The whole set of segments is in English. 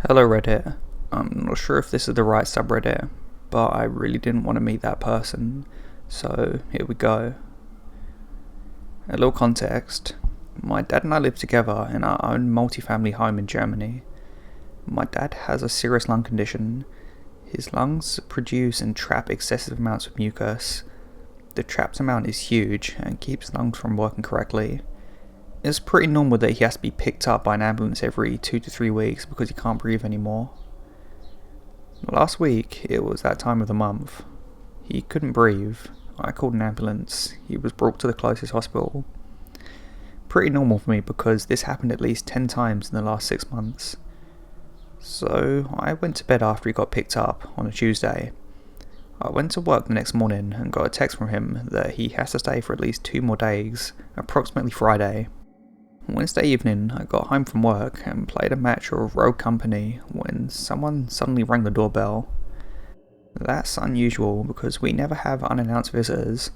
Hello Reddit. I'm not sure if this is the right subreddit, but I really didn't want to meet that person, so here we go. A little context. My dad and I live together in our own multi-family home in Germany. My dad has a serious lung condition. His lungs produce and trap excessive amounts of mucus. The trapped amount is huge and keeps lungs from working correctly. It's pretty normal that he has to be picked up by an ambulance every 2 to 3 weeks because he can't breathe anymore. Last week, it was that time of the month. He couldn't breathe. I called an ambulance. He was brought to the closest hospital. Pretty normal for me because this happened at least 10 times in the last 6 months. So I went to bed after he got picked up on a Tuesday. I went to work the next morning and got a text from him that he has to stay for at least 2 more days, approximately Friday. Wednesday evening, I got home from work and played a match of Rogue Company when someone suddenly rang the doorbell. That's unusual because we never have unannounced visitors.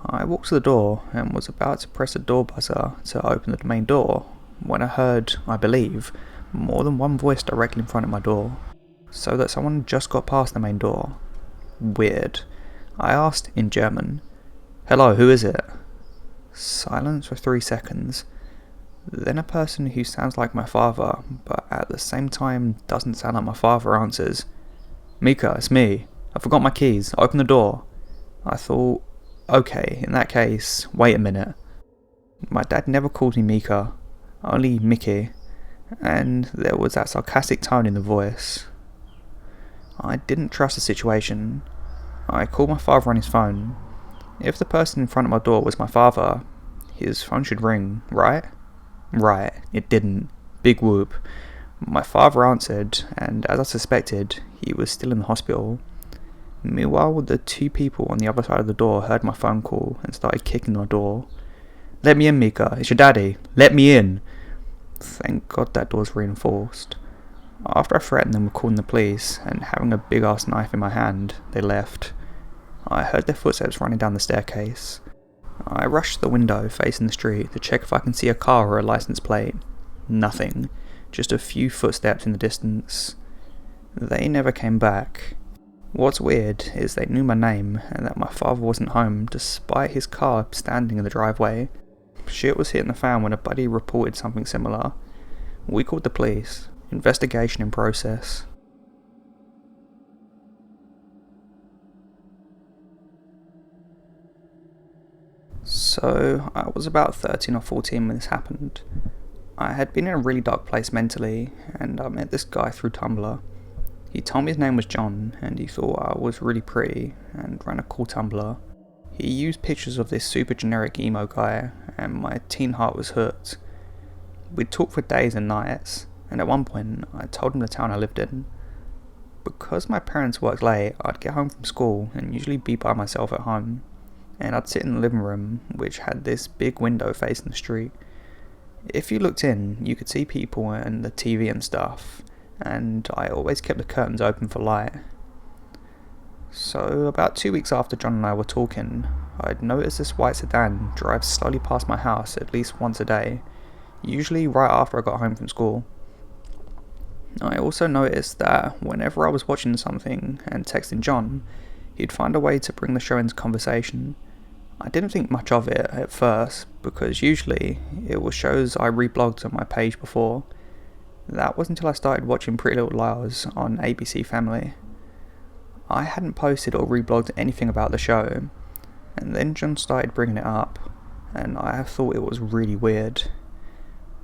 I walked to the door and was about to press the door buzzer to open the main door when I heard, I believe, more than one voice directly in front of my door, so that someone just got past the main door. Weird. I asked in German, "Hello, who is it?" Silence for 3 seconds. Then a person who sounds like my father, but at the same time doesn't sound like my father, answers, "Mika, it's me. I forgot my keys. Open the door." I thought, okay, in that case, wait a minute. My dad never called me Mika, only Mickey, and there was that sarcastic tone in the voice. I didn't trust the situation. I called my father on his phone. If the person in front of my door was my father, his phone should ring, right? Right, it didn't. Big whoop. My father answered, and as I suspected, he was still in the hospital. Meanwhile, the 2 people on the other side of the door heard my phone call and started kicking my door. "Let me in, Mika. It's your daddy. Let me in." Thank God that door's reinforced. After I threatened them with calling the police and having a big ass knife in my hand, they left. I heard their footsteps running down the staircase. I rushed to the window facing the street to check if I can see a car or a license plate. Nothing. Just a few footsteps in the distance. They never came back. What's weird is they knew my name and that my father wasn't home despite his car standing in the driveway. Shit was hitting the fan when a buddy reported something similar. We called the police. Investigation in process. So, I was about 13 or 14 when this happened. I had been in a really dark place mentally, and I met this guy through Tumblr. He told me his name was John, and he thought I was really pretty, and ran a cool Tumblr. He used pictures of this super generic emo guy, and my teen heart was hooked. We'd talk for days and nights, and at one point, I told him the town I lived in. Because my parents worked late, I'd get home from school and usually be by myself at home. And I'd sit in the living room, which had this big window facing the street. If you looked in, you could see people and the TV and stuff, and I always kept the curtains open for light. So about 2 weeks after John and I were talking, I'd noticed this white sedan drive slowly past my house at least once a day, usually right after I got home from school. I also noticed that whenever I was watching something and texting John, he'd find a way to bring the show into conversation. I didn't think much of it at first, because usually it was shows I reblogged on my page before. That was until I started watching Pretty Little Liars on ABC Family. I hadn't posted or reblogged anything about the show, and then John started bringing it up, and I thought it was really weird.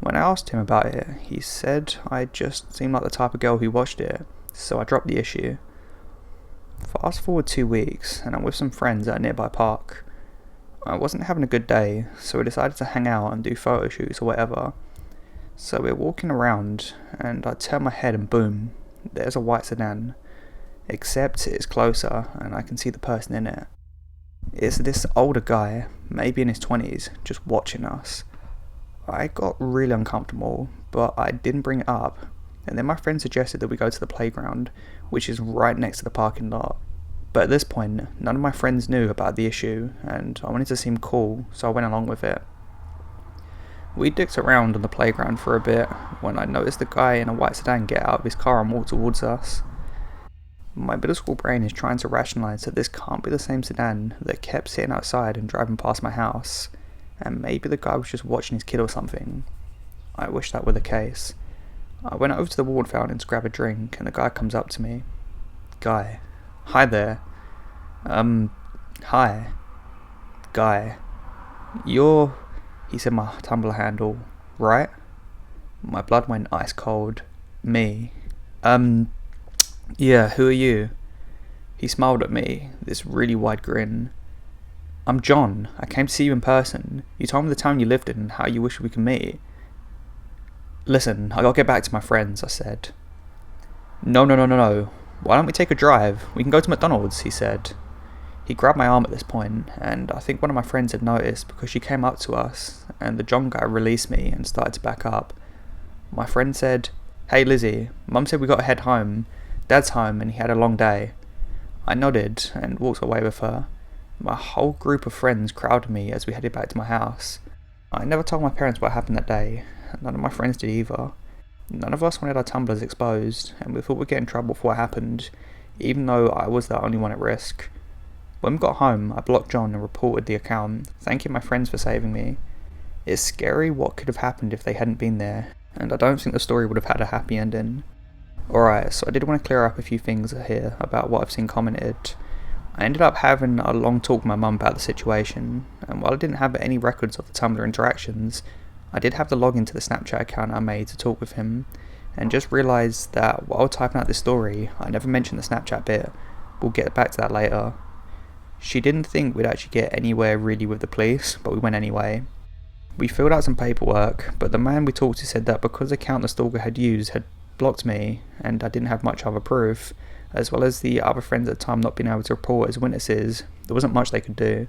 When I asked him about it, he said I just seemed like the type of girl who watched it, so I dropped the issue. Fast forward 2 weeks, and I'm with some friends at a nearby park. I wasn't having a good day, so we decided to hang out and do photo shoots or whatever. So we're walking around, and I turn my head and boom, there's a white sedan. Except it's closer, and I can see the person in it. It's this older guy, maybe in his 20s, just watching us. I got really uncomfortable, but I didn't bring it up, and then my friend suggested that we go to the playground, which is right next to the parking lot. But at this point, none of my friends knew about the issue, and I wanted to seem cool, so I went along with it. We dicked around on the playground for a bit when I noticed the guy in a white sedan get out of his car and walk towards us. My middle school brain is trying to rationalise that this can't be the same sedan that kept sitting outside and driving past my house, and maybe the guy was just watching his kid or something. I wish that were the case. I went over to the water fountain to grab a drink, and the guy comes up to me. Guy. Hi there. Hi. Guy. You're... He said my Tumblr handle, right? My blood went ice cold. Me. Yeah, who are you? He smiled at me, this really wide grin. I'm John. I came to see you in person. You told me the town you lived in and how you wish we could meet. Listen, I gotta get back to my friends, I said. No. Why don't we take a drive? We can go to McDonald's, he said. He grabbed my arm at this point, and I think one of my friends had noticed because she came up to us, and the John guy released me and started to back up. My friend said, Hey Lizzie, Mum said we gotta head home. Dad's home and he had a long day. I nodded and walked away with her. My whole group of friends crowded me as we headed back to my house. I never told my parents what happened that day. None of my friends did either. None of us wanted our Tumblrs exposed, and we thought we'd get in trouble for what happened, even though I was the only one at risk. When we got home, I blocked John and reported the account, thanking my friends for saving me. It's scary what could have happened if they hadn't been there, and I don't think the story would have had a happy ending. Alright, so I did want to clear up a few things here about what I've seen commented. I ended up having a long talk with my mum about the situation, and while I didn't have any records of the Tumblr interactions, I did have the login to the Snapchat account I made to talk with him, and just realised that while typing out this story, I never mentioned the Snapchat bit. We'll get back to that later. She didn't think we'd actually get anywhere really with the police, but we went anyway. We filled out some paperwork, but the man we talked to said that because the account the stalker had used had blocked me, and I didn't have much other proof, as well as the other friends at the time not being able to report as witnesses, there wasn't much they could do.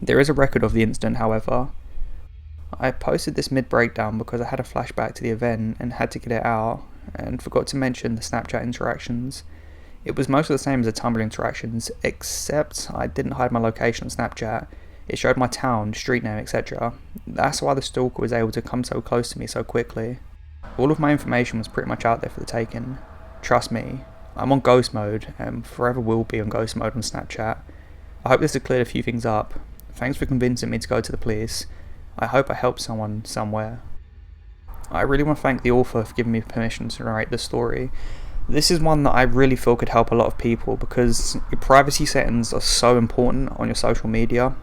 There is a record of the incident, however. I posted this mid-breakdown because I had a flashback to the event and had to get it out, and forgot to mention the Snapchat interactions. It was mostly the same as the Tumblr interactions, except I didn't hide my location on Snapchat. It showed my town, street name, etc. That's why the stalker was able to come so close to me so quickly. All of my information was pretty much out there for the taking. Trust me, I'm on ghost mode, and forever will be on ghost mode on Snapchat. I hope this has cleared a few things up. Thanks for convincing me to go to the police. I hope I helped someone somewhere. I really want to thank the author for giving me permission to narrate this story. This is one that I really feel could help a lot of people because your privacy settings are so important on your social media,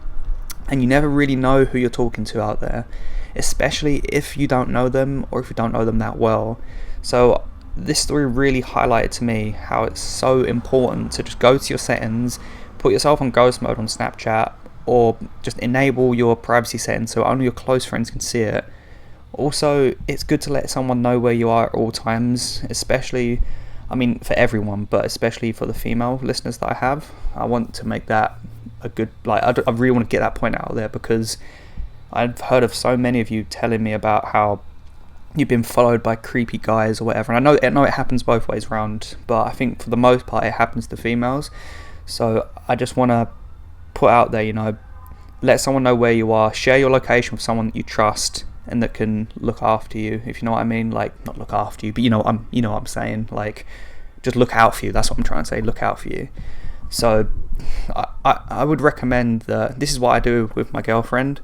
and you never really know who you're talking to out there, especially if you don't know them or if you don't know them that well. So this story really highlighted to me how it's so important to just go to your settings, put yourself on ghost mode on Snapchat, or just enable your privacy settings so only your close friends can see it. Also, it's good to let someone know where you are at all times, especially, for everyone, but especially for the female listeners that I have. I want to make that a good, I really want to get that point out there because I've heard of so many of you telling me about how you've been followed by creepy guys or whatever, and I know it happens both ways around, but I think for the most part it happens to females. So I just want to put out there, let someone know where you are, share your location with someone that you trust and that can look after you, if you know what I mean. Not look after you, but you know what I'm saying, just look out for you. That's what I'm trying to say, look out for you. So I would recommend that. This is what I do with my girlfriend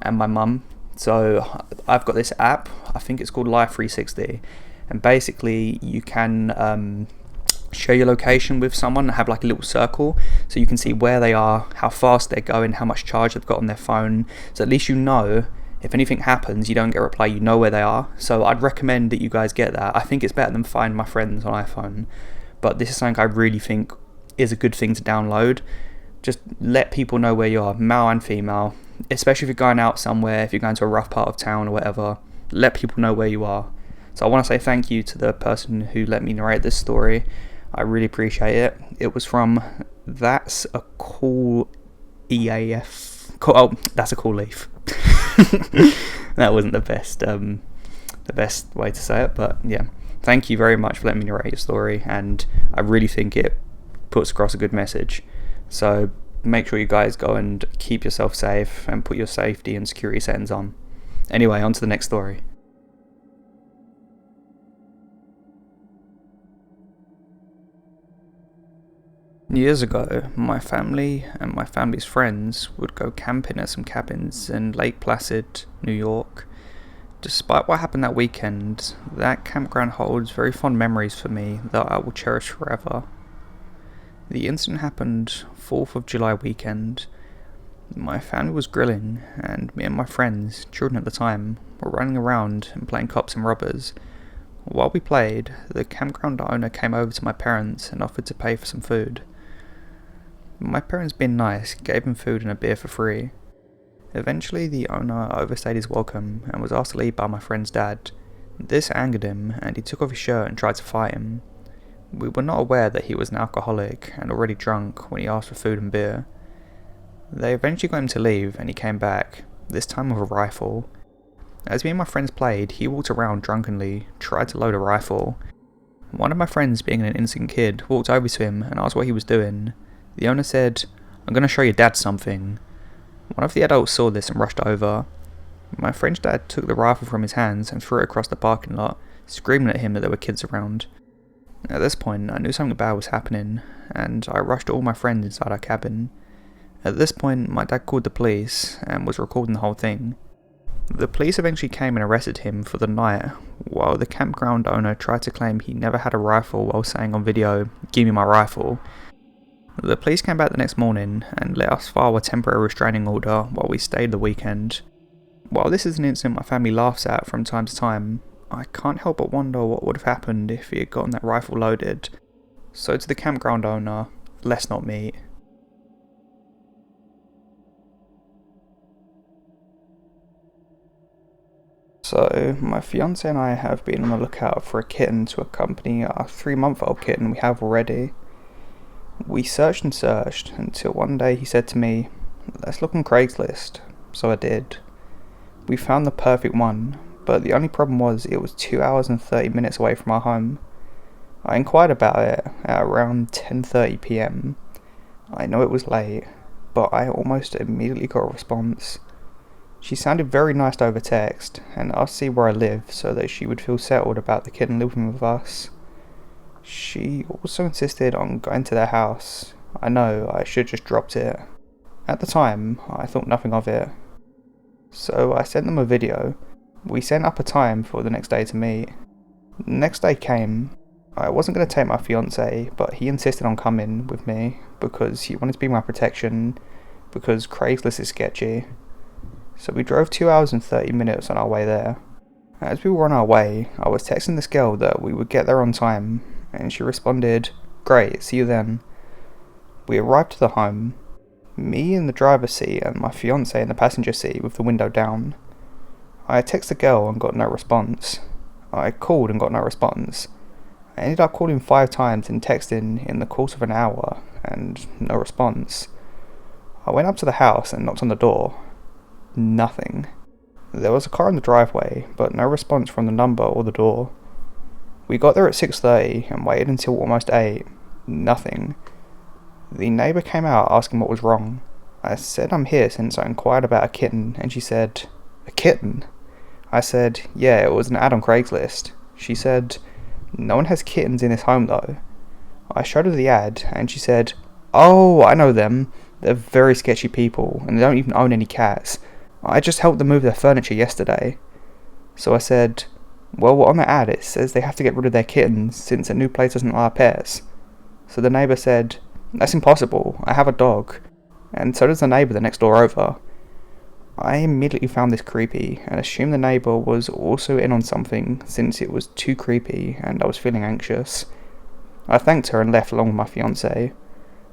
and my mum. So I've got this app, I think it's called Life 360, and basically you can share your location with someone and have a little circle so you can see where they are, how fast they're going, how much charge they've got on their phone, so at least if anything happens, you don't get a reply, you know where they are. So I'd recommend that you guys get that. I think it's better than Find My Friends on iPhone, but this is something I really think is a good thing to download. Just let people know where you are, male and female, especially if you're going out somewhere, if you're going to a rough part of town or whatever, let people know where you are. So I want to say thank you to the person who let me narrate this story. I really appreciate it. It was from Thatsacoolleaf. Thatsacoolleaf. That wasn't the best way to say it, but yeah. Thank you very much for letting me narrate your story, and I really think it puts across a good message. So make sure you guys go and keep yourself safe and put your safety and security settings on. Anyway, on to the next story. Years ago, my family and my family's friends would go camping at some cabins in Lake Placid, New York. Despite what happened that weekend, that campground holds very fond memories for me that I will cherish forever. The incident happened 4th of July weekend. My family was grilling, and me and my friends, children at the time, were running around and playing cops and robbers. While we played, the campground owner came over to my parents and offered to pay for some food. My parents, being nice, gave him food and a beer for free. Eventually, the owner overstayed his welcome and was asked to leave by my friend's dad. This angered him, and he took off his shirt and tried to fight him. We were not aware that he was an alcoholic and already drunk when he asked for food and beer. They eventually got him to leave, and he came back, this time with a rifle. As me and my friends played, he walked around drunkenly, tried to load a rifle. One of my friends, being an innocent kid, walked over to him and asked what he was doing. The owner said, "I'm going to show your dad something." One of the adults saw this and rushed over. My friend's dad took the rifle from his hands and threw it across the parking lot, screaming at him that there were kids around. At this point, I knew something bad was happening, and I rushed all my friends inside our cabin. At this point, my dad called the police and was recording the whole thing. The police eventually came and arrested him for the night, while the campground owner tried to claim he never had a rifle while saying on video, "Give me my rifle." The police came back the next morning and let us file a temporary restraining order while we stayed the weekend. While this is an incident my family laughs at from time to time, I can't help but wonder what would have happened if he had gotten that rifle loaded. So to the campground owner, let's not meet. So, my fiance and I have been on the lookout for a kitten to accompany our 3-month-old kitten we have already. We searched and searched until one day he said to me, "Let's look on Craigslist." So I did. We found the perfect one, but the only problem was it was 2 hours and 30 minutes away from our home. I inquired about it at around 10:30 PM. I know it was late, but I almost immediately got a response. She sounded very nice over text and asked to see where I live so that she would feel settled about the kitten living with us. She also insisted on going to their house. I know, I should just dropped it. At the time, I thought nothing of it. So I sent them a video. We set up a time for the next day to meet. The next day came. I wasn't going to take my fiance, but he insisted on coming with me because he wanted to be my protection, because Craigslist is sketchy. So we drove 2 hours and 30 minutes on our way there. As we were on our way, I was texting this girl that we would get there on time, and she responded, "Great, see you then." We arrived to the home, me in the driver's seat and my fiance in the passenger seat with the window down. I texted the girl and got no response. I called and got no response. I ended up calling 5 times and texting in the course of an hour, and no response. I went up to the house and knocked on the door. Nothing. There was a car in the driveway, but no response from the number or the door. We got there at 6:30 and waited until almost 8. Nothing. The neighbour came out asking what was wrong. I said I'm here since I inquired about a kitten, and she said, "A kitten?" I said, "Yeah, it was an ad on Craigslist." She said, "No one has kittens in this home though." I showed her the ad, and she said, "Oh, I know them. They're very sketchy people, and they don't even own any cats. I just helped them move their furniture yesterday." So I said, "Well, on the ad it says they have to get rid of their kittens since a new place doesn't allow pets." So the neighbour said, "That's impossible, I have a dog, and so does the neighbour the next door over." I immediately found this creepy, and assumed the neighbour was also in on something since it was too creepy and I was feeling anxious. I thanked her and left along with my fiance.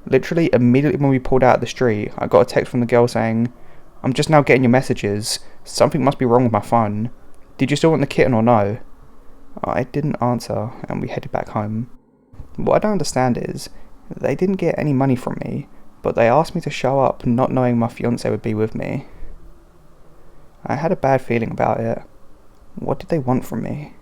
Literally immediately when we pulled out of the street, I got a text from the girl saying, "I'm just now getting your messages, something must be wrong with my phone. Did you still want the kitten or no?" I didn't answer, and we headed back home. What I don't understand is, they didn't get any money from me, but they asked me to show up not knowing my fiance would be with me. I had a bad feeling about it. What did they want from me?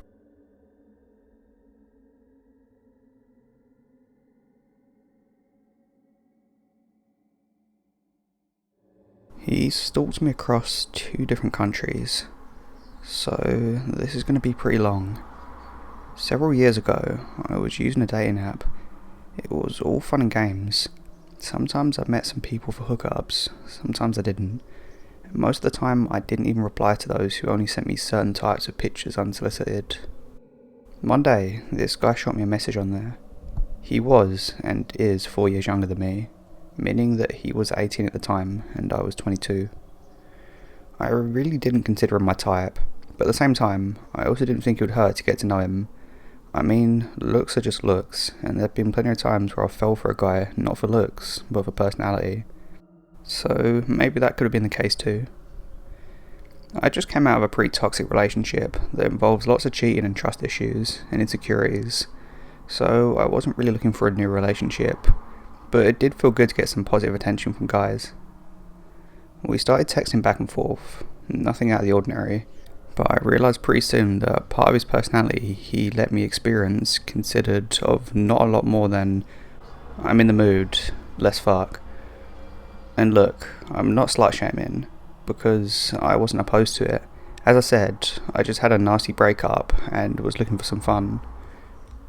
He stalked me across 2 different countries. So this is going to be pretty long. Several years ago, I was using a dating app. It was all fun and games. Sometimes I met some people for hookups, sometimes I didn't. Most of the time I didn't even reply to those who only sent me certain types of pictures unsolicited. One day, this guy shot me a message on there. He was, and is, 4 years younger than me, meaning that he was 18 at the time and I was 22. I really didn't consider him my type, but at the same time, I also didn't think it would hurt to get to know him. I mean, looks are just looks, and there have been plenty of times where I fell for a guy not for looks, but for personality. So maybe that could have been the case too. I just came out of a pretty toxic relationship that involves lots of cheating and trust issues and insecurities, so I wasn't really looking for a new relationship, but it did feel good to get some positive attention from guys. We started texting back and forth, nothing out of the ordinary, but I realised pretty soon that part of his personality he let me experience considered of not a lot more than, I'm in the mood, let's fuck. And look, I'm not slut shaming, because I wasn't opposed to it. As I said, I just had a nasty breakup and was looking for some fun.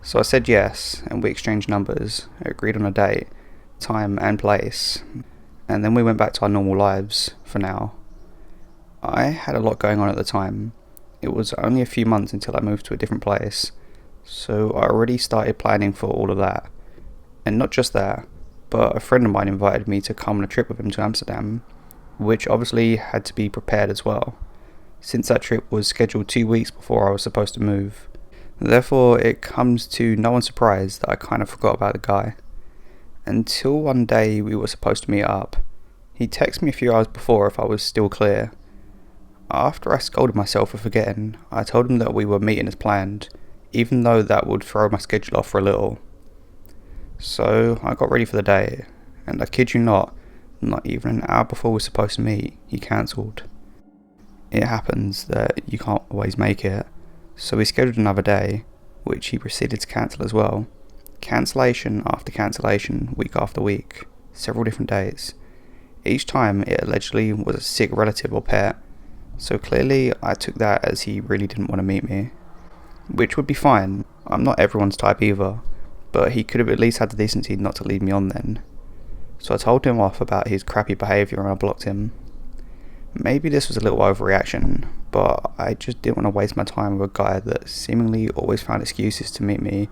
So I said yes, and we exchanged numbers, agreed on a date, time and place, and then we went back to our normal lives, for now. I had a lot going on at the time. It was only a few months until I moved to a different place, so I already started planning for all of that. And not just that, but a friend of mine invited me to come on a trip with him to Amsterdam, which obviously had to be prepared as well, since that trip was scheduled 2 weeks before I was supposed to move. Therefore, it comes to no one's surprise that I kind of forgot about the guy. Until one day we were supposed to meet up. He texted me a few hours before if I was still clear. After I scolded myself for forgetting, I told him that we were meeting as planned, even though that would throw my schedule off for a little. So I got ready for the day, and I kid you not even an hour before we were supposed to meet, he cancelled. It happens that you can't always make it, so we scheduled another day, which he proceeded to cancel as well. Cancellation after cancellation, week after week, several different days. Each time it allegedly was a sick relative or pet, so clearly I took that as he really didn't want to meet me. Which would be fine, I'm not everyone's type either, but he could have at least had the decency not to lead me on then. So I told him off about his crappy behaviour and I blocked him. Maybe this was a little overreaction, but I just didn't want to waste my time with a guy that seemingly always found excuses to meet me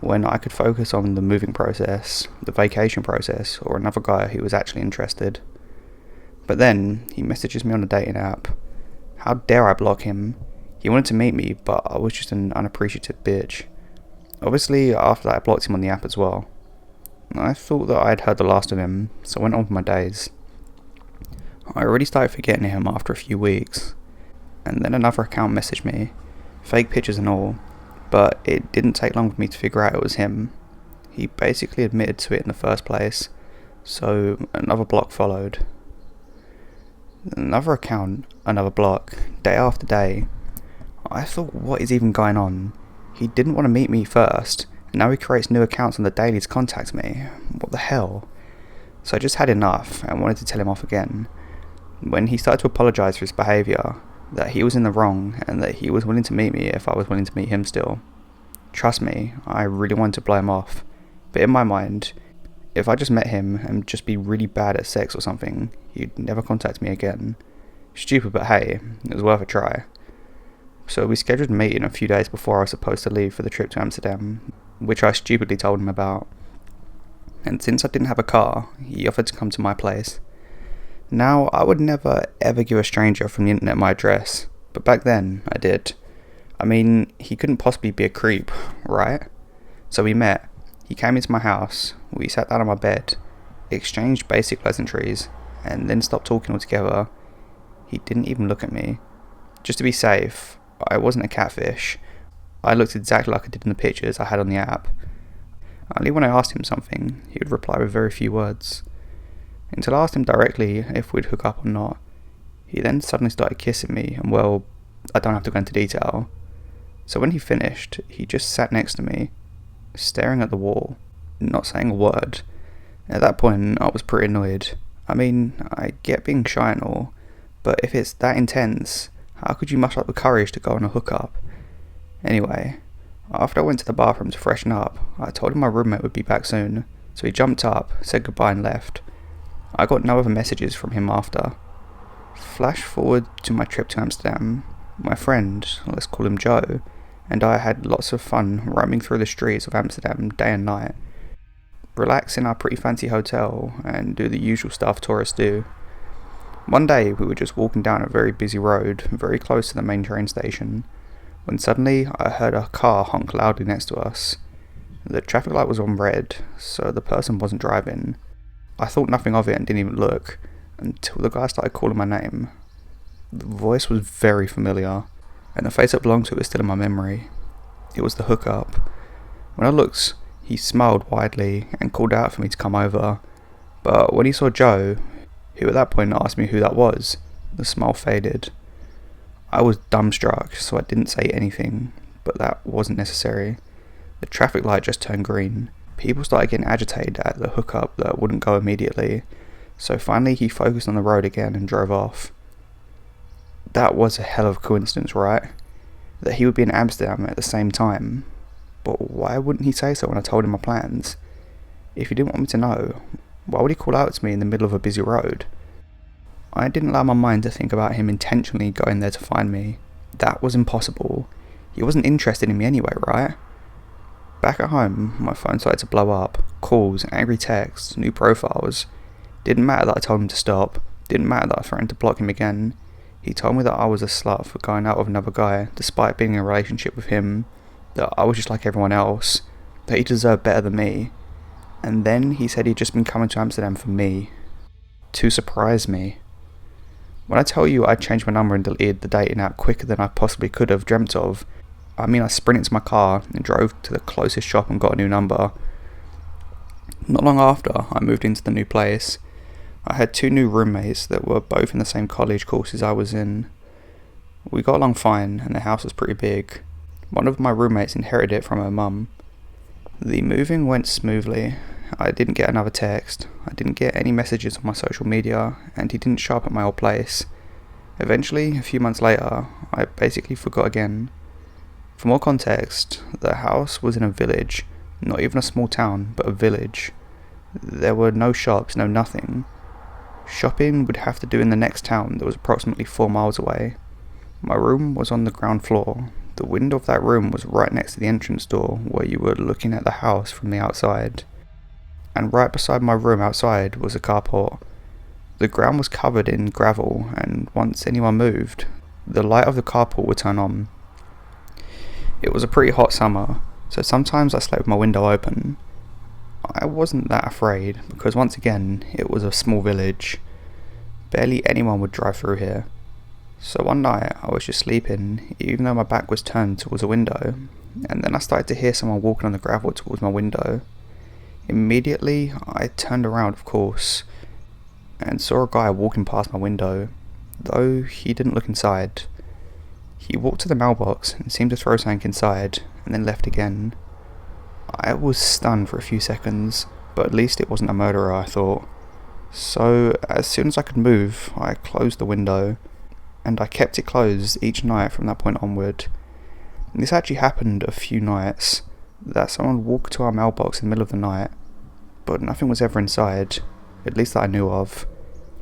when I could focus on the moving process, the vacation process, or another guy who was actually interested. But then, he messages me on a dating app. How dare I block him? He wanted to meet me, but I was just an unappreciative bitch. Obviously, after that I blocked him on the app as well. I thought that I had heard the last of him, so I went on with my days. I already started forgetting him after a few weeks, and then another account messaged me, fake pictures and all, but it didn't take long for me to figure out it was him. He basically admitted to it in the first place, so another block followed. Another account, another block, day after day. I thought, what is even going on? He didn't want to meet me first, and now he creates new accounts on the daily to contact me. What the hell? So I just had enough and wanted to tell him off again. When he started to apologise for his behaviour, that he was in the wrong and that he was willing to meet me if I was willing to meet him still. Trust me, I really wanted to blow him off, but in my mind, if I just met him and just be really bad at sex or something, he'd never contact me again. Stupid, but hey, it was worth a try. So we scheduled a meeting a few days before I was supposed to leave for the trip to Amsterdam, which I stupidly told him about. And since I didn't have a car, he offered to come to my place. Now, I would never ever give a stranger from the internet my address, but back then, I did. I mean, he couldn't possibly be a creep, right? So we met. He came into my house, we sat down on my bed, exchanged basic pleasantries, and then stopped talking altogether. He didn't even look at me. Just to be safe, I wasn't a catfish. I looked exactly like I did in the pictures I had on the app. Only when I asked him something, he would reply with very few words. Until I asked him directly if we'd hook up or not. He then suddenly started kissing me, and well, I don't have to go into detail. So when he finished, he just sat next to me, staring at the wall, not saying a word. At that point, I was pretty annoyed. I mean, I get being shy and all, but if it's that intense, How could you muster up the courage to go on a hookup? Anyway, after I went to the bathroom to freshen up, I told him my roommate would be back soon, so he jumped up, said goodbye and left. I got no other messages from him after. Flash forward to my trip to Amsterdam. My friend, let's call him Joe, and I had lots of fun roaming through the streets of Amsterdam day and night. Relax in our pretty fancy hotel and do the usual stuff tourists do. One day we were just walking down a very busy road, very close to the main train station, when suddenly I heard a car honk loudly next to us. The traffic light was on red, so the person wasn't driving. I thought nothing of it and didn't even look, until the guy started calling my name. The voice was very familiar, and the face that belonged to it was still in my memory. It was the hookup. When I looked, he smiled widely and called out for me to come over, but when he saw Joe, who at that point asked me who that was, the smile faded. I was dumbstruck, so I didn't say anything, but that wasn't necessary. The traffic light just turned green. People started getting agitated at the hookup that wouldn't go immediately, so finally he focused on the road again and drove off. That was a hell of a coincidence, right? That he would be in Amsterdam at the same time. But why wouldn't he say so when I told him my plans? If he didn't want me to know, why would he call out to me in the middle of a busy road? I didn't allow my mind to think about him intentionally going there to find me. That was impossible. He wasn't interested in me anyway, right? Back at home, my phone started to blow up. Calls, angry texts, new profiles. Didn't matter that I told him to stop. Didn't matter that I threatened to block him again. He told me that I was a slut for going out with another guy, despite being in a relationship with him. That I was just like everyone else. That he deserved better than me. And then he said he'd just been coming to Amsterdam for me. To surprise me. When I tell you I changed my number and deleted the dating app quicker than I possibly could have dreamt of, I mean I sprinted to my car and drove to the closest shop and got a new number. Not long after I moved into the new place, I had 2 new roommates that were both in the same college courses I was in. We got along fine and the house was pretty big. One of my roommates inherited it from her mum. The moving went smoothly. I didn't get another text, I didn't get any messages on my social media, and he didn't show up at my old place. Eventually, a few months later, I basically forgot again. For more context, the house was in a village, not even a small town, but a village. There were no shops, no nothing. Shopping would have to do in the next town that was approximately 4 miles away. My room was on the ground floor. The window of that room was right next to the entrance door, where you were looking at the house from the outside. And right beside my room outside was a carport. The ground was covered in gravel, and once anyone moved, the light of the carport would turn on. It was a pretty hot summer, so sometimes I slept with my window open. I wasn't that afraid, because once again, it was a small village. Barely anyone would drive through here. So one night, I was just sleeping, even though my back was turned towards a window, and then I started to hear someone walking on the gravel towards my window. Immediately, I turned around, of course, and saw a guy walking past my window, though he didn't look inside. He walked to the mailbox and seemed to throw something inside, and then left again. I was stunned for a few seconds, but at least it wasn't a murderer, I thought. So, as soon as I could move, I closed the window, and I kept it closed each night from that point onward. And this actually happened a few nights, that someone walked to our mailbox in the middle of the night, but nothing was ever inside, at least that I knew of.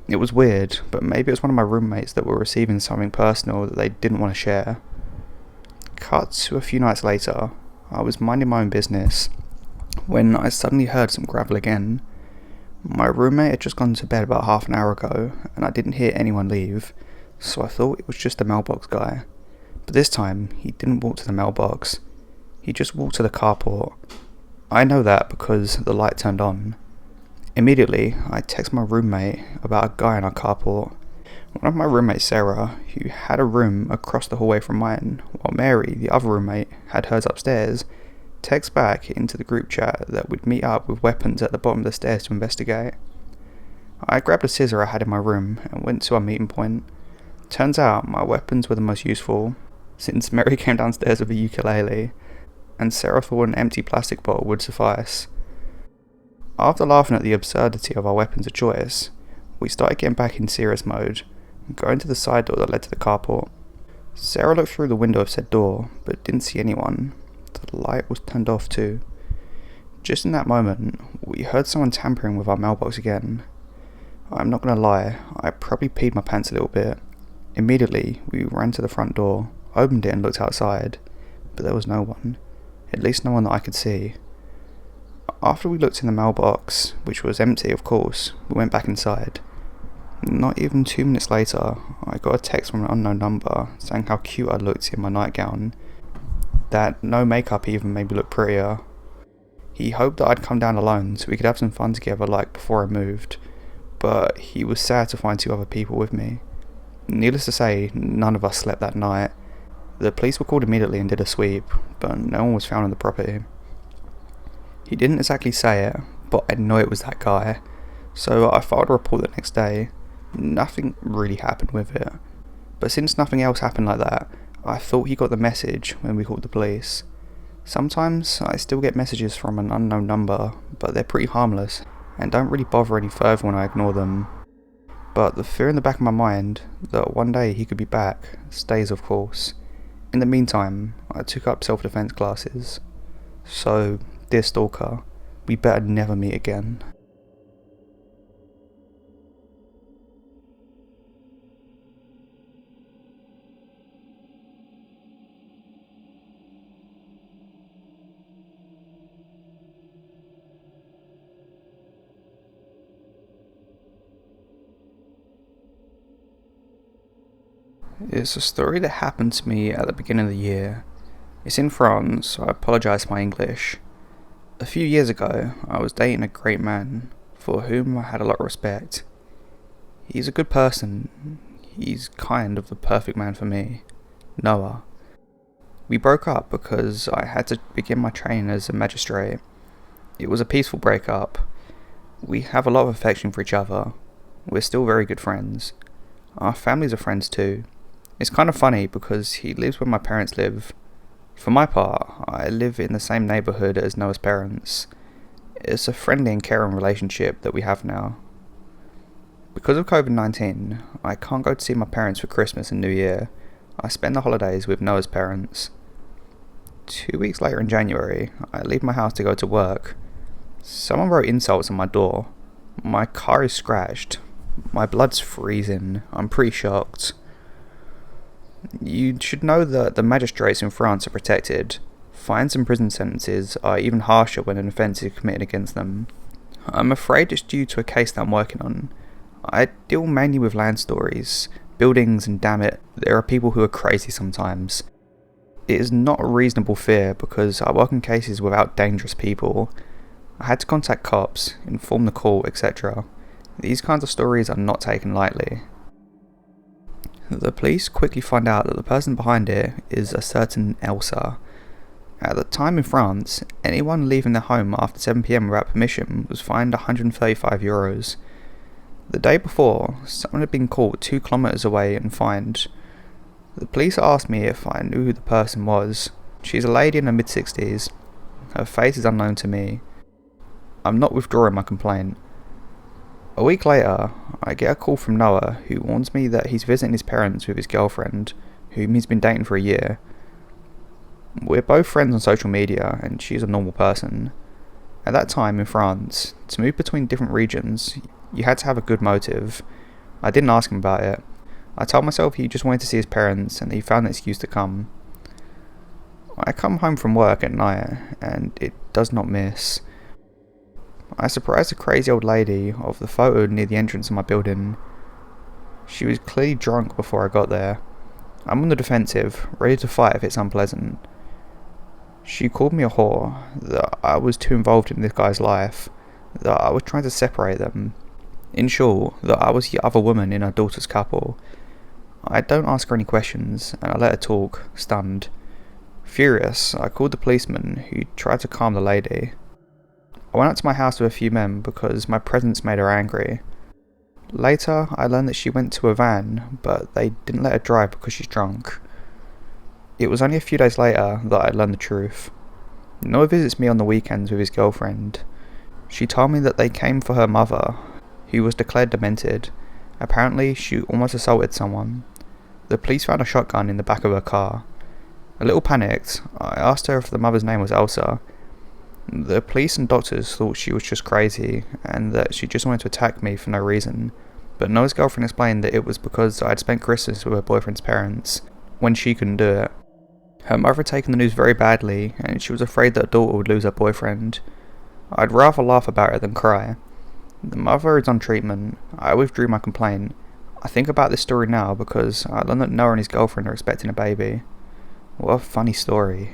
It was weird, but maybe it was one of my roommates that were receiving something personal that they didn't want to share. Cut to a few nights later, I was minding my own business, when I suddenly heard some gravel again. My roommate had just gone to bed about half an hour ago, and I didn't hear anyone leave, so I thought it was just the mailbox guy. But this time, he didn't walk to the mailbox. He just walked to the carport. I know that because the light turned on. Immediately, I text my roommate about a guy in our carport. One of my roommates, Sarah, who had a room across the hallway from mine, while Mary, the other roommate, had hers upstairs, texts back into the group chat that we'd meet up with weapons at the bottom of the stairs to investigate. I grabbed a scissor I had in my room and went to our meeting point. Turns out my weapons were the most useful, since Mary came downstairs with a ukulele, and Sarah thought an empty plastic bottle would suffice. After laughing at the absurdity of our weapons of choice, we started getting back in serious mode, going to the side door that led to the carport. Sarah looked through the window of said door, but didn't see anyone. The light was turned off too. Just in that moment, we heard someone tampering with our mailbox again. I'm not gonna lie, I probably peed my pants a little bit. Immediately, we ran to the front door, opened it and looked outside, but there was no one. At least no one that I could see. After we looked in the mailbox, which was empty of course, we went back inside. Not even 2 minutes later, I got a text from an unknown number saying how cute I looked in my nightgown, that no makeup even made me look prettier. He hoped that I'd come down alone so we could have some fun together like before I moved, but he was sad to find 2 other people with me. Needless to say, none of us slept that night. The police were called immediately and did a sweep, but no one was found on the property. He didn't exactly say it, but I know it was that guy, so I filed a report the next day. Nothing really happened with it, but since nothing else happened like that, I thought he got the message when we called the police. Sometimes I still get messages from an unknown number, but they're pretty harmless and don't really bother any further when I ignore them. But the fear in the back of my mind that one day he could be back stays, of course. In the meantime, I took up self-defense classes. So, dear stalker, we better never meet again. It's a story that happened to me at the beginning of the year. It's in France, so I apologise for my English. A few years ago, I was dating a great man, for whom I had a lot of respect. He's a good person. He's kind of the perfect man for me. Noah. We broke up because I had to begin my training as a magistrate. It was a peaceful breakup. We have a lot of affection for each other. We're still very good friends. Our families are friends too. It's kind of funny because he lives where my parents live. For my part, I live in the same neighbourhood as Noah's parents. It's a friendly and caring relationship that we have now. Because of COVID-19, I can't go to see my parents for Christmas and New Year. I spend the holidays with Noah's parents. 2 weeks later in January, I leave my house to go to work. Someone wrote insults on my door. My car is scratched. My blood's freezing. I'm pretty shocked. You should know that the magistrates in France are protected. Fines and prison sentences are even harsher when an offence is committed against them. I'm afraid it's due to a case that I'm working on. I deal mainly with land stories, buildings, and damn it, there are people who are crazy sometimes. It is not a reasonable fear because I work in cases without dangerous people. I had to contact cops, inform the court, etc. These kinds of stories are not taken lightly. The police quickly find out that the person behind it is a certain Elsa. At the time in France, anyone leaving their home after 7 PM without permission was fined €135. The day before, someone had been caught 2 kilometers away and fined. The police asked me if I knew who the person was. She's a lady in her mid-60s. Her face is unknown to me. I'm not withdrawing my complaint. A week later, I get a call from Noah who warns me that he's visiting his parents with his girlfriend, whom he's been dating for a year. We're both friends on social media and she's a normal person. At that time in France, to move between different regions, you had to have a good motive. I didn't ask him about it. I told myself he just wanted to see his parents and he found an excuse to come. I come home from work at night and it does not miss. I surprised a crazy old lady of the photo near the entrance of my building. She was clearly drunk before I got there. I'm on the defensive, ready to fight if it's unpleasant. She called me a whore, that I was too involved in this guy's life, that I was trying to separate them. In short, that I was the other woman in her daughter's couple. I don't ask her any questions, and I let her talk, stunned. Furious, I called the policeman, who tried to calm the lady. I went out to my house with a few men because my presence made her angry. Later, I learned that she went to a van, but they didn't let her drive because she's drunk. It was only a few days later that I learned the truth. Noah visits me on the weekends with his girlfriend. She told me that they came for her mother, who was declared demented. Apparently, she almost assaulted someone. The police found a shotgun in the back of her car. A little panicked, I asked her if the mother's name was Elsa. The police and doctors thought she was just crazy, and that she just wanted to attack me for no reason, but Noah's girlfriend explained that it was because I'd spent Christmas with her boyfriend's parents, when she couldn't do it. Her mother had taken the news very badly, and she was afraid that her daughter would lose her boyfriend. I'd rather laugh about it than cry. The mother is on treatment. I withdrew my complaint. I think about this story now because I learned that Noah and his girlfriend are expecting a baby. What a funny story.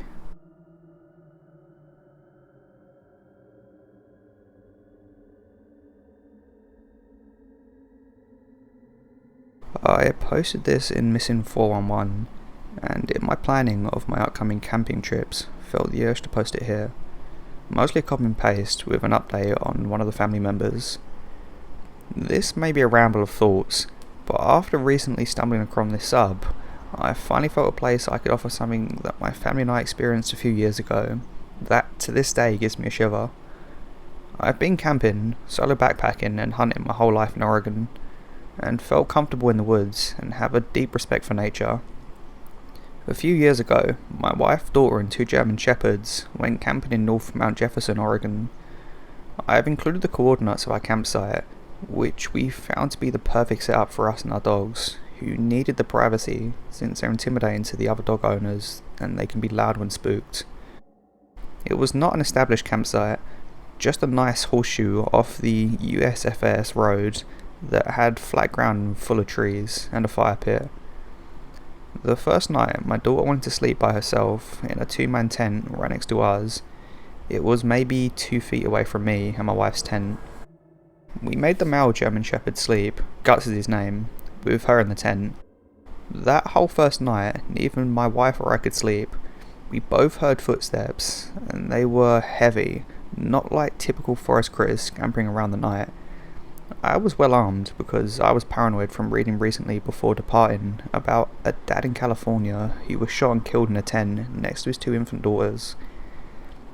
I posted this in Missing 411, and in my planning of my upcoming camping trips, felt the urge to post it here. Mostly a copy and paste with an update on one of the family members. This may be a ramble of thoughts, but after recently stumbling across this sub, I finally felt a place I could offer something that my family and I experienced a few years ago, that to this day gives me a shiver. I've been camping, solo backpacking and hunting my whole life in Oregon, and felt comfortable in the woods and have a deep respect for nature. A few years ago, my wife, daughter and 2 German shepherds went camping in North Mount Jefferson, Oregon. I have included the coordinates of our campsite, which we found to be the perfect setup for us and our dogs, who needed the privacy since they're intimidating to the other dog owners and they can be loud when spooked. It was not an established campsite, just a nice horseshoe off the USFS road that had flat ground full of trees and a fire pit. The first night, my daughter wanted to sleep by herself in a 2-man tent right next to ours. It was maybe 2 feet away from me and my wife's tent. We made the male German Shepherd sleep, Guts is his name, with her in the tent. That whole first night, neither my wife or I could sleep. We both heard footsteps, and they were heavy, not like typical forest critters scampering around the night. I was well armed because I was paranoid from reading recently before departing about a dad in California who was shot and killed in a tent next to his 2 infant daughters.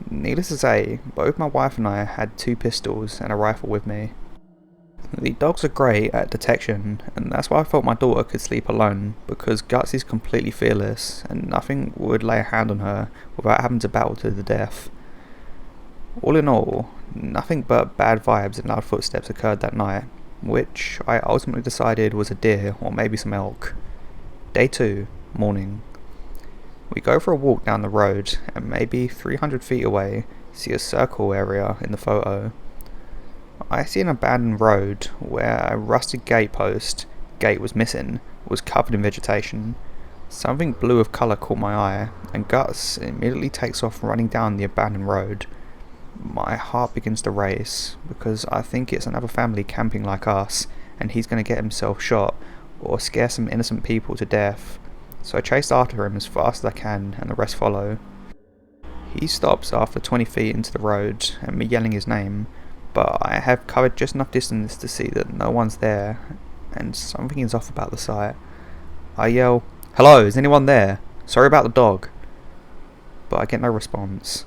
Needless to say, both my wife and I had 2 pistols and a rifle with me. The dogs are great at detection, and that's why I thought my daughter could sleep alone, because Guts is completely fearless and nothing would lay a hand on her without having to battle to the death. All in all, nothing but bad vibes and loud footsteps occurred that night, which I ultimately decided was a deer or maybe some elk. Day 2, morning. We go for a walk down the road and maybe 300 feet away see a circle area in the photo. I see an abandoned road where a rusted gate was missing, was covered in vegetation. Something blue of colour caught my eye, and Guts immediately takes off running down the abandoned road. My heart begins to race, because I think it's another family camping like us, and he's going to get himself shot, or scare some innocent people to death. So I chase after him as fast as I can, and the rest follow. He stops after 20 feet into the road, and me yelling his name, but I have covered just enough distance to see that no one's there, and something is off about the sight. I yell, "Hello, is anyone there? Sorry about the dog." But I get no response.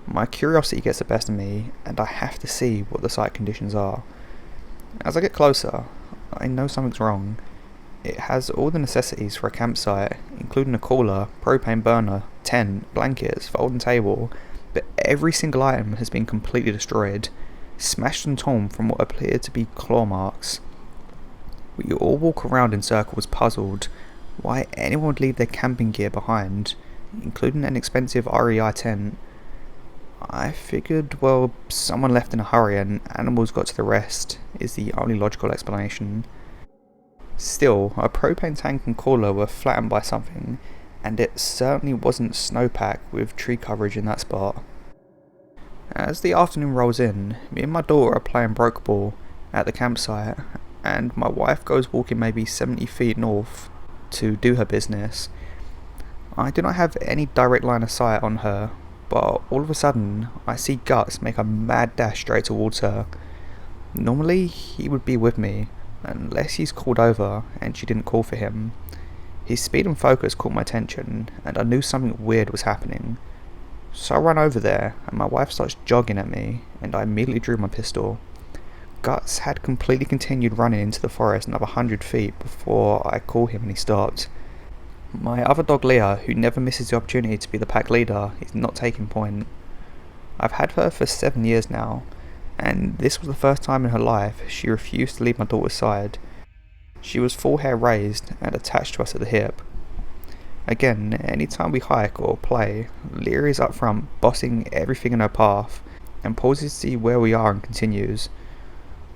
My curiosity gets the best of me, and I have to see what the site conditions are. As I get closer, I know something's wrong. It has all the necessities for a campsite, including a cooler, propane burner, tent, blankets, folding table, but every single item has been completely destroyed, smashed and torn from what appear to be claw marks. We all walk around in circles puzzled why anyone would leave their camping gear behind, including an expensive REI tent. I figured, well, someone left in a hurry and animals got to the rest is the only logical explanation. Still, a propane tank and cooler were flattened by something, and it certainly wasn't snowpack with tree coverage in that spot. As the afternoon rolls in, me and my daughter are playing broke ball at the campsite, and my wife goes walking maybe 70 feet north to do her business. I do not have any direct line of sight on her, but all of a sudden I see Guts make a mad dash straight towards her. Normally he would be with me, unless he's called over and she didn't call for him. His speed and focus caught my attention, and I knew something weird was happening. So I run over there, and my wife starts jogging at me, and I immediately drew my pistol. Guts had completely continued running into the forest another 100 feet before I called him and he stopped. My other dog Leah, who never misses the opportunity to be the pack leader, is not taking point. I've had her for 7 years now, and this was the first time in her life she refused to leave my daughter's side. She was full hair raised and attached to us at the hip. Again, anytime we hike or play, Leah is up front bossing everything in her path and pauses to see where we are and continues.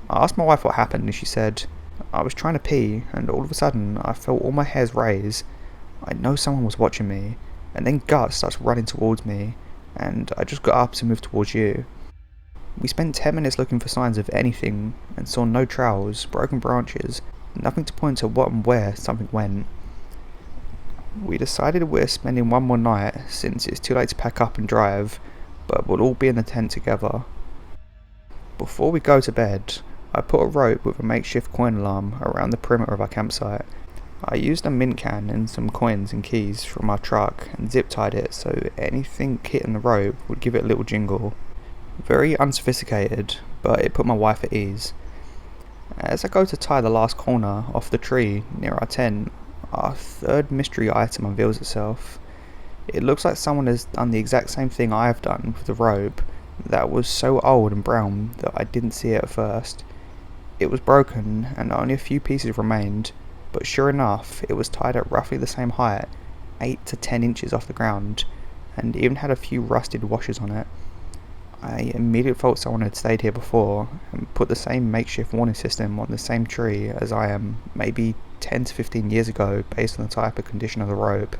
I asked my wife what happened and she said, "I was trying to pee and all of a sudden I felt all my hairs raise. I know someone was watching me, and then Guts starts running towards me and I just got up to move towards you." We spent 10 minutes looking for signs of anything and saw no trails, broken branches, nothing to point to what and where something went. We decided we're spending one more night since it's too late to pack up and drive, but we'll all be in the tent together. Before we go to bed, I put a rope with a makeshift coin alarm around the perimeter of our campsite. I used a mint can and some coins and keys from our truck and zip tied it so anything hitting the rope would give it a little jingle. Very unsophisticated, but it put my wife at ease. As I go to tie the last corner off the tree near our tent, our third mystery item unveils itself. It looks like someone has done the exact same thing I have done with the rope that was so old and brown that I didn't see it at first. It was broken and only a few pieces remained, but sure enough it was tied at roughly the same height, 8 to 10 inches off the ground, and even had a few rusted washers on it. I immediately thought someone had stayed here before and put the same makeshift warning system on the same tree as I am, maybe 10 to 15 years ago based on the type of condition of the rope.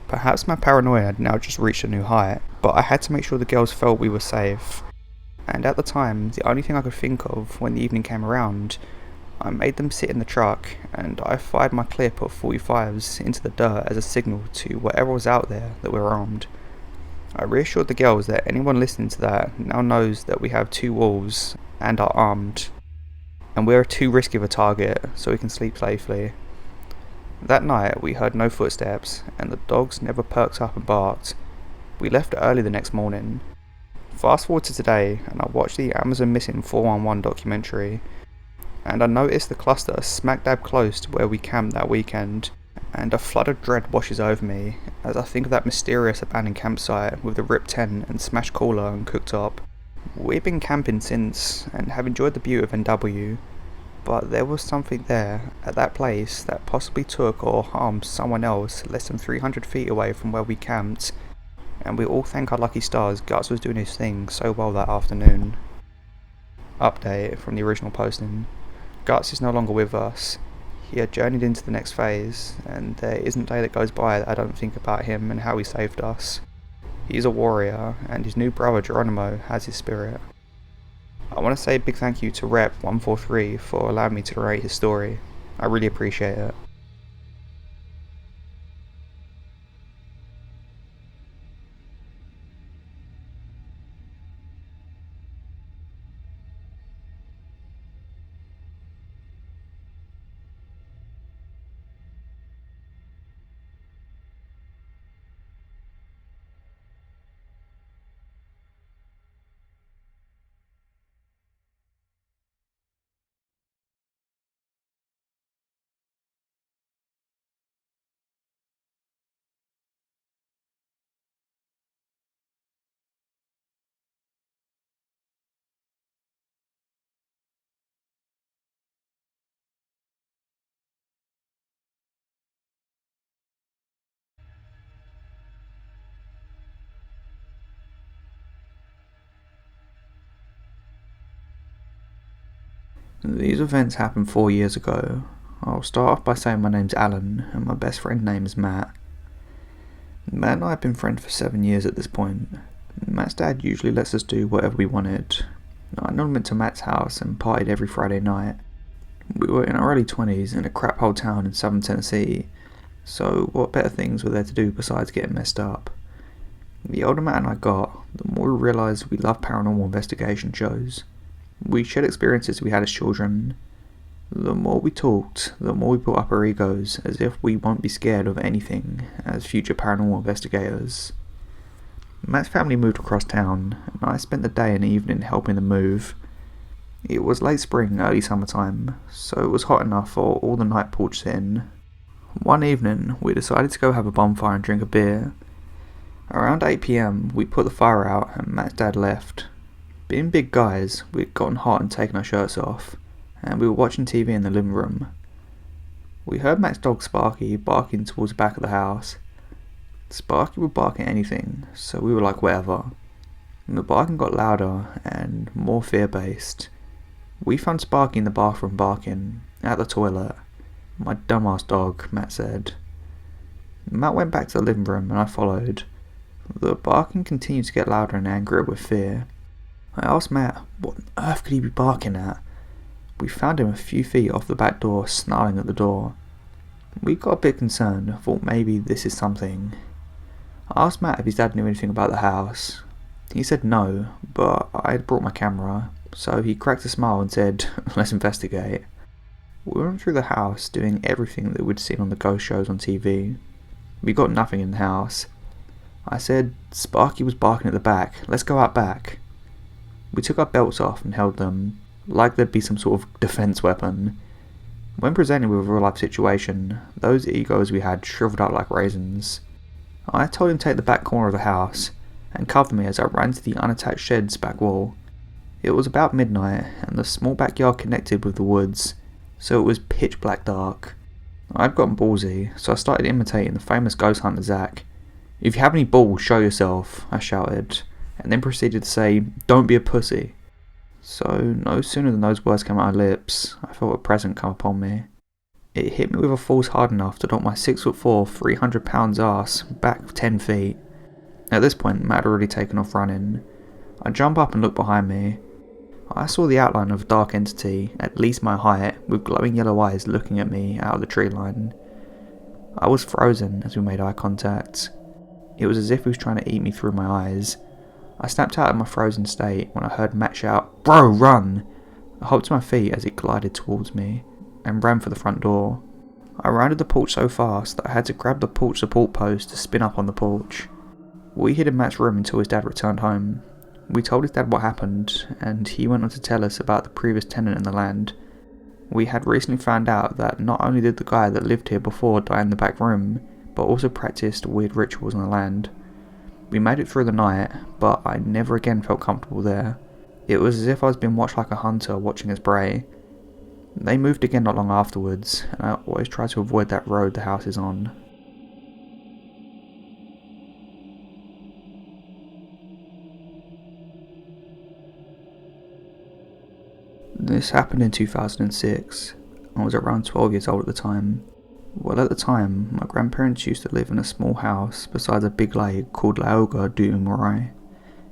Perhaps my paranoia had now just reached a new height, but I had to make sure the girls felt we were safe. And at the time, the only thing I could think of when the evening came around, I made them sit in the truck and I fired my clip of 45s into the dirt as a signal to whatever was out there that we were armed. I reassured the girls that anyone listening to that now knows that we have 2 wolves and are armed, and we are too risky of a target so we can sleep safely. That night we heard no footsteps and the dogs never perked up and barked. We left early the next morning. Fast forward to today and I watched the Amazon Missing 411 documentary, and I noticed the cluster smack dab close to where we camped that weekend, and a flood of dread washes over me as I think of that mysterious abandoned campsite with the ripped tent and smashed cooler and cooktop. We've been camping since and have enjoyed the beauty of NW, but there was something there at that place that possibly took or harmed someone else less than 300 feet away from where we camped, and we all thank our lucky stars Guts was doing his thing so well that afternoon. Update from the original posting. Guts is no longer with us. He had journeyed into the next phase, and there isn't a day that goes by that I don't think about him and how he saved us. He's a warrior, and his new brother Geronimo has his spirit. I want to say a big thank you to Rep143 for allowing me to narrate his story. I really appreciate it. These events happened 4 years ago. I'll start off by saying my name's Alan and my best friend name is Matt. Matt and I have been friends for 7 years at this point. Matt's dad usually lets us do whatever we wanted. I normally went to Matt's house and partied every Friday night. We were in our early 20s in a crap hole town in southern Tennessee, so what better things were there to do besides getting messed up? The older Matt and I got, the more we realised we loved paranormal investigation shows. We shared experiences we had as children. The more we talked, the more we built up our egos as if we won't be scared of anything as future paranormal investigators. Matt's family moved across town, and I spent the day and evening helping them move. It was late spring, early summertime, so it was hot enough for all the night porch sitting. One evening, we decided to go have a bonfire and drink a beer. Around 8 PM, we put the fire out and Matt's dad left. Being big guys, we'd gotten hot and taken our shirts off, and we were watching TV in the living room. We heard Matt's dog Sparky barking towards the back of the house. Sparky would bark at anything, so we were like whatever. And the barking got louder and more fear-based. We found Sparky in the bathroom barking, at the toilet. "My dumbass dog," Matt said. Matt went back to the living room and I followed. The barking continued to get louder and angrier with fear. I asked Matt what on earth could he be barking at. We found him a few feet off the back door, snarling at the door. We got a bit concerned, thought maybe this is something. I asked Matt if his dad knew anything about the house. He said no, but I had brought my camera, so he cracked a smile and said, "Let's investigate." We went through the house, doing everything that we'd seen on the ghost shows on TV. We got nothing in the house. I said, "Sparky was barking at the back, let's go out back." We took our belts off and held them, like there'd be some sort of defense weapon. When presented with a real life situation, those egos we had shriveled up like raisins. I told him to take the back corner of the house, and cover me as I ran to the unattached shed's back wall. It was about midnight, and the small backyard connected with the woods, so it was pitch black dark. I'd gotten ballsy, so I started imitating the famous ghost hunter Zach. "If you have any balls, show yourself," I shouted, and then proceeded to say, "Don't be a pussy." So no sooner than those words came out of my lips, I felt a presence come upon me. It hit me with a force hard enough to knock my 6'4", 300 pounds ass back 10 feet. At this point, Matt had already taken off running. I jump up and look behind me. I saw the outline of a dark entity, at least my height, with glowing yellow eyes looking at me out of the tree line. I was frozen as we made eye contact. It was as if he was trying to eat me through my eyes. I snapped out of my frozen state when I heard Matt shout, "Bro, run!" I hopped to my feet as it glided towards me, and ran for the front door. I rounded the porch so fast that I had to grab the porch support post to spin up on the porch. We hid in Matt's room until his dad returned home. We told his dad what happened, and he went on to tell us about the previous tenant in the land. We had recently found out that not only did the guy that lived here before die in the back room, but also practiced weird rituals on the land. We made it through the night, but I never again felt comfortable there. It was as if I was being watched like a hunter watching his prey. They moved again not long afterwards, and I always try to avoid that road the house is on. This happened in 2006. I was around 12 years old at the time. Well, at the time, my grandparents used to live in a small house beside a big lake called Lagoa do Morai,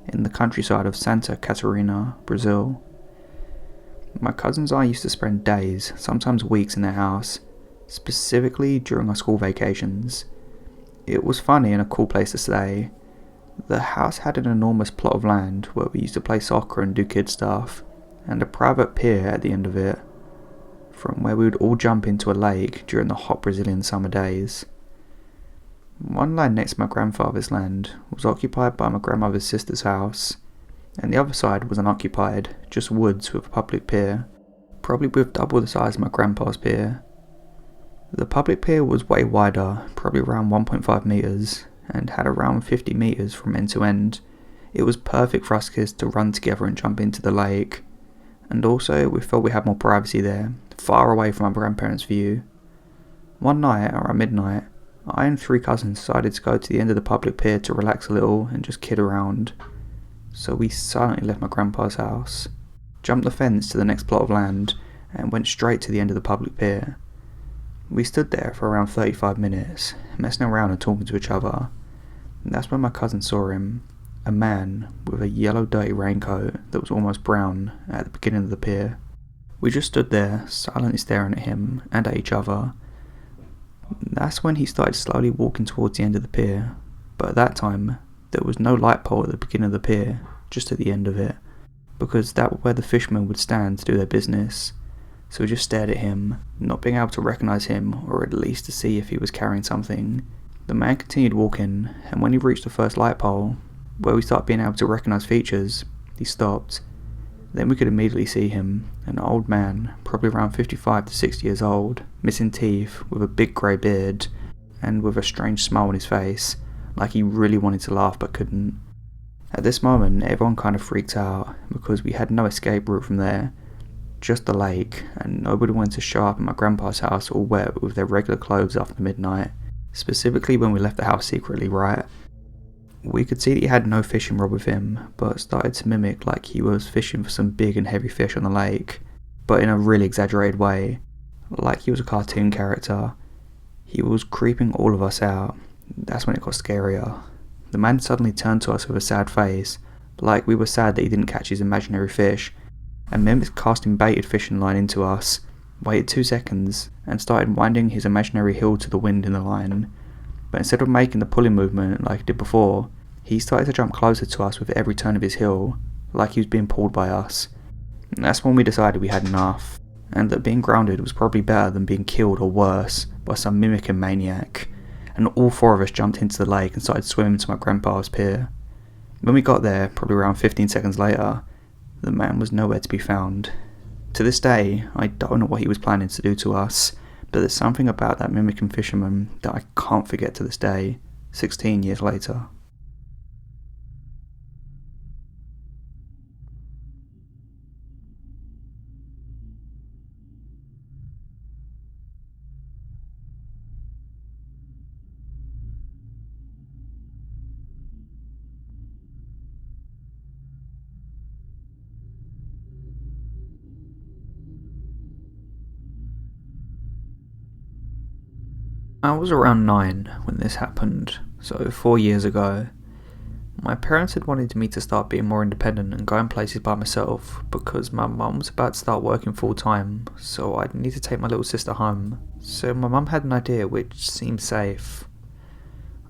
in the countryside of Santa Catarina, Brazil. My cousins and I used to spend days, sometimes weeks in their house, specifically during our school vacations. It was funny and a cool place to stay. The house had an enormous plot of land where we used to play soccer and do kid stuff, and a private pier at the end of it, from where we would all jump into a lake during the hot Brazilian summer days. One land next to my grandfather's land was occupied by my grandmother's sister's house, and the other side was unoccupied, just woods with a public pier, probably with double the size of my grandpa's pier. The public pier was way wider, probably around 1.5 metres, and had around 50 metres from end to end. It was perfect for us kids to run together and jump into the lake, and also we felt we had more privacy there, far away from our grandparents' view. One night, around midnight, I and 3 cousins decided to go to the end of the public pier to relax a little and just kid around. So we silently left my grandpa's house, jumped the fence to the next plot of land, and went straight to the end of the public pier. We stood there for around 35 minutes, messing around and talking to each other. And that's when my cousin saw him, a man with a yellow dirty raincoat that was almost brown at the beginning of the pier. We just stood there, silently staring at him and at each other. That's when he started slowly walking towards the end of the pier, but at that time, there was no light pole at the beginning of the pier, just at the end of it, because that was where the fishermen would stand to do their business. So we just stared at him, not being able to recognise him, or at least to see if he was carrying something. The man continued walking, and when he reached the first light pole, where we started being able to recognise features, he stopped. Then we could immediately see him, an old man, probably around 55 to 60 years old, missing teeth, with a big grey beard, and with a strange smile on his face, like he really wanted to laugh but couldn't. At this moment, everyone kind of freaked out, because we had no escape route from there, just the lake, and nobody wanted to show up at my grandpa's house all wet with their regular clothes after midnight, specifically when we left the house secretly, right? We could see that he had no fishing rod with him, but started to mimic like he was fishing for some big and heavy fish on the lake, but in a really exaggerated way, like he was a cartoon character. He was creeping all of us out. That's when it got scarier. The man suddenly turned to us with a sad face, like we were sad that he didn't catch his imaginary fish, and then casting baited fishing line into us, waited 2 seconds, and started winding his imaginary heel to the wind in the line. But instead of making the pulling movement like he did before, he started to jump closer to us with every turn of his heel, like he was being pulled by us. And that's when we decided we had enough, and that being grounded was probably better than being killed or worse by some mimicking maniac, and all 4 of us jumped into the lake and started swimming to my grandpa's pier. When we got there, probably around 15 seconds later, the man was nowhere to be found. To this day, I don't know what he was planning to do to us, but there's something about that mimicking fisherman that I can't forget to this day, 16 years later. I was around 9 when this happened, so 4 years ago. My parents had wanted me to start being more independent and going places by myself because my mum was about to start working full time, so I'd need to take my little sister home. So my mum had an idea which seemed safe.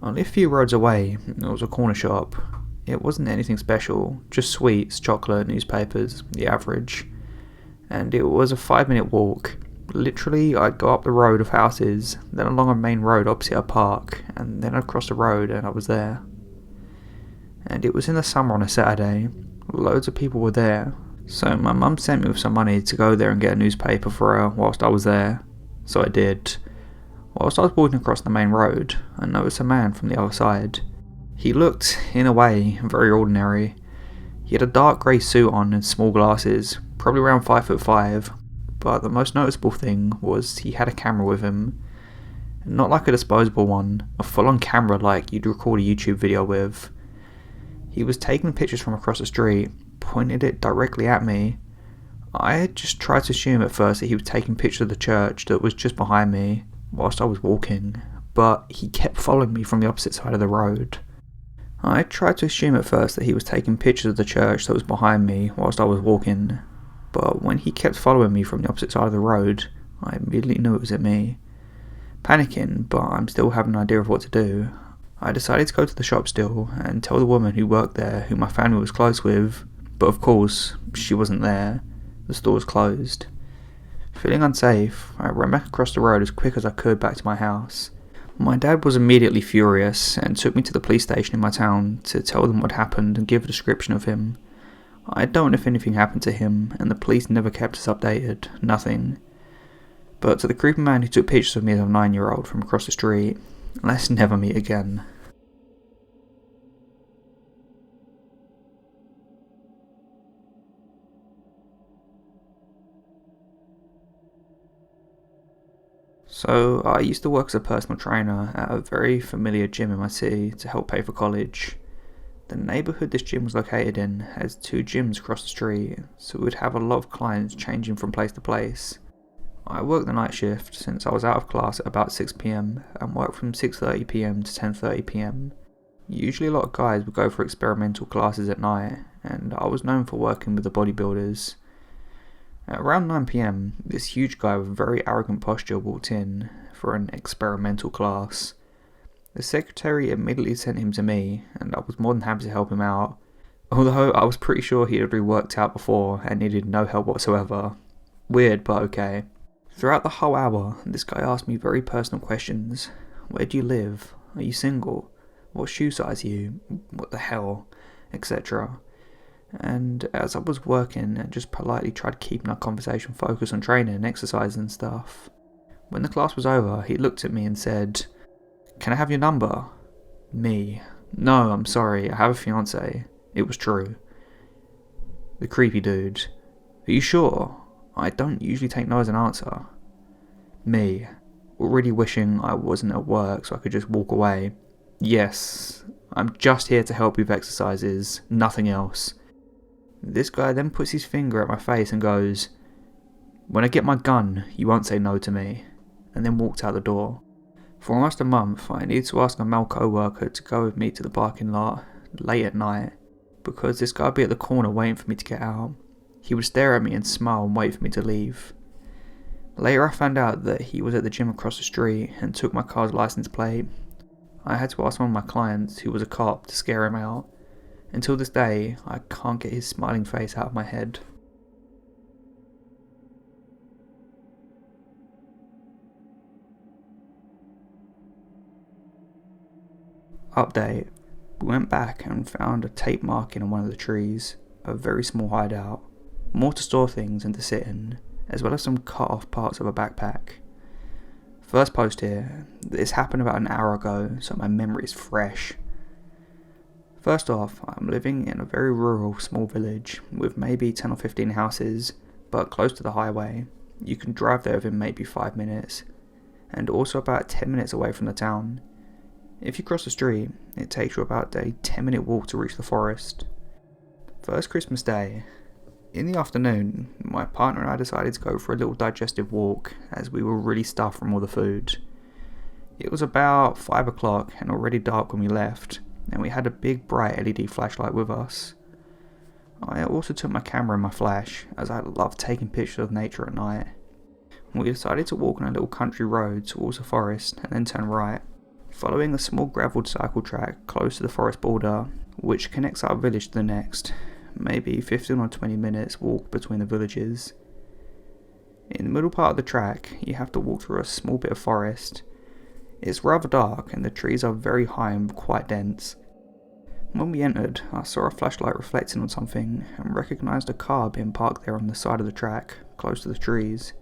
Only a few roads away, there was a corner shop. It wasn't anything special, just sweets, chocolate, newspapers, the average. And it was a 5-minute walk. Literally, I'd go up the road of houses, then along a main road opposite a park, and then I'd cross the road and I was there. And it was in the summer on a Saturday. Loads of people were there, so my mum sent me with some money to go there and get a newspaper for her whilst I was there. So I did. Whilst I was walking across the main road, I noticed a man from the other side. He looked, in a way, very ordinary. He had a dark grey suit on and small glasses, probably around 5'5", but the most noticeable thing was he had a camera with him. Not like a disposable one, a full-on camera like you'd record a YouTube video with. He was taking pictures from across the street, pointed it directly at me. I had just tried to assume at first that he was taking pictures of the church that was just behind me whilst I was walking, but he kept following me from the opposite side of the road. I tried to assume at first that he was taking pictures of the church that was behind me whilst I was walking, but when he kept following me from the opposite side of the road, I immediately knew it was at me. Panicking, but I'm still having an idea of what to do, I decided to go to the shop still and tell the woman who worked there who my family was close with, but of course, she wasn't there. The store was closed. Feeling unsafe, I ran back across the road as quick as I could back to my house. My dad was immediately furious and took me to the police station in my town to tell them what happened and give a description of him. I don't know if anything happened to him, and the police never kept us updated, nothing. But to the creepy man who took pictures of me as a 9-year-old from across the street, let's never meet again. So, I used to work as a personal trainer at a very familiar gym in my city to help pay for college. The neighbourhood this gym was located in has 2 gyms across the street, so we would have a lot of clients changing from place to place. I worked the night shift since I was out of class at about 6 PM and worked from 6:30 PM to 10:30 PM. Usually a lot of guys would go for experimental classes at night, and I was known for working with the bodybuilders. At around 9 PM, this huge guy with a very arrogant posture walked in for an experimental class. The secretary immediately sent him to me, and I was more than happy to help him out, although I was pretty sure he had already worked out before and needed no help whatsoever. Weird, but okay. Throughout the whole hour, this guy asked me very personal questions. Where do you live? Are you single? What shoe size are you? What the hell? Etc. And as I was working and just politely tried keeping our conversation focused on training and exercise and stuff, when the class was over, he looked at me and said, "Can I have your number?" Me. "No, I'm sorry, I have a fiance." It was true. The creepy dude. "Are you sure? I don't usually take no as an answer." Me. Already wishing I wasn't at work so I could just walk away. "Yes, I'm just here to help you with exercises, nothing else." This guy then puts his finger at my face and goes, "When I get my gun, you won't say no to me," and then walked out the door. For almost a month, I needed to ask a male co-worker to go with me to the parking lot late at night, because this guy would be at the corner waiting for me to get out. He would stare at me and smile and wait for me to leave. Later I found out that he was at the gym across the street and took my car's license plate. I had to ask one of my clients, who was a cop, to scare him out. Until this day, I can't get his smiling face out of my head. Update. We went back and found a tape marking on one of the trees, a very small hideout, more to store things and to sit in, as well as some cut off parts of a backpack. First post here. This happened about an hour ago, so my memory is fresh. First off, I'm living in a very rural small village with maybe 10 or 15 houses, but close to the highway. You can drive there within maybe 5 minutes, and also about 10 minutes away from the town. If you cross the street, it takes you about a 10-minute walk to reach the forest. First Christmas Day. In the afternoon, my partner and I decided to go for a little digestive walk as we were really stuffed from all the food. It was about 5 o'clock and already dark when we left, and we had a big bright LED flashlight with us. I also took my camera and my flash, as I love taking pictures of nature at night. We decided to walk on a little country road towards the forest and then turn right, following a small gravelled cycle track close to the forest border, which connects our village to the next, maybe 15 or 20 minutes walk between the villages. In the middle part of the track, you have to walk through a small bit of forest. It's rather dark and the trees are very high and quite dense. When we entered, I saw a flashlight reflecting on something and recognised a car being parked there on the side of the track, close to the trees.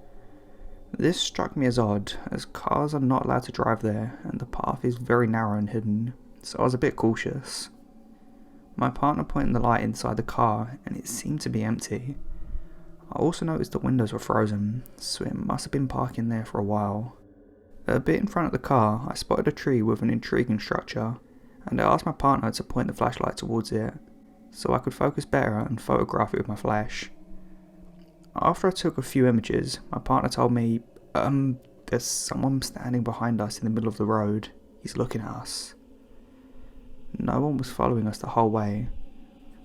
This struck me as odd, as cars are not allowed to drive there and the path is very narrow and hidden, so I was a bit cautious. My partner pointed the light inside the car and it seemed to be empty. I also noticed the windows were frozen, so it must have been parking there for a while. A bit in front of the car, I spotted a tree with an intriguing structure, and I asked my partner to point the flashlight towards it, so I could focus better and photograph it with my flash. After I took a few images, my partner told me, there's someone standing behind us in the middle of the road. He's looking at us. No one was following us the whole way.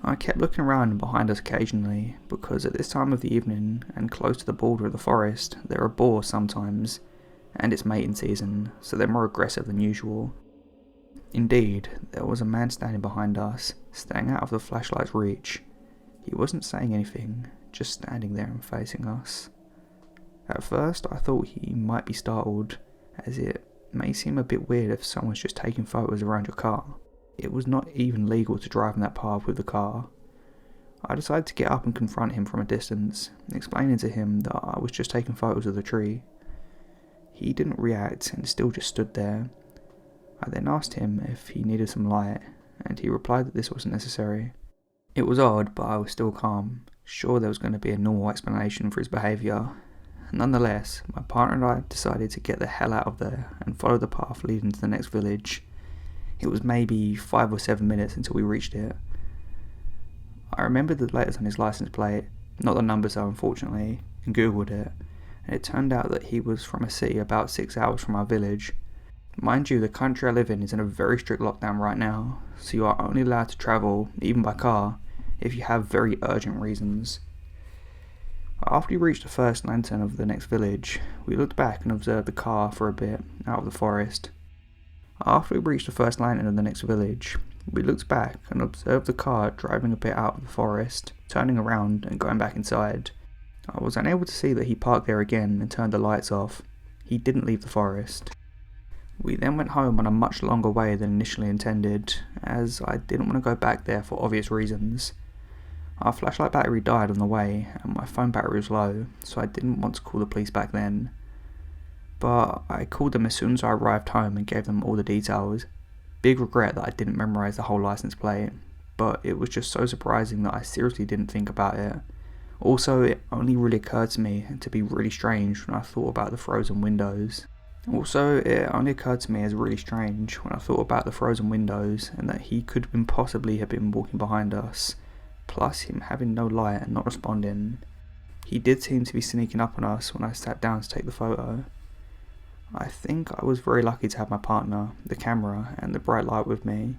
I kept looking around and behind us occasionally, because at this time of the evening, and close to the border of the forest, there are boars sometimes, and it's mating season, so they're more aggressive than usual. Indeed, there was a man standing behind us, staying out of the flashlight's reach. He wasn't saying anything, just standing there and facing us. At first I thought he might be startled, as it may seem a bit weird if someone's just taking photos around your car. It was not even legal to drive on that path with the car. I decided to get up and confront him from a distance, explaining to him that I was just taking photos of the tree. He didn't react and still just stood there. I then asked him if he needed some light, and he replied that this wasn't necessary. It was odd, but I was still calm, sure there was going to be a normal explanation for his behaviour. Nonetheless, my partner and I decided to get the hell out of there and follow the path leading to the next village. It was maybe 5 or 7 minutes until we reached it. I remembered the letters on his license plate, not the numbers though unfortunately, and googled it, and it turned out that he was from a city about 6 hours from our village. Mind you, the country I live in is in a very strict lockdown right now, so you are only allowed to travel, even by car, if you have very urgent reasons. After we reached the first lantern of the next village, we looked back and observed the car for a bit, out of the forest. After we reached the first lantern of the next village, we looked back and observed the car driving a bit out of the forest, turning around and going back inside. I was unable to see that he parked there again and turned the lights off. He didn't leave the forest. We then went home on a much longer way than initially intended, as I didn't want to go back there for obvious reasons. Our flashlight battery died on the way and my phone battery was low, so I didn't want to call the police back then. But I called them as soon as I arrived home and gave them all the details. Big regret that I didn't memorise the whole license plate, but it was just so surprising that I seriously didn't think about it. Also, it only really occurred to me to be really strange when I thought about the frozen windows. And that he could possibly have been walking behind us, plus him having no light and not responding. He did seem to be sneaking up on us when I sat down to take the photo. I think I was very lucky to have my partner, the camera, and the bright light with me.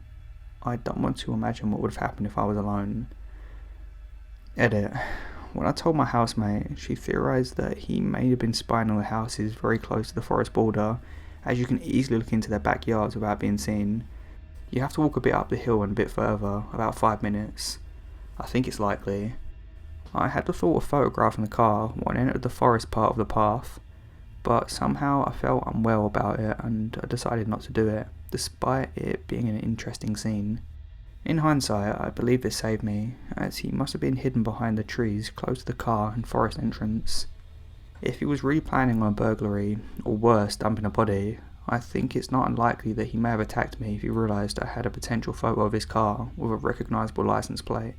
I don't want to imagine what would have happened if I was alone. Edit. When I told my housemate, she theorised that he may have been spying on the houses very close to the forest border, as you can easily look into their backyards without being seen. You have to walk a bit up the hill and a bit further, about 5 minutes. I think it's likely. I had the thought of photographing the car when I entered the forest part of the path, but somehow I felt unwell about it and I decided not to do it, despite it being an interesting scene. In hindsight, I believe this saved me, as he must have been hidden behind the trees close to the car and forest entrance. If he was really planning on a burglary, or worse, dumping a body, I think it's not unlikely that he may have attacked me if he realised I had a potential photo of his car with a recognisable licence plate.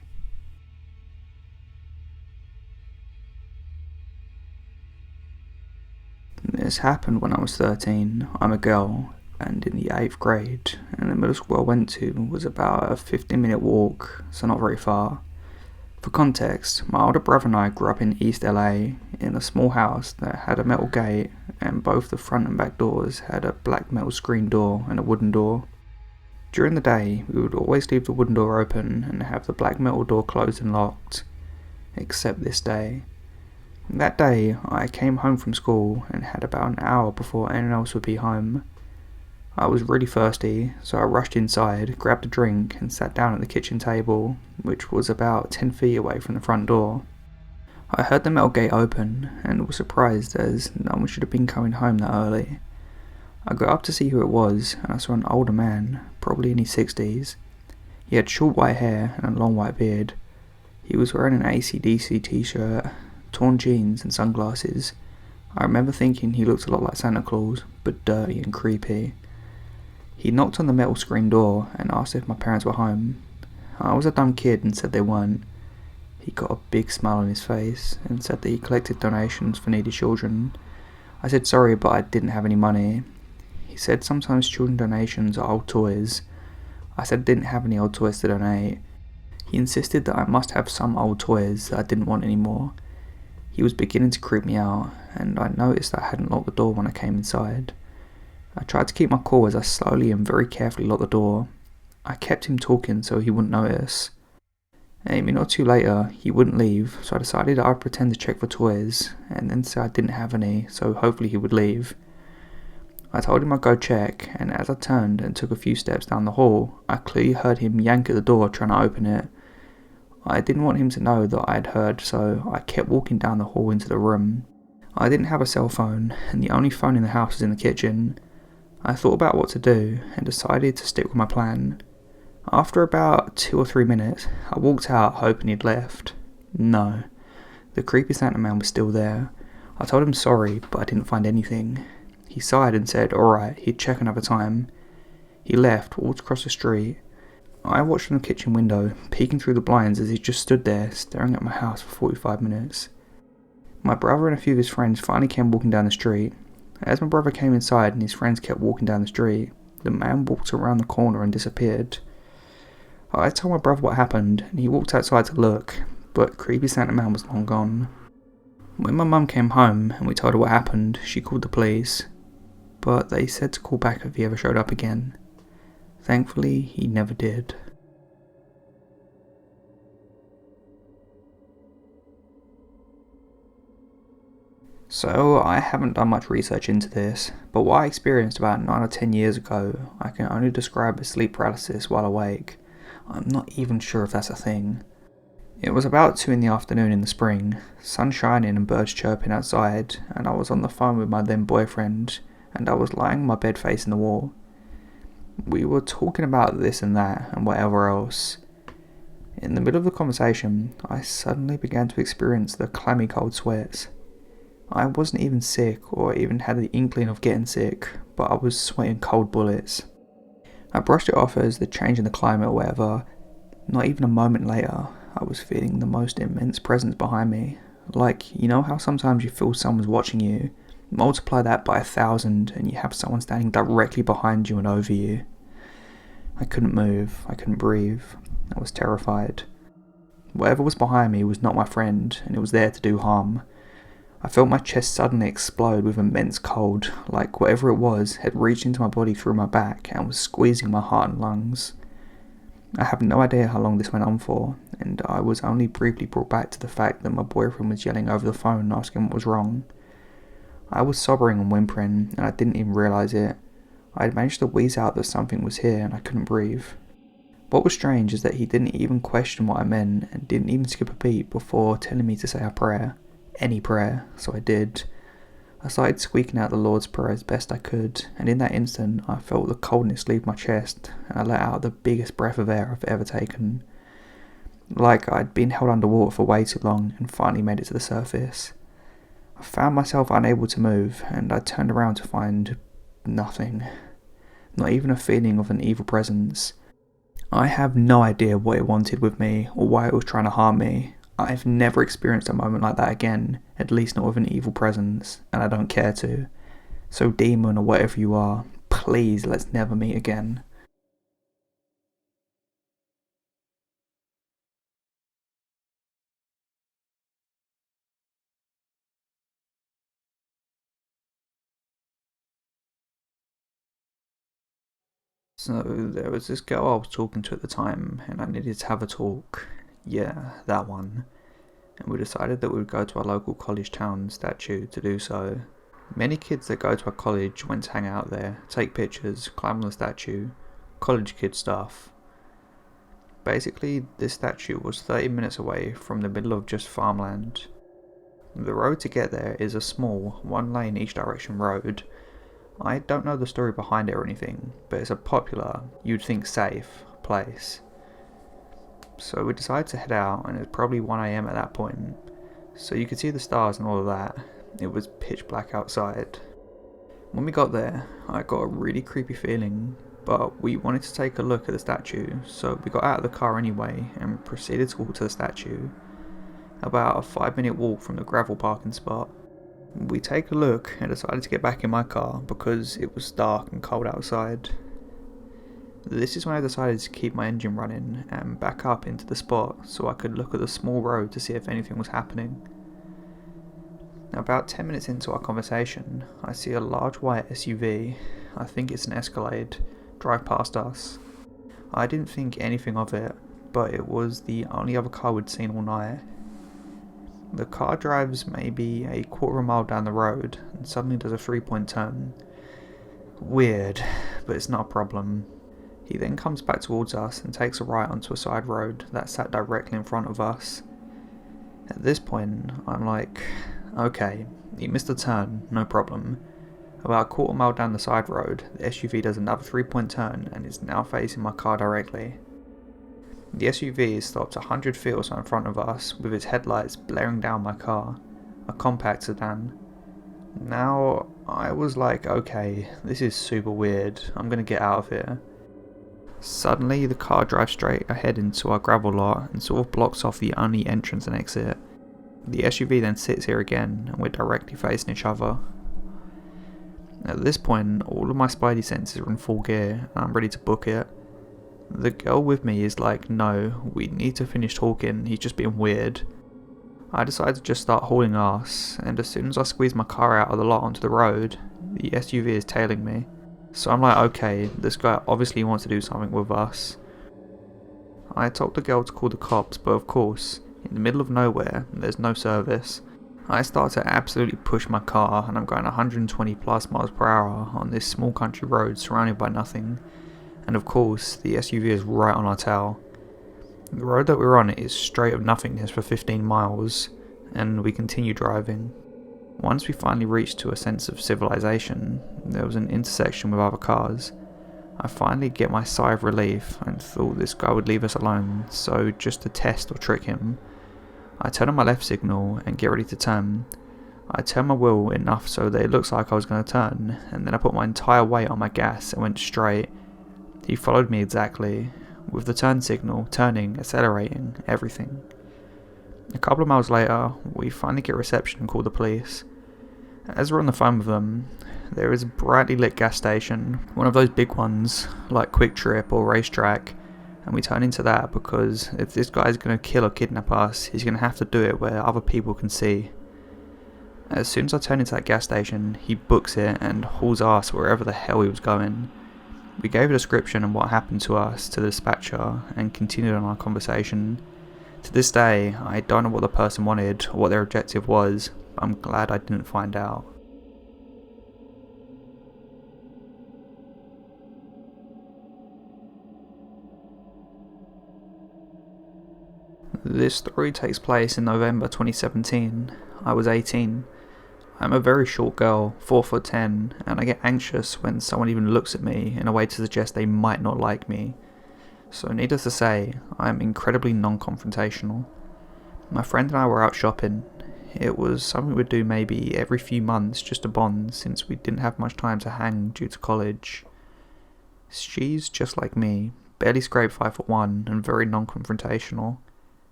This happened when I was 13. I'm a girl, and in the 8th grade, and the middle school I went to was about a 15-minute walk, so not very far. For context, my older brother and I grew up in East LA, in a small house that had a metal gate, and both the front and back doors had a black metal screen door and a wooden door. During the day, we would always leave the wooden door open and have the black metal door closed and locked, except this day. That day, I came home from school and had about an hour before anyone else would be home. I was really thirsty, so I rushed inside, grabbed a drink, and sat down at the kitchen table, which was about 10 feet away from the front door. I heard the metal gate open, and was surprised as no one should have been coming home that early. I got up to see who it was, and I saw an older man, probably in his 60s. He had short white hair and a long white beard. He was wearing an AC/DC t-shirt, torn jeans, and sunglasses. I remember thinking he looked a lot like Santa Claus, but dirty and creepy. He knocked on the metal screen door and asked if my parents were home. I was a dumb kid and said they weren't. He got a big smile on his face and said that he collected donations for needy children. I said sorry, but I didn't have any money. He said sometimes children donations are old toys. I said I didn't have any old toys to donate. He insisted that I must have some old toys that I didn't want anymore. He was beginning to creep me out, and I noticed that I hadn't locked the door when I came inside. I tried to keep my cool as I slowly and very carefully locked the door. I kept him talking so he wouldn't notice. A minute or two later, he wouldn't leave, so I decided I'd pretend to check for toys, and then say I didn't have any, so hopefully he would leave. I told him I'd go check, and as I turned and took a few steps down the hall, I clearly heard him yank at the door trying to open it. I didn't want him to know that I had heard, so I kept walking down the hall into the room. I didn't have a cell phone, and the only phone in the house was in the kitchen. I thought about what to do, and decided to stick with my plan. After about 2 or 3 minutes, I walked out hoping he'd left. No. The creepy Santa man was still there. I told him sorry, but I didn't find anything. He sighed and said alright, he'd check another time. He left, walked across the street. I watched from the kitchen window, peeking through the blinds as he just stood there, staring at my house for 45 minutes. My brother and a few of his friends finally came walking down the street. As my brother came inside and his friends kept walking down the street, the man walked around the corner and disappeared. I told my brother what happened, and he walked outside to look, but creepy Santa man was long gone. When my mum came home and we told her what happened, she called the police, but they said to call back if he ever showed up again. Thankfully, he never did. So, I haven't done much research into this, but what I experienced about 9 or 10 years ago, I can only describe as sleep paralysis while awake. I'm not even sure if that's a thing. It was about 2 in the afternoon in the spring, sun shining and birds chirping outside, and I was on the phone with my then boyfriend, and I was lying on my bed facing the wall. We were talking about this and that, and whatever else. In the middle of the conversation, I suddenly began to experience the clammy cold sweats. I wasn't even sick or even had the inkling of getting sick, but I was sweating cold bullets. I brushed it off as the change in the climate or whatever. Not even a moment later, I was feeling the most immense presence behind me. Like, you know how sometimes you feel someone's watching you? Multiply that by 1,000 and you have someone standing directly behind you and over you. I couldn't move, I couldn't breathe, I was terrified. Whatever was behind me was not my friend, and it was there to do harm. I felt my chest suddenly explode with immense cold, like whatever it was had reached into my body through my back and was squeezing my heart and lungs. I have no idea how long this went on for, and I was only briefly brought back to the fact that my boyfriend was yelling over the phone asking what was wrong. I was sobbing and whimpering, and I didn't even realise it. I had managed to wheeze out that something was here and I couldn't breathe. What was strange is that he didn't even question what I meant and didn't even skip a beat before telling me to say a prayer. Any prayer, so I did. I started squeaking out the Lord's Prayer as best I could, and in that instant I felt the coldness leave my chest, and I let out the biggest breath of air I've ever taken. Like I'd been held underwater for way too long and finally made it to the surface. I found myself unable to move, and I turned around to find nothing. Not even a feeling of an evil presence. I have no idea what it wanted with me, or why it was trying to harm me. I've never experienced a moment like that again, at least not with an evil presence, and I don't care to. So demon or whatever you are, please let's never meet again. So there was this girl I was talking to at the time, and I needed to have a talk. Yeah, that one. And we decided that we would go to our local college town statue to do so. Many kids that go to our college went to hang out there, take pictures, climb on the statue, college kid stuff. Basically, this statue was 30 minutes away from the middle of just farmland. The road to get there is a small, one lane each direction road. I don't know the story behind it or anything, but it's a popular, you'd think safe, place. So we decided to head out, and it was probably 1 AM at that point, so you could see the stars and all of that. It was pitch black outside. When we got there, I got a really creepy feeling, but we wanted to take a look at the statue, so we got out of the car anyway and proceeded to walk to the statue. About a 5-minute walk from the gravel parking spot. We take a look and decided to get back in my car because it was dark and cold outside. This is when I decided to keep my engine running and back up into the spot so I could look at the small road to see if anything was happening. About 10 minutes into our conversation, I see a large white SUV, I think it's an Escalade, drive past us. I didn't think anything of it, but it was the only other car we'd seen all night. The car drives maybe a quarter of a mile down the road and suddenly does a 3-point turn. Weird, but it's not a problem. He then comes back towards us and takes a right onto a side road that sat directly in front of us. At this point, I'm like, okay, he missed a turn, no problem. About a quarter mile down the side road, the SUV does another 3-point turn and is now facing my car directly. The SUV is stopped 100 feet or so in front of us, with its headlights blaring down my car, a compact sedan. Now, I was like, okay, this is super weird, I'm gonna get out of here. Suddenly, the car drives straight ahead into our gravel lot and sort of blocks off the only entrance and exit. The SUV then sits here again, and we're directly facing each other. At this point, all of my spidey senses are in full gear, and I'm ready to book it. The girl with me is like, no, we need to finish talking, he's just being weird. I decide to just start hauling ass, and as soon as I squeeze my car out of the lot onto the road, the SUV is tailing me. So I'm like, okay, this guy obviously wants to do something with us. I told the girl to call the cops, but of course, in the middle of nowhere, there's no service. I start to absolutely push my car, and I'm going 120 plus miles per hour on this small country road surrounded by nothing. And of course, the SUV is right on our tail. The road that we're on is straight of nothingness for 15 miles, and we continue driving. Once we finally reached to a sense of civilization, there was an intersection with other cars. I finally get my sigh of relief and thought this guy would leave us alone, so just to test or trick him, I turn on my left signal and get ready to turn. I turn my wheel enough so that it looks like I was going to turn, and then I put my entire weight on my gas and went straight. He followed me exactly, with the turn signal, turning, accelerating, everything. A couple of miles later, we finally get reception and call the police. As we're on the phone with them, there is a brightly lit gas station, one of those big ones like Quick Trip or Racetrack, and we turn into that because if this guy is going to kill or kidnap us, he's going to have to do it where other people can see. As soon as I turn into that gas station, he books it and hauls ass wherever the hell he was going. We gave a description of what happened to us to the dispatcher and continued on our conversation. To this day, I don't know what the person wanted or what their objective was, but I'm glad I didn't find out. This story takes place in November 2017. I was 18. I'm a very short girl, 4'10", and I get anxious when someone even looks at me in a way to suggest they might not like me. So needless to say, I am incredibly non-confrontational. My friend and I were out shopping. It was something we'd do maybe every few months just to bond since we didn't have much time to hang due to college. She's just like me, barely scraped 5'1" and very non-confrontational.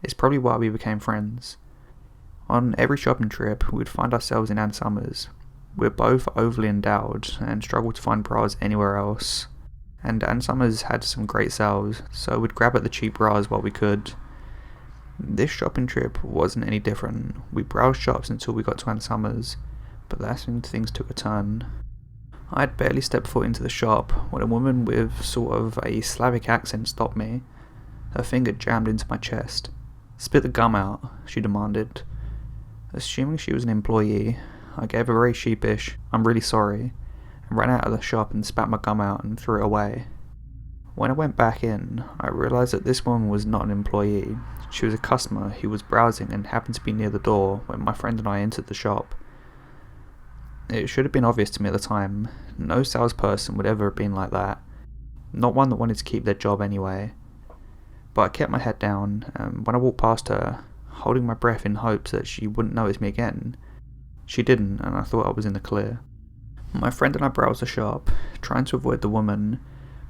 It's probably why we became friends. On every shopping trip, we'd find ourselves in Ann Summers. We're both overly endowed and struggle to find bras anywhere else. And Ann Summers had some great sales, so we'd grab at the cheap bras while we could. This shopping trip wasn't any different. We browsed shops until we got to Ann Summers, but that's when things took a turn. I had barely stepped foot into the shop when a woman with sort of a Slavic accent stopped me. Her finger jammed into my chest. "Spit the gum out," she demanded. Assuming she was an employee, I gave a very sheepish, "I'm really sorry," and ran out of the shop and spat my gum out and threw it away. When I went back in, I realised that this woman was not an employee. She was a customer who was browsing and happened to be near the door when my friend and I entered the shop. It should have been obvious to me at the time. No salesperson would ever have been like that. Not one that wanted to keep their job anyway. But I kept my head down, and when I walked past her, holding my breath in hopes that she wouldn't notice me again, she didn't, and I thought I was in the clear. My friend and I browsed the shop, trying to avoid the woman,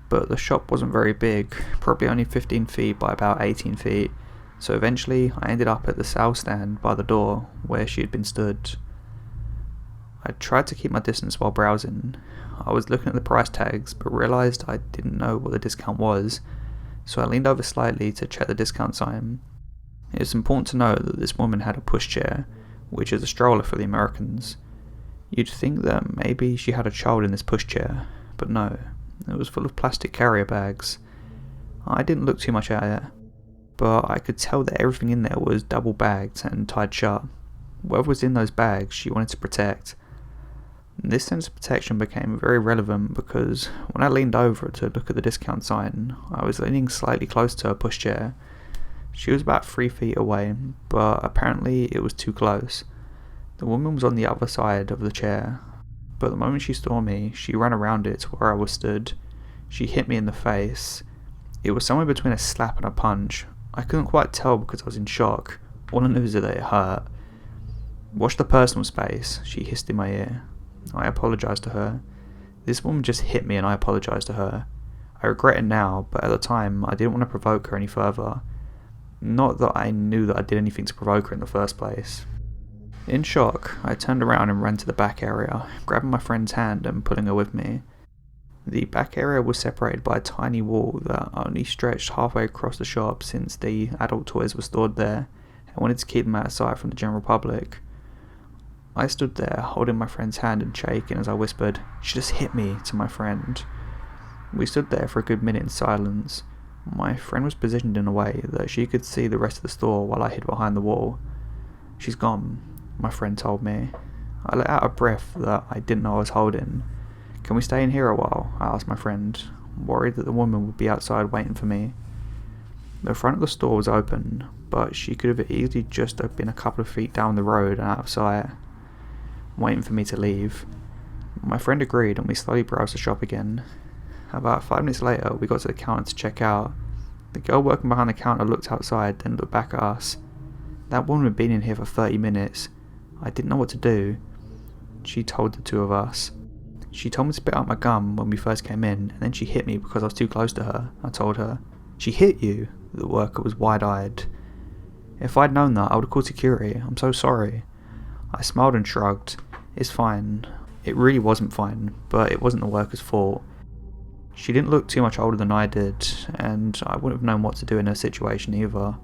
but the shop wasn't very big, probably only 15 feet by about 18 feet, so eventually I ended up at the sales stand by the door where she had been stood. I tried to keep my distance while browsing. I was looking at the price tags, but realised I didn't know what the discount was, so I leaned over slightly to check the discount sign. It is important to note that this woman had a pushchair, which is a stroller for the Americans. You'd think that maybe she had a child in this pushchair, but no, it was full of plastic carrier bags. I didn't look too much at it, but I could tell that everything in there was double bagged and tied shut. Whatever was in those bags she wanted to protect. This sense of protection became very relevant because when I leaned over to look at the discount sign, I was leaning slightly close to her pushchair. She was about 3 feet away, but apparently it was too close. The woman was on the other side of the chair, but the moment she saw me, she ran around it to where I was stood. She hit me in the face. It was somewhere between a slap and a punch. I couldn't quite tell because I was in shock. All I knew is that it hurt. "Watch the personal space," she hissed in my ear. I apologised to her. This woman just hit me and I apologised to her. I regret it now, but at the time I didn't want to provoke her any further. Not that I knew that I did anything to provoke her in the first place. In shock, I turned around and ran to the back area, grabbing my friend's hand and pulling her with me. The back area was separated by a tiny wall that only stretched halfway across the shop since the adult toys were stored there, and wanted to keep them out of sight from the general public. I stood there, holding my friend's hand and shaking as I whispered, "She just hit me," to my friend. We stood there for a good minute in silence. My friend was positioned in a way that she could see the rest of the store while I hid behind the wall. "She's gone," my friend told me. I let out a breath that I didn't know I was holding. "Can we stay in here a while?" I asked my friend, worried that the woman would be outside waiting for me. The front of the store was open, but she could have easily just have been a couple of feet down the road and out of sight, waiting for me to leave. My friend agreed and we slowly browsed the shop again. About 5 minutes later, we got to the counter to check out. The girl working behind the counter looked outside, then looked back at us. That woman had been in here for 30 minutes. I didn't know what to do. She told the two of us. She told me to spit out my gum when we first came in, and then she hit me because I was too close to her. I told her. She hit you? The worker was wide-eyed. If I'd known that, I would have called security. I'm so sorry. I smiled and shrugged. It's fine. It really wasn't fine, but it wasn't the worker's fault. She didn't look too much older than I did, and I wouldn't have known what to do in her situation either.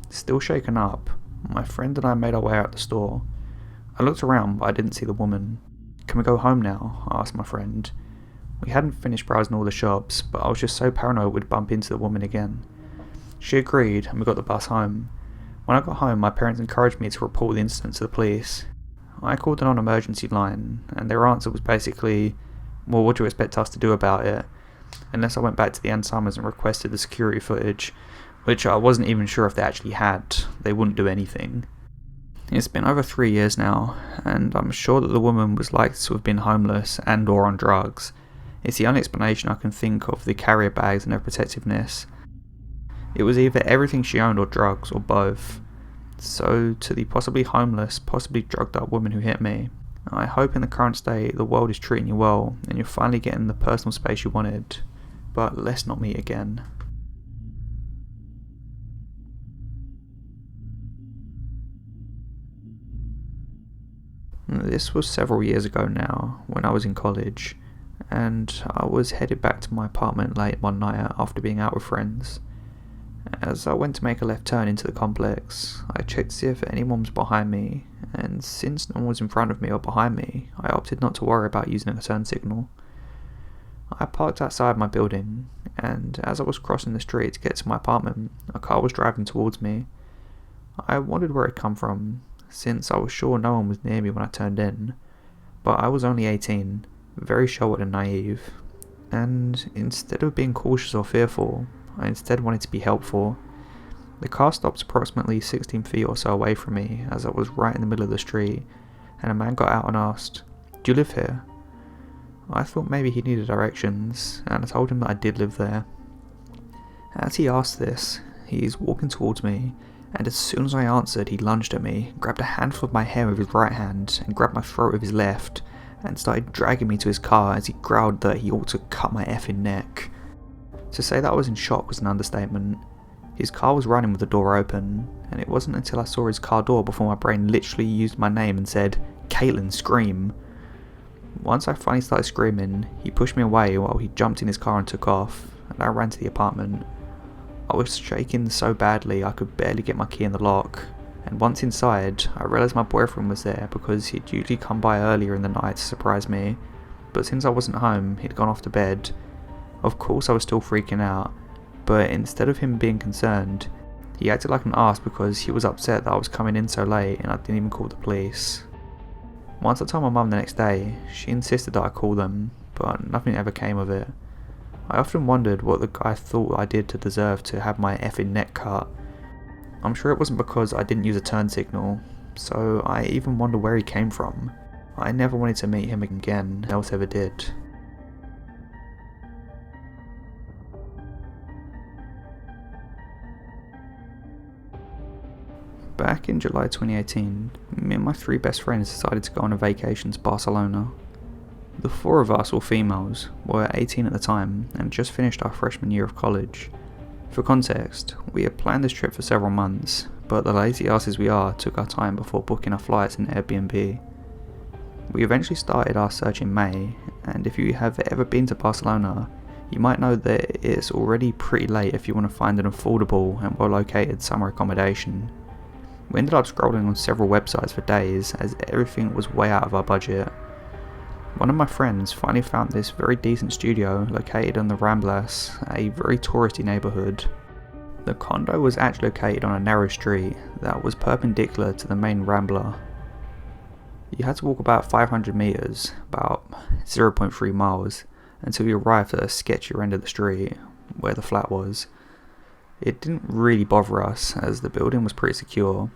Still shaken up, my friend and I made our way out the store. I looked around, but I didn't see the woman. Can we go home now? I asked my friend. We hadn't finished browsing all the shops, but I was just so paranoid we'd bump into the woman again. She agreed, and we got the bus home. When I got home, my parents encouraged me to report the incident to the police. I called an emergency line, and their answer was basically, well, what do you expect us to do about it? Unless I went back to the Ann Summers and requested the security footage, which I wasn't even sure if they actually had. They wouldn't do anything. It's been over 3 years now, and I'm sure that the woman was likely to have been homeless and or on drugs. It's the only explanation I can think of the carrier bags and their protectiveness. It was either everything she owned or drugs, or both. So, to the possibly homeless, possibly drugged up woman who hit me, I hope in the current state the world is treating you well, and you're finally getting the personal space you wanted. But let's not meet again. This was several years ago now, when I was in college, and I was headed back to my apartment late one night after being out with friends. As I went to make a left turn into the complex, I checked to see if anyone was behind me, and since no one was in front of me or behind me, I opted not to worry about using a turn signal. I parked outside my building, and as I was crossing the street to get to my apartment, a car was driving towards me. I wondered where it had come from, since I was sure no one was near me when I turned in, but I was only 18, very short and naive, and instead of being cautious or fearful, I instead wanted to be helpful. The car stopped approximately 16 feet or so away from me as I was right in the middle of the street, and a man got out and asked, "Do you live here?" I thought maybe he needed directions, and I told him that I did live there. As he asked this, he's walking towards me, and as soon as I answered, he lunged at me, grabbed a handful of my hair with his right hand, and grabbed my throat with his left, and started dragging me to his car as he growled that he ought to cut my effing neck. To say that I was in shock was an understatement. His car was running with the door open, and it wasn't until I saw his car door before my brain literally used my name and said, "Caitlin, scream." Once I finally started screaming, he pushed me away while he jumped in his car and took off, and I ran to the apartment. I was shaking so badly I could barely get my key in the lock, and once inside, I realised my boyfriend was there because he'd usually come by earlier in the night to surprise me, but since I wasn't home, he'd gone off to bed. Of course I was still freaking out, but instead of him being concerned, he acted like an arse because he was upset that I was coming in so late and I didn't even call the police. Once I told my mum the next day, she insisted that I call them, but nothing ever came of it. I often wondered what the guy thought I did to deserve to have my effing neck cut. I'm sure it wasn't because I didn't use a turn signal, so I even wonder where he came from. I never wanted to meet him again, no one else ever did. Back in July 2018, me and my 3 best friends decided to go on a vacation to Barcelona. The 4 of us, all females, were 18 at the time and just finished our freshman year of college. For context, we had planned this trip for several months, but the lazy asses we are took our time before booking our flights and Airbnb. We eventually started our search in May, and if you have ever been to Barcelona, you might know that it's already pretty late if you want to find an affordable and well located summer accommodation. We ended up scrolling on several websites for days as everything was way out of our budget. One of my friends finally found this very decent studio located on the Ramblas, a very touristy neighbourhood. The condo was actually located on a narrow street that was perpendicular to the main Rambla. You had to walk about 500 metres, about 0.3 miles, until you arrived at a sketchier end of the street, where the flat was. It didn't really bother us, as the building was pretty secure.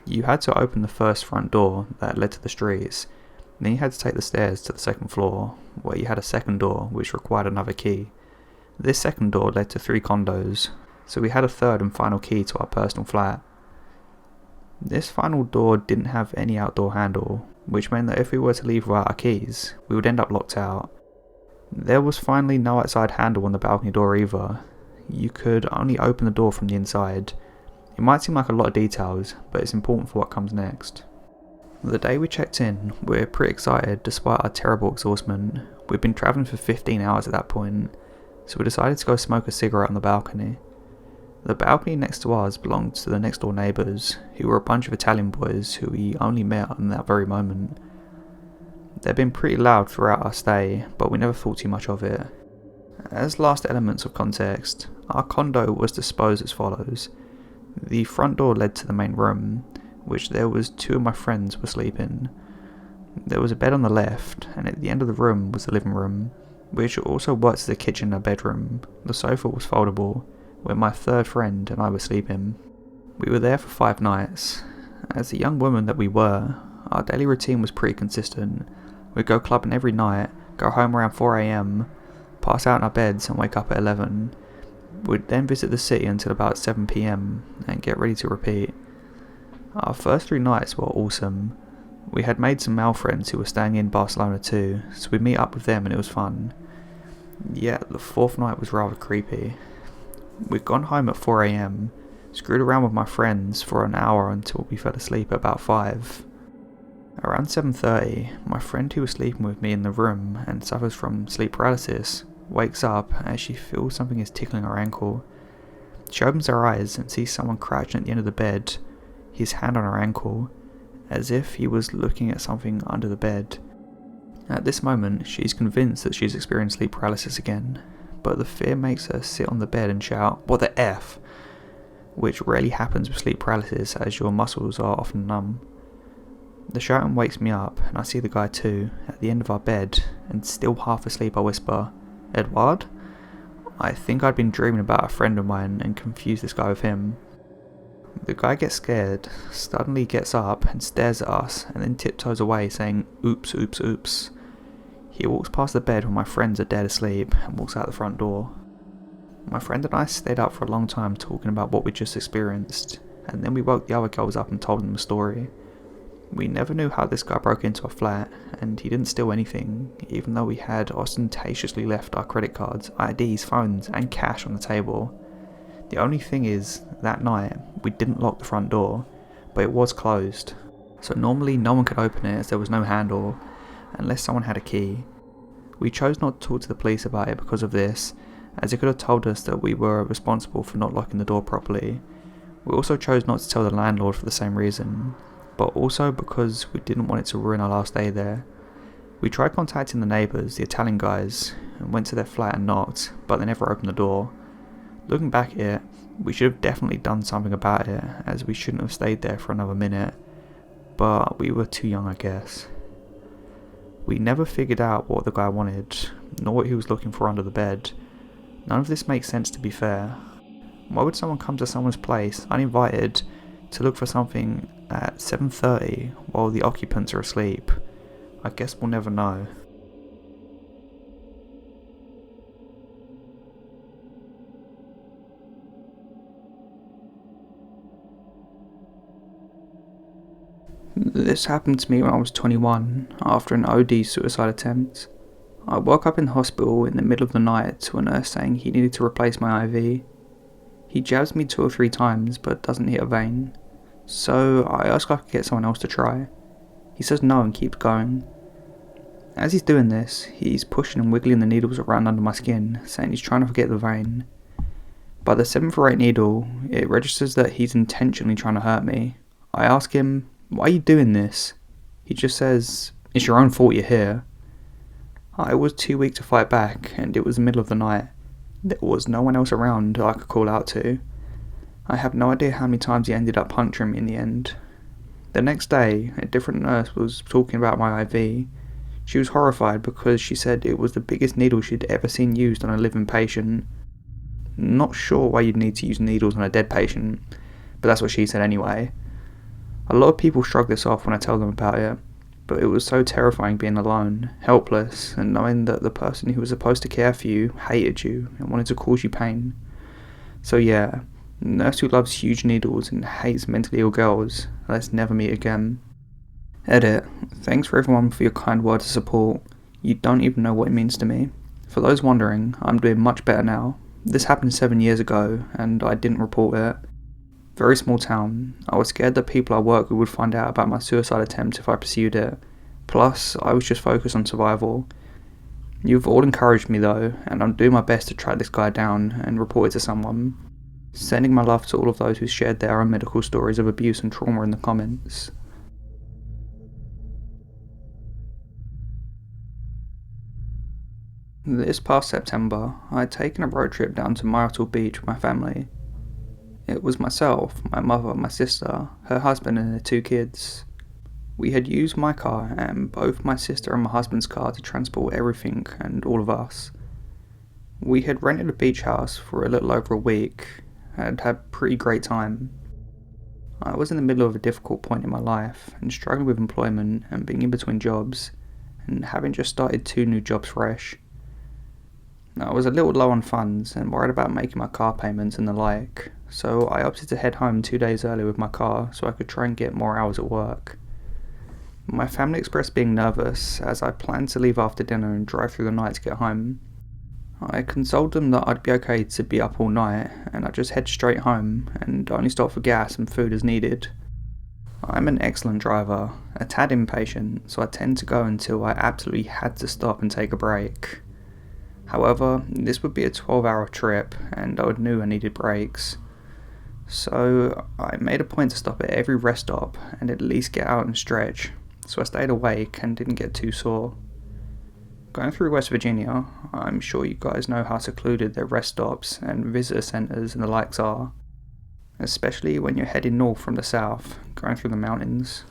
You had to open the first front door that led to the streets, Then you had to take the stairs to the second floor, where you had a second door which required another key. This second door led to 3 condos, so we had a third and final key to our personal flat. This final door didn't have any outdoor handle, which meant that if we were to leave without our keys, we would end up locked out. There was finally no outside handle on the balcony door either. You could only open the door from the inside. It might seem like a lot of details, but it's important for what comes next. The day we checked in, we're pretty excited despite our terrible exhaustment. We'd been travelling for 15 hours at that point, so we decided to go smoke a cigarette on the balcony. The balcony next to ours belonged to the next door neighbours, who were a bunch of Italian boys who we only met in that very moment. They'd been pretty loud throughout our stay, but we never thought too much of it. As last elements of context, our condo was disposed as follows. The front door led to the main room, which there was 2 of my friends were sleeping. There was a bed on the left, and at the end of the room was the living room, which also worked as a kitchen and bedroom. The sofa was foldable, where my third friend and I were sleeping. We were there for 5 nights. As the young woman that we were, our daily routine was pretty consistent. We'd go clubbing every night, go home around 4 AM, pass out in our beds and wake up at 11. We'd then visit the city until about 7 PM and get ready to repeat. Our first 3 nights were awesome. We had made some male friends who were staying in Barcelona too, so we'd meet up with them and it was fun. Yet the 4th night was rather creepy. We'd gone home at 4 AM, screwed around with my friends for an hour until we fell asleep at about 5. Around 7:30, my friend who was sleeping with me in the room and suffers from sleep paralysis wakes up as she feels something is tickling her ankle. She opens her eyes and sees someone crouching at the end of the bed, his hand on her ankle, as if he was looking at something under the bed. At this moment, she's convinced that she's experienced sleep paralysis again, but the fear makes her sit on the bed and shout, "What the F?" which rarely happens with sleep paralysis as your muscles are often numb. The shouting wakes me up, and I see the guy too, at the end of our bed, and still half asleep I whisper, "Edward?" I think I'd been dreaming about a friend of mine and confused this guy with him. The guy gets scared, suddenly gets up and stares at us, and then tiptoes away saying, "Oops, oops, oops." He walks past the bed where my friends are dead asleep, and walks out the front door. My friend and I stayed up for a long time talking about what we just experienced, and then we woke the other girls up and told them the story. We never knew how this guy broke into our flat, and he didn't steal anything, even though we had ostentatiously left our credit cards, IDs, phones, and cash on the table. The only thing is, that night, we didn't lock the front door, but it was closed. So normally no one could open it as there was no handle, unless someone had a key. We chose not to talk to the police about it because of this, as it could have told us that we were responsible for not locking the door properly. We also chose not to tell the landlord for the same reason, but also because we didn't want it to ruin our last day there. We tried contacting the neighbours, the Italian guys, and went to their flat and knocked, but they never opened the door. Looking back at it, we should have definitely done something about it, as we shouldn't have stayed there for another minute, but we were too young, I guess. We never figured out what the guy wanted, nor what he was looking for under the bed. None of this makes sense, to be fair. Why would someone come to someone's place, uninvited, to look for something at 7:30 while the occupants are asleep? I guess we'll never know. This happened to me when I was 21, after an OD suicide attempt. I woke up in the hospital in the middle of the night to a nurse saying he needed to replace my IV. He jabs me 2 or 3 times but doesn't hit a vein, so I ask if I could get someone else to try. He says no and keeps going. As he's doing this, he's pushing and wiggling the needles around under my skin, saying he's trying to forget the vein. By the 7th or 8th needle, it registers that he's intentionally trying to hurt me. I ask him, "Why are you doing this?" He just says, "It's your own fault you're here." I was too weak to fight back, and it was the middle of the night. There was no one else around I could call out to. I have no idea how many times he ended up puncturing me in the end. The next day, a different nurse was talking about my IV. She was horrified because she said it was the biggest needle she'd ever seen used on a living patient. Not sure why you'd need to use needles on a dead patient, but that's what she said anyway. A lot of people shrug this off when I tell them about it. but it was so terrifying being alone, helpless, and knowing that the person who was supposed to care for you hated you and wanted to cause you pain. So yeah, nurse who loves huge needles and hates mentally ill girls, let's never meet again. Edit. Thanks for everyone for your kind words of support. You don't even know what it means to me. For those wondering, I'm doing much better now. This happened 7 years ago, and I didn't report it. Very small town. I was scared that people I work with would find out about my suicide attempt if I pursued it. Plus, I was just focused on survival. You've all encouraged me though, and I'm doing my best to track this guy down and report it to someone. Sending my love to all of those who shared their own medical stories of abuse and trauma in the comments. This past September, I had taken a road trip down to Myrtle Beach with my family. It was myself, my mother, my sister, her husband and their 2 kids. We had used my car and both my sister and my husband's car to transport everything and all of us. We had rented a beach house for a little over a week and had a pretty great time. I was in the middle of a difficult point in my life and struggling with employment and being in between jobs and having just started 2 new jobs fresh. I was a little low on funds and worried about making my car payments and the like, so I opted to head home 2 days early with my car so I could try and get more hours at work. My family expressed being nervous as I planned to leave after dinner and drive through the night to get home. I consoled them that I'd be okay to be up all night and I'd just head straight home and only stop for gas and food as needed. I'm an excellent driver, a tad impatient, so I tend to go until I absolutely had to stop and take a break. However, this would be a 12-hour trip and I knew I needed breaks. So I made a point to stop at every rest stop and at least get out and stretch, so I stayed awake and didn't get too sore. Going through West Virginia, I'm sure you guys know how secluded their rest stops and visitor centres and the likes are, especially when you're heading north from the south, going through the mountains.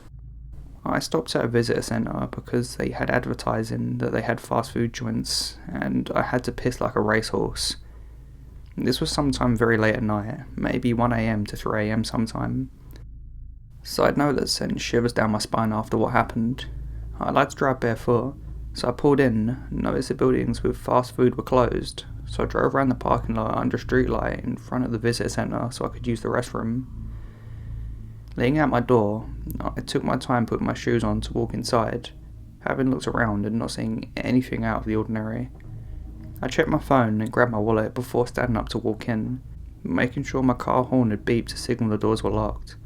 I stopped at a visitor centre because they had advertising that they had fast food joints and I had to piss like a racehorse. This was sometime very late at night, maybe 1 AM to 3 AM sometime. Side note that sent shivers down my spine after what happened. I like to drive barefoot, so I pulled in, noticed the buildings with fast food were closed, so I drove around the parking lot under street light in front of the visitor centre so I could use the restroom. Laying out my door, I took my time putting my shoes on to walk inside, having looked around and not seeing anything out of the ordinary. I checked my phone and grabbed my wallet before standing up to walk in, making sure my car horn had beeped to signal the doors were locked.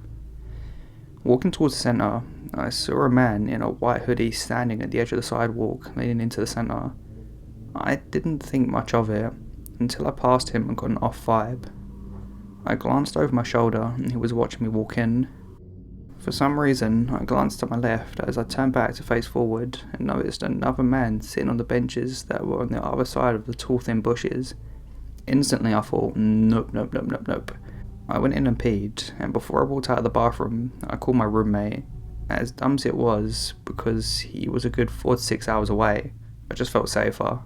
Walking towards the centre, I saw a man in a white hoodie standing at the edge of the sidewalk leaning into the centre. I didn't think much of it until I passed him and got an off vibe. I glanced over my shoulder and he was watching me walk in. For some reason, I glanced to my left as I turned back to face forward and noticed another man sitting on the benches that were on the other side of the tall thin bushes. Instantly I thought, nope. I went in and peed, and before I walked out of the bathroom, I called my roommate. As dumb as it was, because he was a good 4 to 6 hours away, I just felt safer.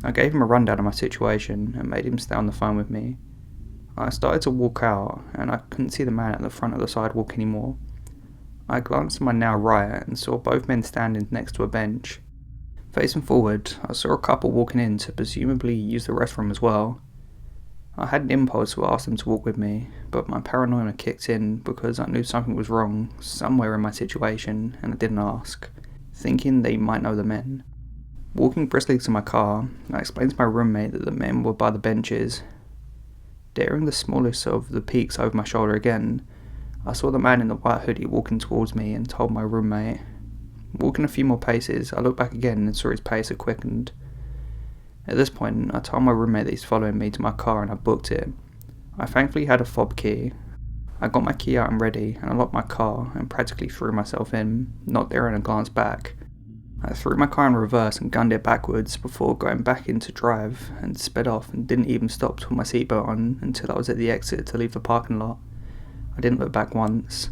I gave him a rundown of my situation and made him stay on the phone with me. I started to walk out, and I couldn't see the man at the front of the sidewalk anymore. I glanced to my now right and saw both men standing next to a bench. Facing forward, I saw a couple walking in to presumably use the restroom as well. I had an impulse to ask them to walk with me, but my paranoia kicked in because I knew something was wrong somewhere in my situation and I didn't ask, thinking they might know the men. Walking briskly to my car, I explained to my roommate that the men were by the benches. Daring the smallest of the peaks over my shoulder again, I saw the man in the white hoodie walking towards me and told my roommate. Walking a few more paces, I looked back again and saw his pace had quickened. At this point, I told my roommate that he's following me to my car and I booked it. I thankfully had a fob key. I got my key out and ready, and I locked my car and practically threw myself in, not daring a glance back. I threw my car in reverse and gunned it backwards before going back into drive and sped off and didn't even stop to put my seatbelt on until I was at the exit to leave the parking lot. I didn't look back once.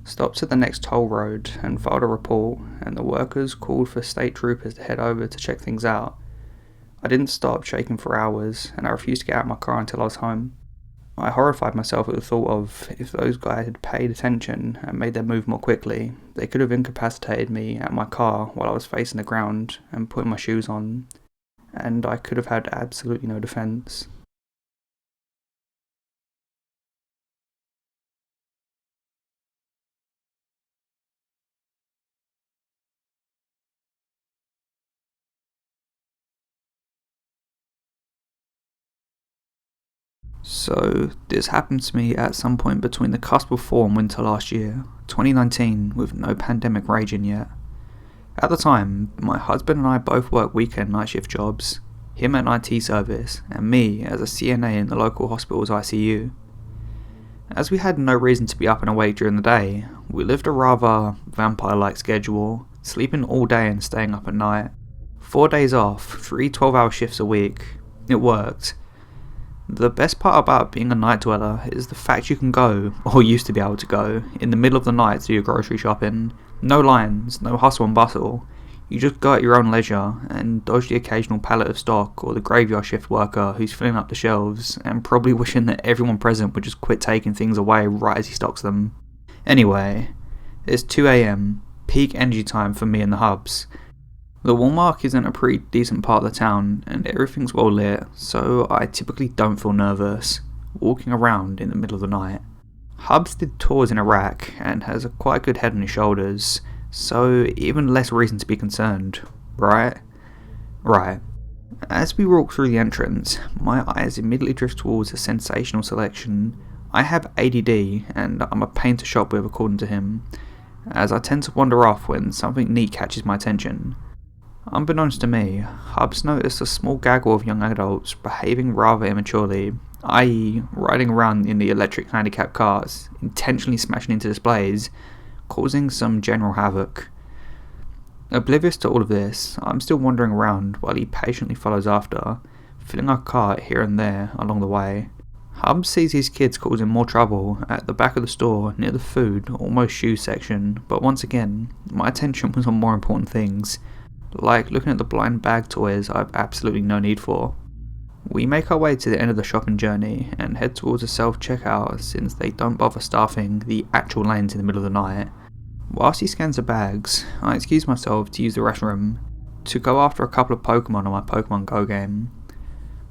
Stopped at the next toll road and filed a report, and the workers called for state troopers to head over to check things out. I didn't stop shaking for hours, and I refused to get out of my car until I was home. I horrified myself at the thought of, if those guys had paid attention and made their move more quickly, they could have incapacitated me at my car while I was facing the ground and putting my shoes on, and I could have had absolutely no defense. So, this happened to me at some point between the cusp of fall and winter last year, 2019, with no pandemic raging yet. At the time, my husband and I both worked weekend night shift jobs, him at an IT service, and me as a CNA in the local hospital's ICU. As we had no reason to be up and awake during the day, we lived a rather vampire-like schedule, sleeping all day and staying up at night. 4 days off, 3 12-hour shifts a week. It worked. The best part about being a night dweller is the fact you can go, or used to be able to go, in the middle of the night to do your grocery shopping. No lines, no hustle and bustle. You just go at your own leisure and dodge the occasional pallet of stock or the graveyard shift worker who's filling up the shelves and probably wishing that everyone present would just quit taking things away right as he stocks them. Anyway, it's 2 AM, peak energy time for me and the hubs. The Walmart is in a pretty decent part of the town and everything's well lit, so I typically don't feel nervous walking around in the middle of the night. Hubs did tours in Iraq and has a quite good head on his shoulders, so even less reason to be concerned, right? Right. As we walk through the entrance, my eyes immediately drift towards a sensational selection. I have ADD and I'm a pain to shop with according to him, as I tend to wander off when something neat catches my attention. Unbeknownst to me, Hubs noticed a small gaggle of young adults behaving rather immaturely, i.e. riding around in the electric handicapped cars, intentionally smashing into displays, causing some general havoc. Oblivious to all of this, I'm still wandering around while he patiently follows after, filling our cart here and there along the way. Hubs sees his kids causing more trouble at the back of the store near the food, almost shoes section, but once again, my attention was on more important things, like looking at the blind bag toys I have absolutely no need for. We make our way to the end of the shopping journey and head towards a self-checkout since they don't bother staffing the actual lanes in the middle of the night. Whilst he scans the bags, I excuse myself to use the restroom to go after a couple of Pokemon on my Pokemon Go game.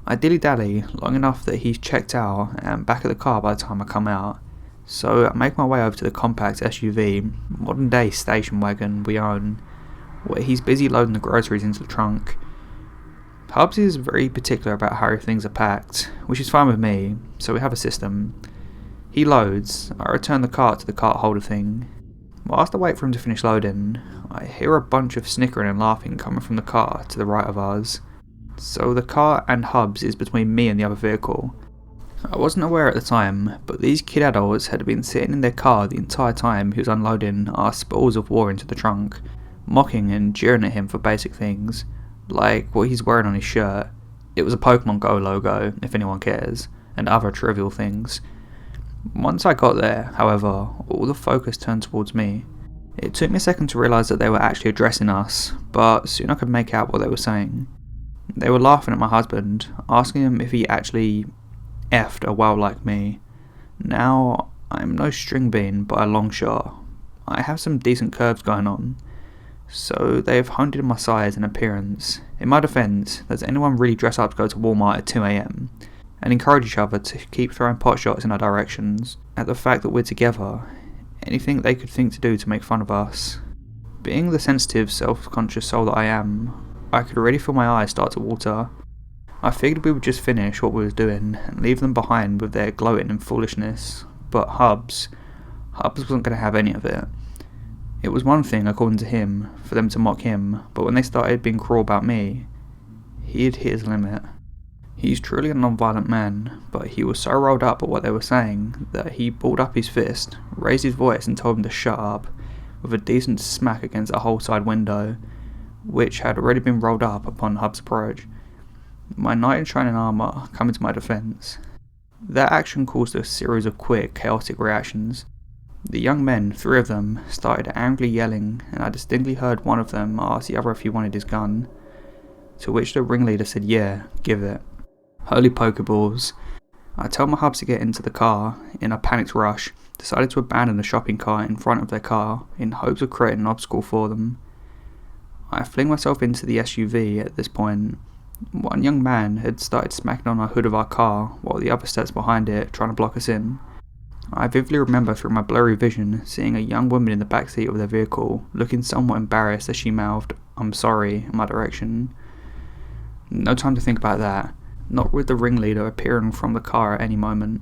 I dilly-dally long enough that he's checked out and back at the car by the time I come out, so I make my way over to the compact SUV, modern day station wagon we own, where he's busy loading the groceries into the trunk. Hubs is very particular about how things are packed, which is fine with me, so we have a system. He loads, I return the cart to the cart holder thing. Whilst I wait for him to finish loading, I hear a bunch of snickering and laughing coming from the car to the right of ours. So the car and Hubs is between me and the other vehicle. I wasn't aware at the time, but these kid adults had been sitting in their car the entire time he was unloading our spoils of war into the trunk, mocking and jeering at him for basic things, like what he's wearing on his shirt. It was a Pokemon Go logo, if anyone cares, and other trivial things. Once I got there, however, all the focus turned towards me. It took me a second to realise that they were actually addressing us, but soon I could make out what they were saying. They were laughing at my husband, asking him if he actually effed a whale like me. Now, I'm no string bean by a long shot. I have some decent curves going on, so they have honed in my size and appearance. In my defence, does anyone really dress up to go to Walmart at 2 AM and encourage each other to keep throwing pot shots in our directions at the fact that we're together? Anything they could think to do to make fun of us. Being the sensitive, self-conscious soul that I am, I could already feel my eyes start to water. I figured we would just finish what we was doing and leave them behind with their gloating and foolishness, but Hubs wasn't going to have any of it. It was one thing, according to him, for them to mock him, but when they started being cruel about me, he had hit his limit. He's truly a non-violent man, but he was so rolled up at what they were saying that he balled up his fist, raised his voice and told them to shut up, with a decent smack against a whole side window, which had already been rolled up upon Hub's approach. My knight in shining armour coming to my defence. That action caused a series of quick, chaotic reactions. The young men, 3 of them, started angrily yelling, and I distinctly heard one of them ask the other if he wanted his gun, to which the ringleader said yeah, give it. Holy pokeballs. I tell my hubs to get into the car in a panicked rush, decided to abandon the shopping cart in front of their car in hopes of creating an obstacle for them. I fling myself into the SUV at this point. One young man had started smacking on the hood of our car while the other steps behind it trying to block us in. I vividly remember through my blurry vision seeing a young woman in the backseat of their vehicle looking somewhat embarrassed as she mouthed, "I'm sorry," in my direction. No time to think about that, not with the ringleader appearing from the car at any moment.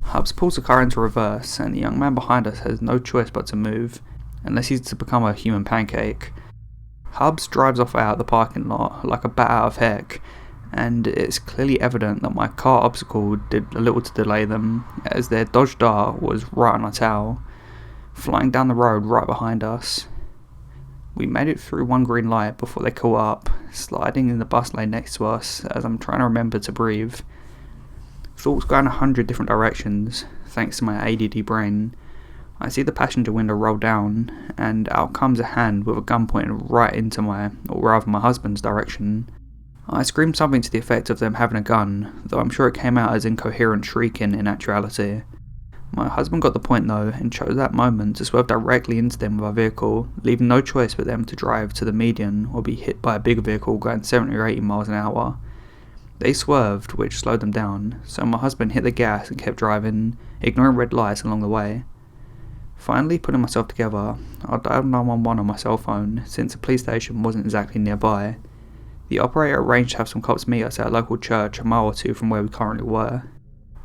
Hubs pulls the car into reverse and the young man behind us has no choice but to move, unless he's to become a human pancake. Hubs drives off out the parking lot like a bat out of heck, and it's clearly evident that my car obstacle did a little to delay them, as their Dodge Dart was right on our tail, flying down the road right behind us. We made it through one green light before they caught up, sliding in the bus lane next to us as I'm trying to remember to breathe. Thoughts go in 100 different directions, thanks to my ADD brain. I see the passenger window roll down, and out comes a hand with a gun pointed right into my husband's direction. I screamed something to the effect of them having a gun, though I'm sure it came out as incoherent shrieking in actuality. My husband got the point though, and chose that moment to swerve directly into them with our vehicle, leaving no choice but them to drive to the median or be hit by a bigger vehicle going 70 or 80 miles an hour. They swerved, which slowed them down, so my husband hit the gas and kept driving, ignoring red lights along the way. Finally putting myself together, I dialed 911 on my cell phone, since the police station wasn't exactly nearby. The operator arranged to have some cops meet us at a local church a mile or two from where we currently were.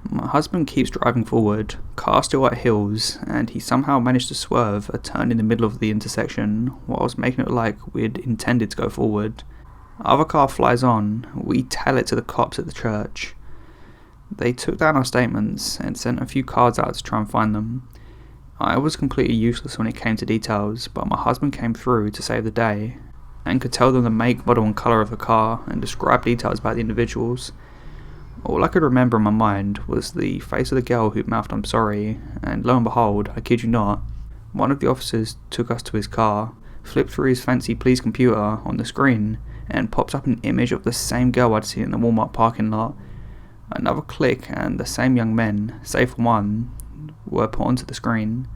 My husband keeps driving forward, car still at hills, and he somehow managed to swerve a turn in the middle of the intersection, whilst making it like we'd intended to go forward. Other car flies on, we tell it to the cops at the church. They took down our statements and sent a few cards out to try and find them. I was completely useless when it came to details, but my husband came through to save the day, and could tell them the make, model and colour of the car, and describe details about the individuals. All I could remember in my mind was the face of the girl who mouthed "I'm sorry," and lo and behold, I kid you not, one of the officers took us to his car, flipped through his fancy police computer on the screen, and pops up an image of the same girl I'd seen in the Walmart parking lot. Another click and the same young men, save for one, were put onto the screen.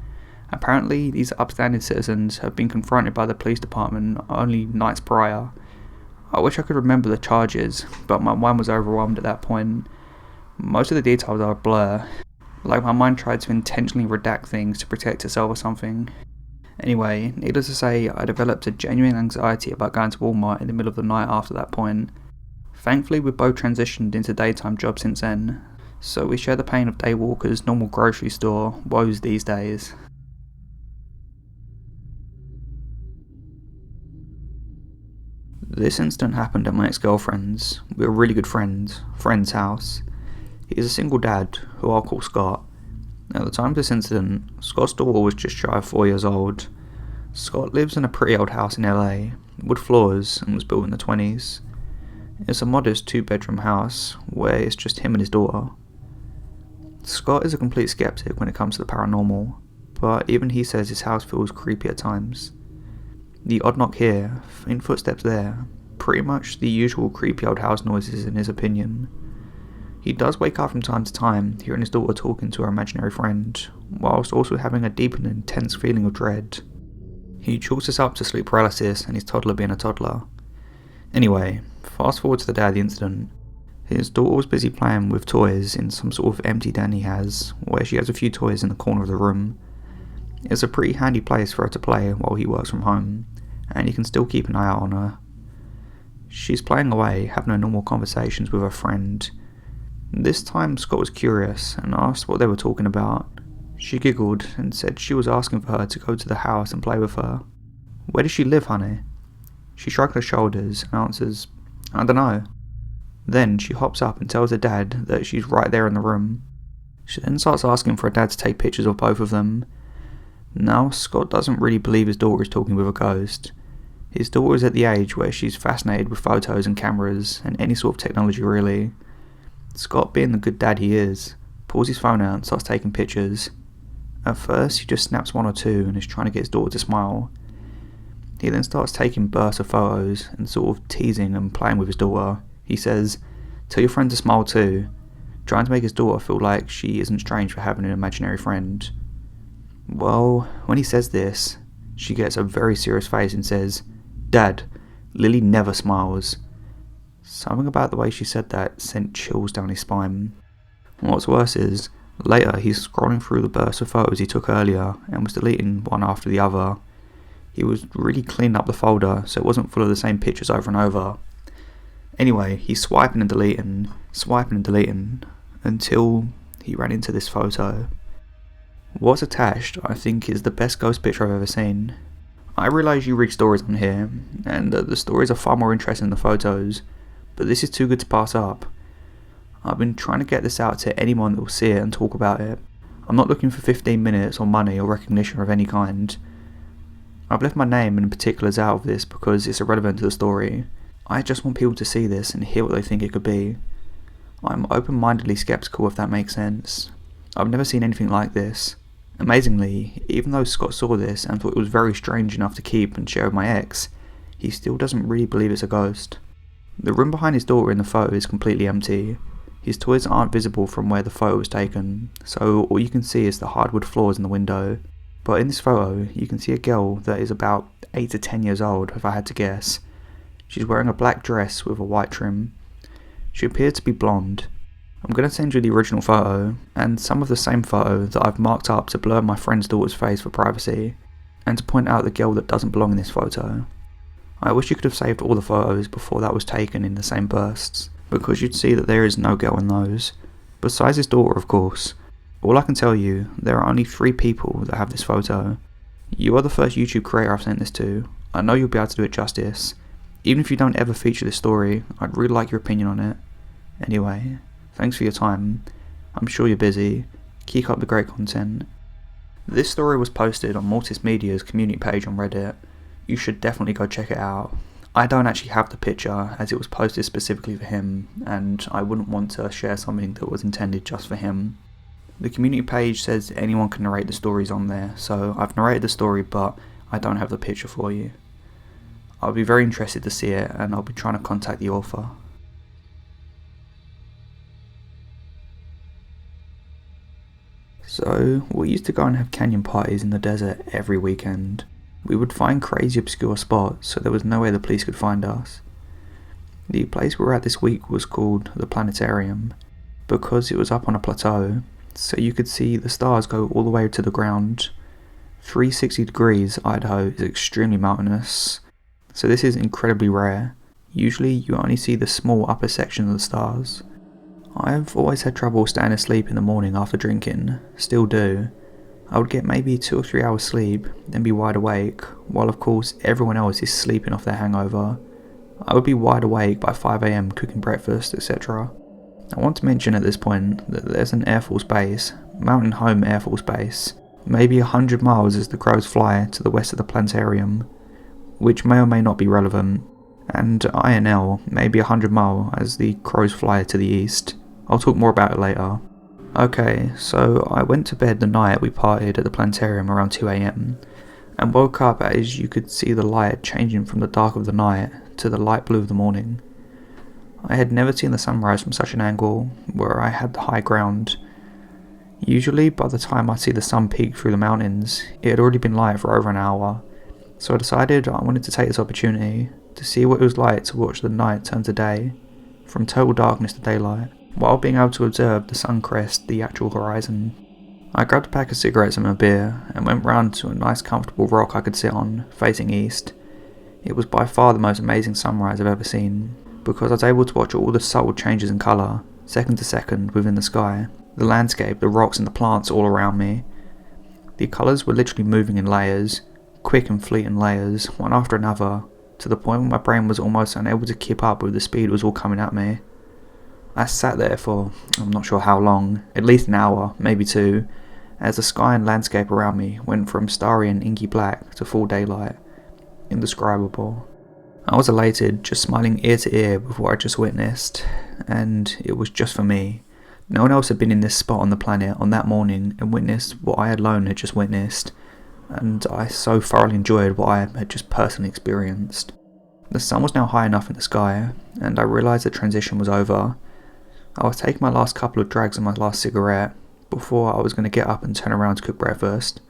Apparently, these upstanding citizens have been confronted by the police department only nights prior. I wish I could remember the charges, but my mind was overwhelmed at that point. Most of the details are a blur, like my mind tried to intentionally redact things to protect itself or something. Anyway, needless to say, I developed a genuine anxiety about going to Walmart in the middle of the night after that point. Thankfully, we've both transitioned into daytime jobs since then, so we share the pain of daywalkers' normal grocery store woes these days. This incident happened at my ex-girlfriend's. We were really good friend's house. He is a single dad, who I'll call Scott. At the time of this incident, Scott's daughter was just shy of 4 years old. Scott lives in a pretty old house in LA, wood floors, and was built in the 20s. It's a modest 2-bedroom house, where it's just him and his daughter. Scott is a complete skeptic when it comes to the paranormal, but even he says his house feels creepy at times. The odd knock here, faint footsteps there, pretty much the usual creepy old house noises in his opinion. He does wake up from time to time, hearing his daughter talking to her imaginary friend, whilst also having a deep and intense feeling of dread. He chalks this up to sleep paralysis and his toddler being a toddler. Anyway, fast forward to the day of the incident. His daughter was busy playing with toys in some sort of empty den he has, where she has a few toys in the corner of the room. It's a pretty handy place for her to play while he works from home, and he can still keep an eye out on her. She's playing away, having her normal conversations with her friend. This time Scott was curious and asked what they were talking about. She giggled and said she was asking for her to go to the house and play with her. "Where does she live, honey?" She shrugged her shoulders and answers, "I dunno." Then she hops up and tells her dad that she's right there in the room. She then starts asking for her dad to take pictures of both of them. Now, Scott doesn't really believe his daughter is talking with a ghost. His daughter is at the age where she's fascinated with photos and cameras and any sort of technology really. Scott, being the good dad he is, pulls his phone out and starts taking pictures. At first, he just snaps one or two and is trying to get his daughter to smile. He then starts taking bursts of photos and sort of teasing and playing with his daughter. He says, "Tell your friend to smile too." trying to make his daughter feel like she isn't strange for having an imaginary friend. Well, when he says this, she gets a very serious face and says, "Dad, Lily never smiles." Something about the way she said that sent chills down his spine. And what's worse is, later he's scrolling through the burst of photos he took earlier and was deleting one after the other. He was really cleaning up the folder so it wasn't full of the same pictures over and over. Anyway, he's swiping and deleting, until he ran into this photo. What's attached, I think, is the best ghost picture I've ever seen. I realise you read stories on here, and the stories are far more interesting than the photos, but this is too good to pass up. I've been trying to get this out to anyone that will see it and talk about it. I'm not looking for 15 minutes or money or recognition of any kind. I've left my name and particulars out of this because it's irrelevant to the story. I just want people to see this and hear what they think it could be. I'm open-mindedly skeptical, if that makes sense. I've never seen anything like this. Amazingly, even though Scott saw this and thought it was very strange enough to keep and share with my ex, he still doesn't really believe it's a ghost. The room behind his daughter in the photo is completely empty. His toys aren't visible from where the photo was taken, so all you can see is the hardwood floors in the window. But in this photo, you can see a girl that is about 8 to 10 years old, if I had to guess. She's wearing a black dress with a white trim. She appears to be blonde. I'm going to send you the original photo, and some of the same photo that I've marked up to blur my friend's daughter's face for privacy, and to point out the girl that doesn't belong in this photo. I wish you could have saved all the photos before that was taken in the same bursts, because you'd see that there is no girl in those. Besides his daughter, of course. All I can tell you, there are only 3 people that have this photo. You are the first YouTube creator I've sent this to. I know you'll be able to do it justice. Even if you don't ever feature this story, I'd really like your opinion on it. Anyway, thanks for your time. I'm sure you're busy. Keep up the great content. This story was posted on Mortis Media's community page on Reddit. You should definitely go check it out. I don't actually have the picture, as it was posted specifically for him, and I wouldn't want to share something that was intended just for him. The community page says anyone can narrate the stories on there, so I've narrated the story, but I don't have the picture for you. I'll be very interested to see it, and I'll be trying to contact the author. So, we used to go and have canyon parties in the desert every weekend. We would find crazy obscure spots, so there was no way the police could find us. The place we were at this week was called the Planetarium, because it was up on a plateau, so you could see the stars go all the way to the ground. 360 degrees, Idaho is extremely mountainous, so this is incredibly rare. Usually you only see the small upper section of the stars. I've always had trouble staying asleep in the morning after drinking, still do. I would get maybe 2 or 3 hours sleep, then be wide awake, while of course everyone else is sleeping off their hangover. I would be wide awake by 5 AM cooking breakfast, etc. I want to mention at this point that there's an Air Force base, Mountain Home Air Force Base, maybe 100 miles as the crows fly to the west of the planetarium, which may or may not be relevant, and INL maybe 100 miles as the crows fly to the east. I'll talk more about it later. Okay, so I went to bed the night we partied at the planetarium around 2 AM, and woke up as you could see the light changing from the dark of the night to the light blue of the morning. I had never seen the sunrise from such an angle, where I had the high ground. Usually by the time I see the sun peek through the mountains, it had already been light for over an hour, so I decided I wanted to take this opportunity to see what it was like to watch the night turn to day, from total darkness to daylight, while being able to observe the sun crest the actual horizon. I grabbed a pack of cigarettes and a beer, and went round to a nice comfortable rock I could sit on, facing east. It was by far the most amazing sunrise I've ever seen, because I was able to watch all the subtle changes in colour, second to second, within the sky, the landscape, the rocks and the plants all around me. The colours were literally moving in layers, quick and fleeting layers, one after another, to the point where my brain was almost unable to keep up with the speed it was all coming at me. I sat there for, I'm not sure how long, at least an hour, maybe 2, as the sky and landscape around me went from starry and inky black to full daylight. Indescribable. I was elated, just smiling ear to ear with what I just witnessed, and it was just for me. No one else had been in this spot on the planet on that morning and witnessed what I alone had just witnessed, and I so thoroughly enjoyed what I had just personally experienced. The sun was now high enough in the sky, and I realised the transition was over. I was taking my last couple of drags on my last cigarette before I was going to get up and turn around to cook breakfast.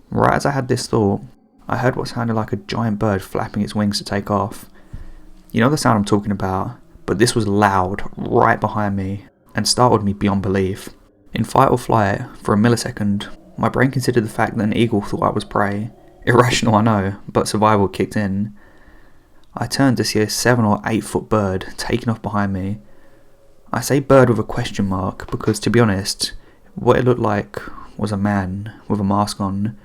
Right as I had this thought, I heard what sounded like a giant bird flapping its wings to take off. You know the sound I'm talking about, but this was loud, right behind me, and startled me beyond belief. In fight or flight, for a millisecond, my brain considered the fact that an eagle thought I was prey. Irrational, I know, but survival kicked in. I turned to see a 7 or 8 foot bird taking off behind me. I say bird with a question mark because, to be honest, what it looked like was a man with a mask on,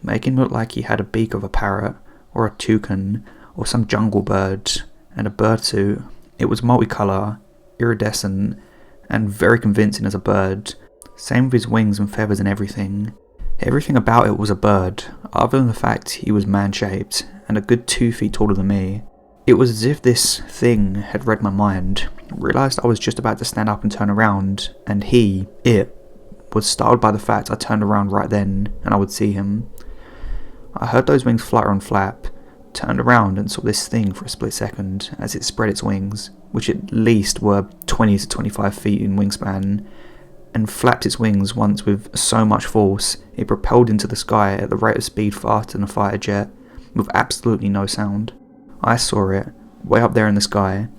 making him look like he had a beak of a parrot, or a toucan, or some jungle bird, and a bird suit. It was multicolour, iridescent, and very convincing as a bird. Same with his wings and feathers and everything. Everything about it was a bird, other than the fact he was man-shaped, and a good 2 feet taller than me. It was as if this thing had read my mind, realised I was just about to stand up and turn around, and it, was startled by the fact I turned around right then, and I would see him. I heard those wings flutter and flap, turned around and saw this thing for a split second as it spread its wings, which at least were 20 to 25 feet in wingspan, and flapped its wings once with so much force it propelled into the sky at the rate of speed faster than a fighter jet, with absolutely no sound. I saw it, way up there in the sky.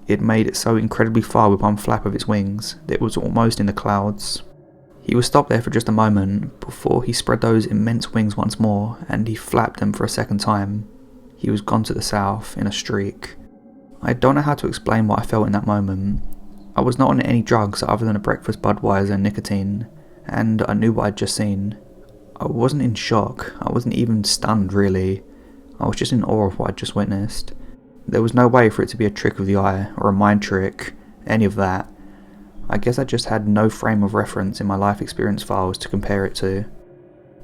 It made it so incredibly far with one flap of its wings that it was almost in the clouds. He was stopped there for just a moment before he spread those immense wings once more, and he flapped them for a second time. He was gone to the south in a streak. I don't know how to explain what I felt in that moment. I was not on any drugs other than a breakfast Budweiser and nicotine, and I knew what I'd just seen. I wasn't in shock, I wasn't even stunned really. I was just in awe of what I'd just witnessed. There was no way for it to be a trick of the eye, or a mind trick, any of that. I guess I just had no frame of reference in my life experience files to compare it to.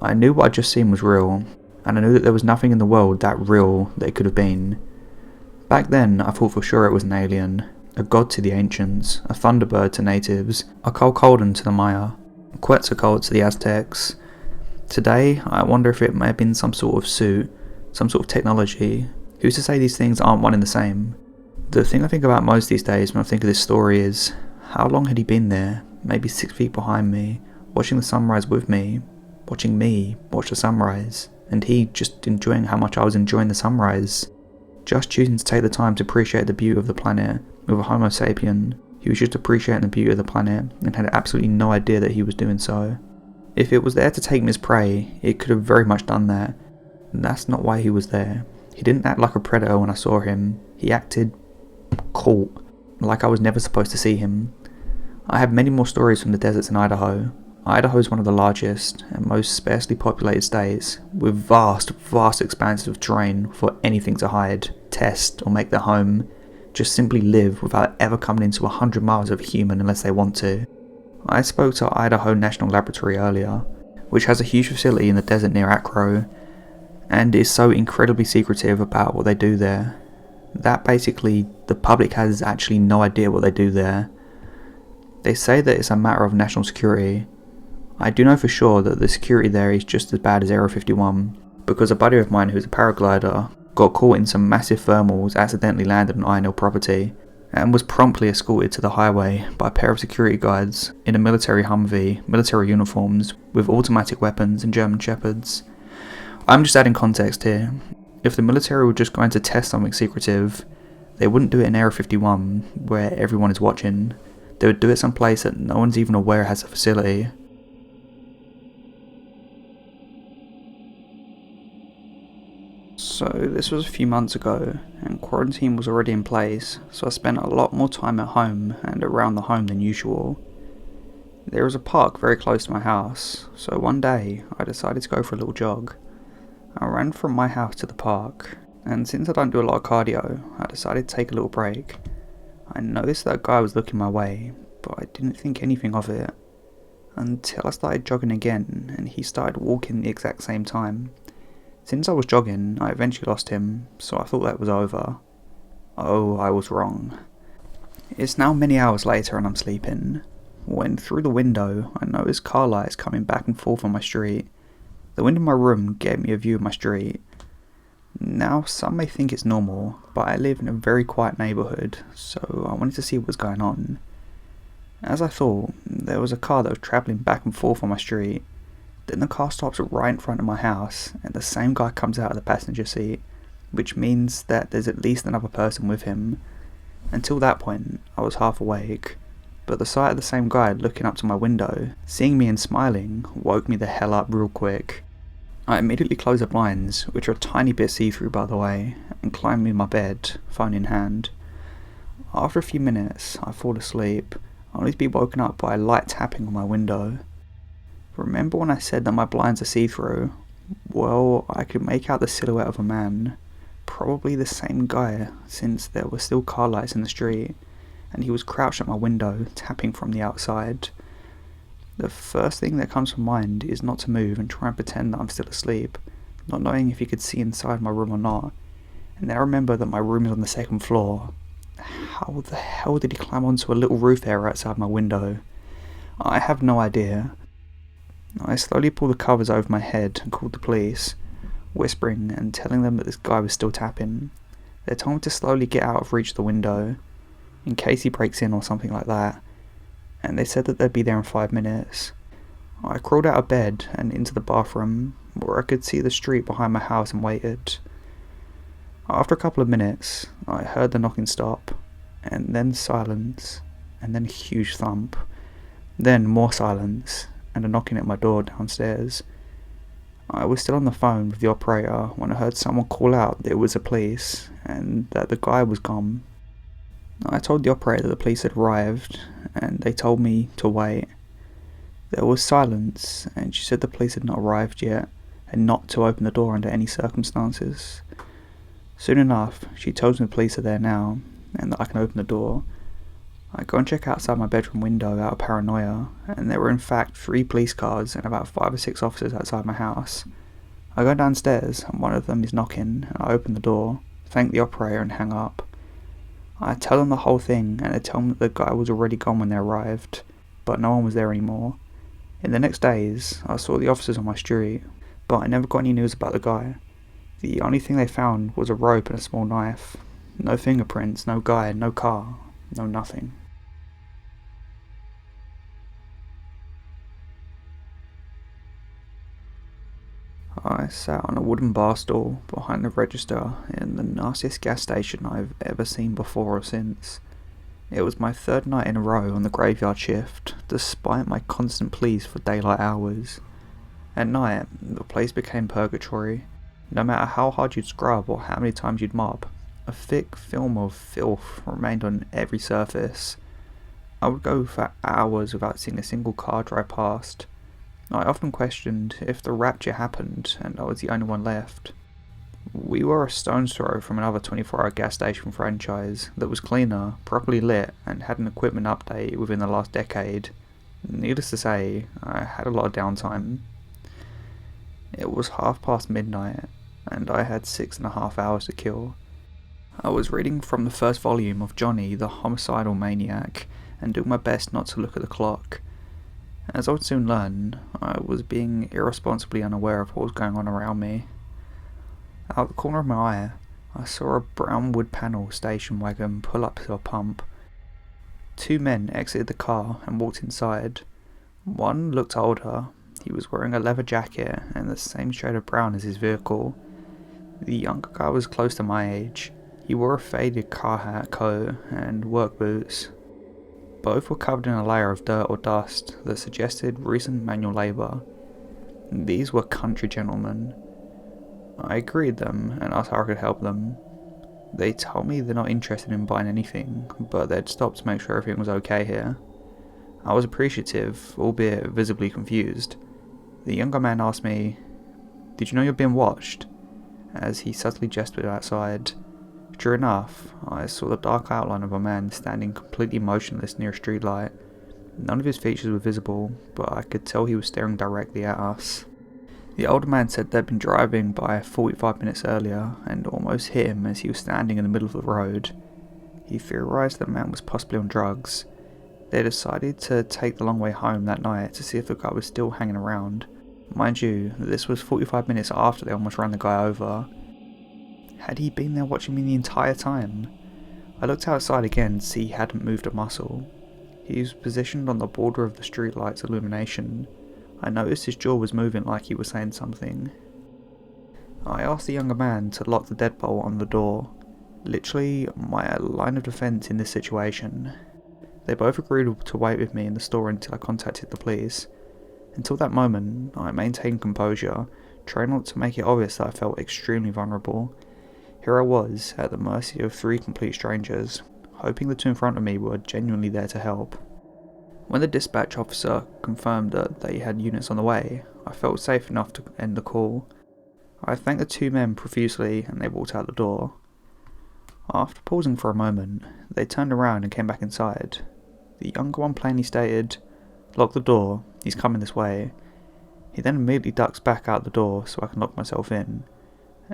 I knew what I'd just seen was real, and I knew that there was nothing in the world that real that it could have been. Back then, I thought for sure it was an alien, a god to the ancients, a thunderbird to natives, a Colcolden to the Maya, a Quetzalcoatl to the Aztecs. Today, I wonder if it may have been some sort of suit, some sort of technology. Who's to say these things aren't one and the same? The thing I think about most these days when I think of this story is, how long had he been there, maybe 6 feet behind me, watching the sunrise with me, watching me watch the sunrise, and he just enjoying how much I was enjoying the sunrise, just choosing to take the time to appreciate the beauty of the planet with a Homo sapien. He was just appreciating the beauty of the planet and had absolutely no idea that he was doing so. If it was there to take me as prey, it could have very much done that. That's not why he was there. He didn't act like a predator when I saw him. He acted cool, like I was never supposed to see him. I have many more stories from the deserts in Idaho. Idaho is one of the largest and most sparsely populated states, with vast expanses of terrain for anything to hide, test, or make their home. Just simply live without ever coming into 100 miles of a human unless they want to. I spoke to Idaho National Laboratory earlier, which has a huge facility in the desert near Acro, and is so incredibly secretive about what they do there, that basically the public has actually no idea what they do there. They say that it's a matter of national security. I do know for sure that the security there is just as bad as Area 51, because a buddy of mine who's a paraglider got caught in some massive thermals, accidentally landed on Iron Hill property, and was promptly escorted to the highway by a pair of security guards in a military Humvee, military uniforms, with automatic weapons and German Shepherds. I'm just adding context here. If the military were just going to test something secretive, they wouldn't do it in Area 51, where everyone is watching. They would do it someplace that no one's even aware has a facility. So this was a few months ago, and quarantine was already in place, so I spent a lot more time at home and around the home than usual. There was a park very close to my house, so one day I decided to go for a little jog. I ran from my house to the park, and since I don't do a lot of cardio, I decided to take a little break. I noticed that a guy was looking my way, but I didn't think anything of it, until I started jogging again and he started walking the exact same time. Since I was jogging, I eventually lost him, so I thought that was over. Oh, I was wrong. It's now many hours later and I'm sleeping, when through the window I noticed car lights coming back and forth on my street. The window in my room gave me a view of my street. Now, some may think it's normal, but I live in a very quiet neighbourhood, so I wanted to see what was going on. As I thought, there was a car that was travelling back and forth on my street. Then the car stops right in front of my house, and the same guy comes out of the passenger seat, which means that there's at least another person with him. Until that point, I was half awake, but the sight of the same guy looking up to my window, seeing me and smiling, woke me the hell up real quick. I immediately closed the blinds, which are a tiny bit see-through by the way, and climbed in my bed, phone in hand. After a few minutes, I fall asleep, only to be woken up by a light tapping on my window. Remember when I said that my blinds are see-through? Well, I could make out the silhouette of a man, probably the same guy since there were still car lights in the street, and he was crouched at my window, tapping from the outside. The first thing that comes to mind is not to move and try and pretend that I'm still asleep, not knowing if he could see inside my room or not, and then I remember that my room is on the second floor. How the hell did he climb onto a little roof area outside my window? I have no idea. I slowly pulled the covers over my head and called the police, whispering and telling them that this guy was still tapping. They told me to slowly get out of reach of the window, in case he breaks in or something like that, and they said that they'd be there in 5 minutes. I crawled out of bed and into the bathroom, where I could see the street behind my house, and waited. After a couple of minutes, I heard the knocking stop, and then silence, and then a huge thump, then more silence, and a knocking at my door downstairs. I was still on the phone with the operator when I heard someone call out that it was the police, and that the guy was gone. I told the operator that the police had arrived, and they told me to wait. There was silence, and she said the police had not arrived yet, and not to open the door under any circumstances. Soon enough, she tells me the police are there now, and that I can open the door. I go and check outside my bedroom window out of paranoia, and there were in fact 3 police cars and about 5 or 6 officers outside my house. I go downstairs, and one of them is knocking, and I open the door, thank the operator, and hang up. I tell them the whole thing, and they tell me that the guy was already gone when they arrived, but no one was there anymore. In the next days, I saw the officers on my street, but I never got any news about the guy. The only thing they found was a rope and a small knife. No fingerprints, no guy, no car, no nothing. I sat on a wooden bar stool behind the register in the nastiest gas station I've ever seen before or since. It was my 3rd night in a row on the graveyard shift, despite my constant pleas for daylight hours. At night, the place became purgatory. No matter how hard you'd scrub or how many times you'd mop, a thick film of filth remained on every surface. I would go for hours without seeing a single car drive past. I often questioned if the rapture happened and I was the only one left. We were a stone's throw from another 24-hour gas station franchise that was cleaner, properly lit, and had an equipment update within the last decade. Needless to say, I had a lot of downtime. It was midnight, and I had 6.5 hours to kill. I was reading from the first volume of Johnny the Homicidal Maniac, and doing my best not to look at the clock. As I would soon learn, I was being irresponsibly unaware of what was going on around me. Out the corner of my eye, I saw a brown wood panel station wagon pull up to a pump. 2 men exited the car and walked inside. One looked older. He was wearing a leather jacket and the same shade of brown as his vehicle. The younger guy was close to my age. He wore a faded car hat, coat, and work boots. Both were covered in a layer of dirt or dust that suggested recent manual labour. These were country gentlemen. I greeted them and asked how I could help them. They told me they're not interested in buying anything, but they'd stopped to make sure everything was okay here. I was appreciative, albeit visibly confused. The younger man asked me, "Did you know you're being watched?" as he subtly gestured outside. Sure enough, I saw the dark outline of a man standing completely motionless near a streetlight. None of his features were visible, but I could tell he was staring directly at us. The older man said they'd been driving by 45 minutes earlier and almost hit him as he was standing in the middle of the road. He theorised the man was possibly on drugs. They decided to take the long way home that night to see if the guy was still hanging around. Mind you, this was 45 minutes after they almost ran the guy over. Had he been there watching me the entire time? I looked outside again to see he hadn't moved a muscle. He was positioned on the border of the streetlight's illumination. I noticed his jaw was moving like he was saying something. I asked the younger man to lock the deadbolt on the door, literally my line of defence in this situation. They both agreed to wait with me in the store until I contacted the police. Until that moment, I maintained composure, trying not to make it obvious that I felt extremely vulnerable. Here I was, at the mercy of 3 complete strangers, hoping the two in front of me were genuinely there to help. When the dispatch officer confirmed that they had units on the way, I felt safe enough to end the call. I thanked the 2 men profusely and they walked out the door. After pausing for a moment, they turned around and came back inside. The younger one plainly stated, "Lock the door, he's coming this way." He then immediately ducks back out the door so I can lock myself in.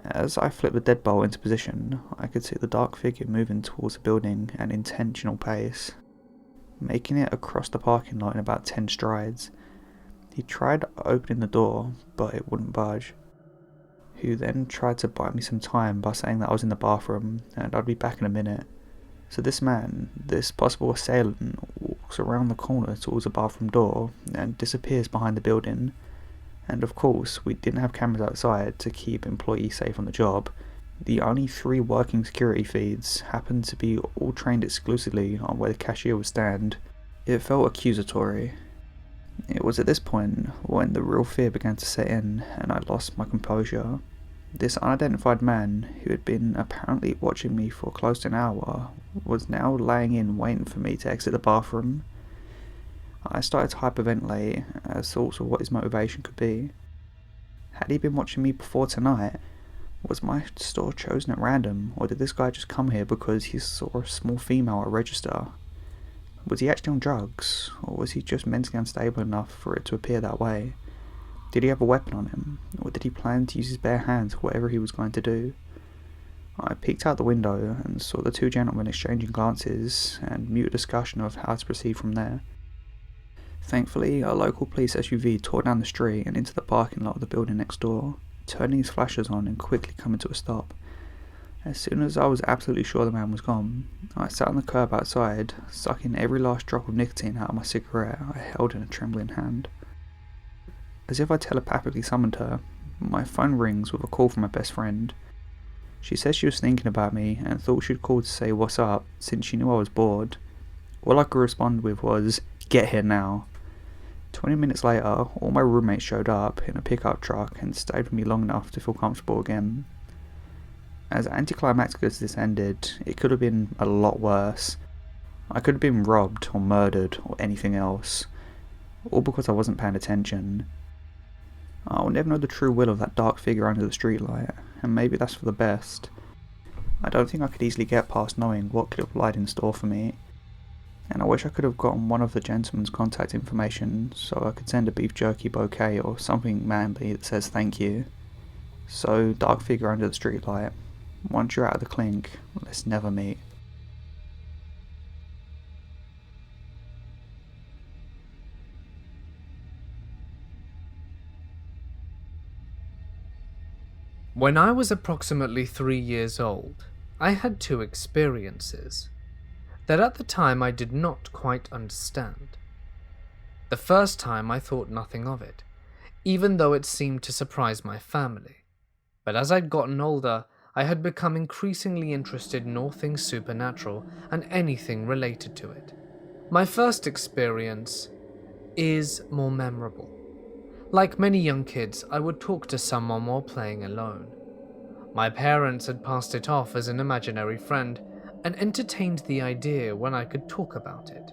As I flipped the deadbolt into position, I could see the dark figure moving towards the building at an intentional pace, making it across the parking lot in about 10 strides. He tried opening the door, but it wouldn't budge. He then tried to buy me some time by saying that I was in the bathroom and I'd be back in a minute. So this man, this possible assailant, walks around the corner towards the bathroom door and disappears behind the building. And of course, we didn't have cameras outside to keep employees safe on the job. The only 3 working security feeds happened to be all trained exclusively on where the cashier would stand. It felt accusatory. It was at this point when the real fear began to set in and I lost my composure. This unidentified man, who had been apparently watching me for close to an hour, was now laying in waiting for me to exit the bathroom. I started to hyperventilate as thoughts of what his motivation could be. Had he been watching me before tonight? Was my store chosen at random, or did this guy just come here because he saw a small female at register? Was he actually on drugs, or was he just mentally unstable enough for it to appear that way? Did he have a weapon on him, or did he plan to use his bare hands for whatever he was going to do? I peeked out the window and saw the 2 gentlemen exchanging glances and mute discussion of how to proceed from there. Thankfully, a local police SUV tore down the street and into the parking lot of the building next door, turning his flashers on and quickly coming to a stop. As soon as I was absolutely sure the man was gone, I sat on the curb outside, sucking every last drop of nicotine out of my cigarette I held in a trembling hand. As if I telepathically summoned her, my phone rings with a call from my best friend. She says she was thinking about me and thought she'd call to say what's up since she knew I was bored. All I could respond with was, "Get here now." 20 minutes later, all my roommates showed up in a pickup truck and stayed with me long enough to feel comfortable again. As anticlimactic as this ended, it could have been a lot worse. I could have been robbed or murdered or anything else, all because I wasn't paying attention. I'll never know the true will of that dark figure under the streetlight, and maybe that's for the best. I don't think I could easily get past knowing what could have lied in store for me, and I wish I could have gotten one of the gentleman's contact information so I could send a beef jerky bouquet or something manly that says thank you. So, dark figure under the streetlight, once you're out of the clink, let's never meet. When I was approximately 3 years old, I had 2 experiences that at the time I did not quite understand. The first time I thought nothing of it, even though it seemed to surprise my family. But as I'd gotten older, I had become increasingly interested in all things supernatural and anything related to it. My first experience is more memorable. Like many young kids, I would talk to someone while playing alone. My parents had passed it off as an imaginary friend and entertained the idea when I could talk about it.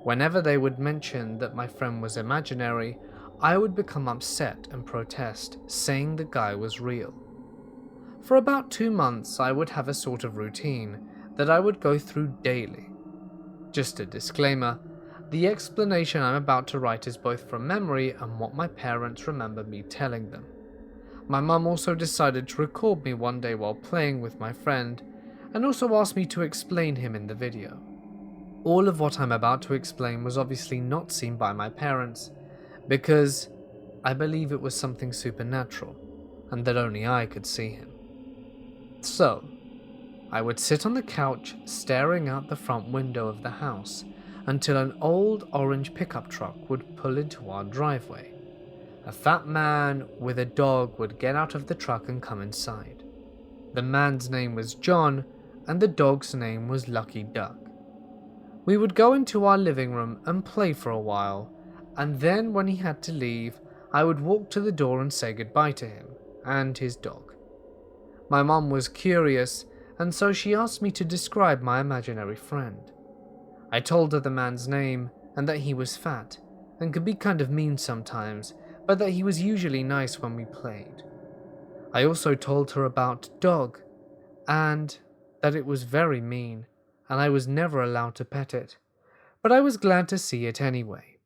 Whenever they would mention that my friend was imaginary, I would become upset and protest, saying the guy was real. For about 2 months, I would have a sort of routine that I would go through daily. Just a disclaimer, the explanation I'm about to write is both from memory and what my parents remember me telling them. My mum also decided to record me one day while playing with my friend, and also asked me to explain him in the video. All of what I'm about to explain was obviously not seen by my parents, because I believe it was something supernatural, and that only I could see him. So, I would sit on the couch staring out the front window of the house until an old orange pickup truck would pull into our driveway. A fat man with a dog would get out of the truck and come inside. The man's name was John, and the dog's name was Lucky Duck. We would go into our living room and play for a while, and then when he had to leave, I would walk to the door and say goodbye to him and his dog. My mum was curious, and so she asked me to describe my imaginary friend. I told her the man's name and that he was fat and could be kind of mean sometimes, but that he was usually nice when we played. I also told her about dog and that it was very mean and I was never allowed to pet it, but I was glad to see it anyway.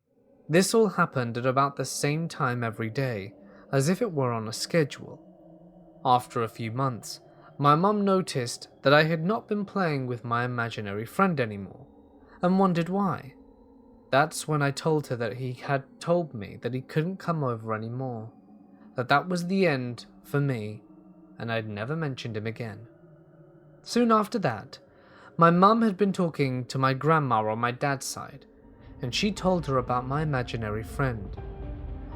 This all happened at about the same time every day, as if it were on a schedule. After a few months, my mum noticed that I had not been playing with my imaginary friend anymore, and wondered why. That's when I told her that he had told me that he couldn't come over anymore, that was the end for me, and I'd never mentioned him again. Soon after that, my mum had been talking to my grandma on my dad's side, and she told her about my imaginary friend.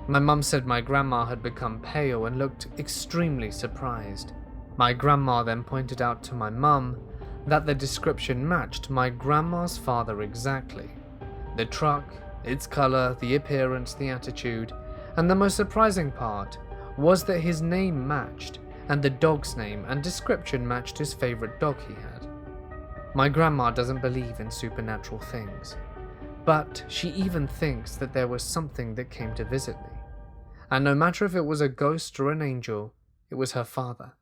My mum said my grandma had become pale and looked extremely surprised. My grandma then pointed out to my mum that the description matched my grandma's father exactly. The truck, its colour, the appearance, the attitude, and the most surprising part was that his name matched, and the dog's name and description matched his favourite dog he had. My grandma doesn't believe in supernatural things, but she even thinks that there was something that came to visit me. And no matter if it was a ghost or an angel, it was her father.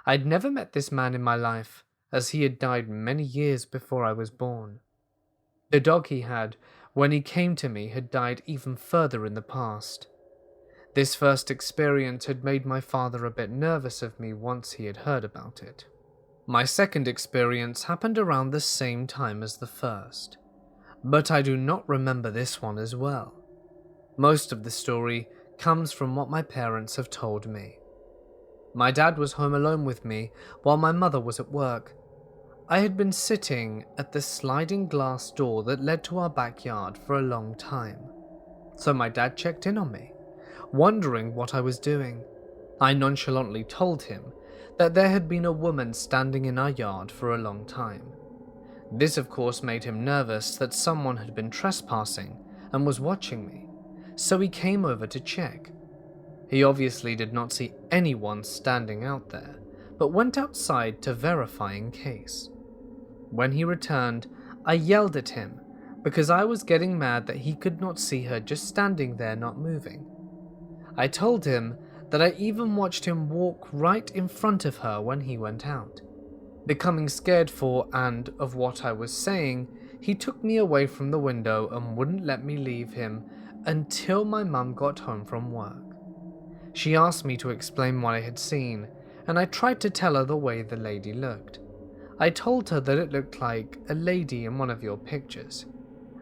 I'd never met this man in my life, as he had died many years before I was born. The dog he had, when he came to me, had died even further in the past. This first experience had made my father a bit nervous of me once he had heard about it. My second experience happened around the same time as the first, but I do not remember this one as well. Most of the story comes from what my parents have told me. My dad was home alone with me while my mother was at work. I had been sitting at the sliding glass door that led to our backyard for a long time, so my dad checked in on me, wondering what I was doing. I nonchalantly told him that there had been a woman standing in our yard for a long time. This of course made him nervous that someone had been trespassing and was watching me, so he came over to check. He obviously did not see anyone standing out there, but went outside to verify in case. When he returned, I yelled at him because I was getting mad that he could not see her just standing there not moving. I told him that I even watched him walk right in front of her when he went out. Becoming scared for and of what I was saying, he took me away from the window and wouldn't let me leave him until my mum got home from work. She asked me to explain what I had seen, and I tried to tell her the way the lady looked. I told her that it looked like a lady in one of your pictures,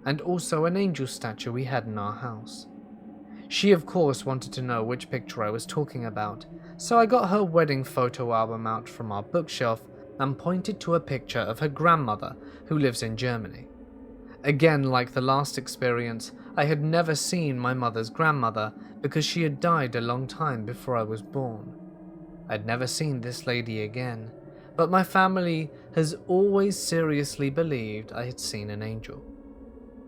and also an angel statue we had in our house. She of course wanted to know which picture I was talking about, so I got her wedding photo album out from our bookshelf and pointed to a picture of her grandmother who lives in Germany. Again, like the last experience, I had never seen my mother's grandmother because she had died a long time before I was born. I'd never seen this lady again, but my family has always seriously believed I had seen an angel.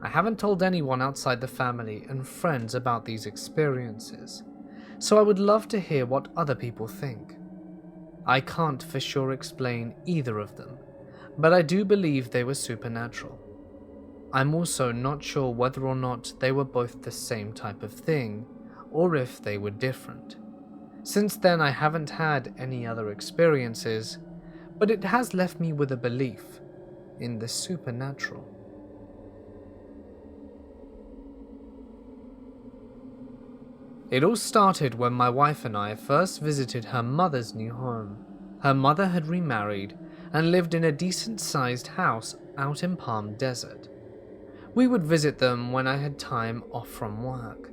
I haven't told anyone outside the family and friends about these experiences, so I would love to hear what other people think. I can't for sure explain either of them, but I do believe they were supernatural. I'm also not sure whether or not they were both the same type of thing, or if they were different. Since then I haven't had any other experiences, but it has left me with a belief in the supernatural. It all started when my wife and I first visited her mother's new home. Her mother had remarried and lived in a decent-sized house out in Palm Desert. We would visit them when I had time off from work.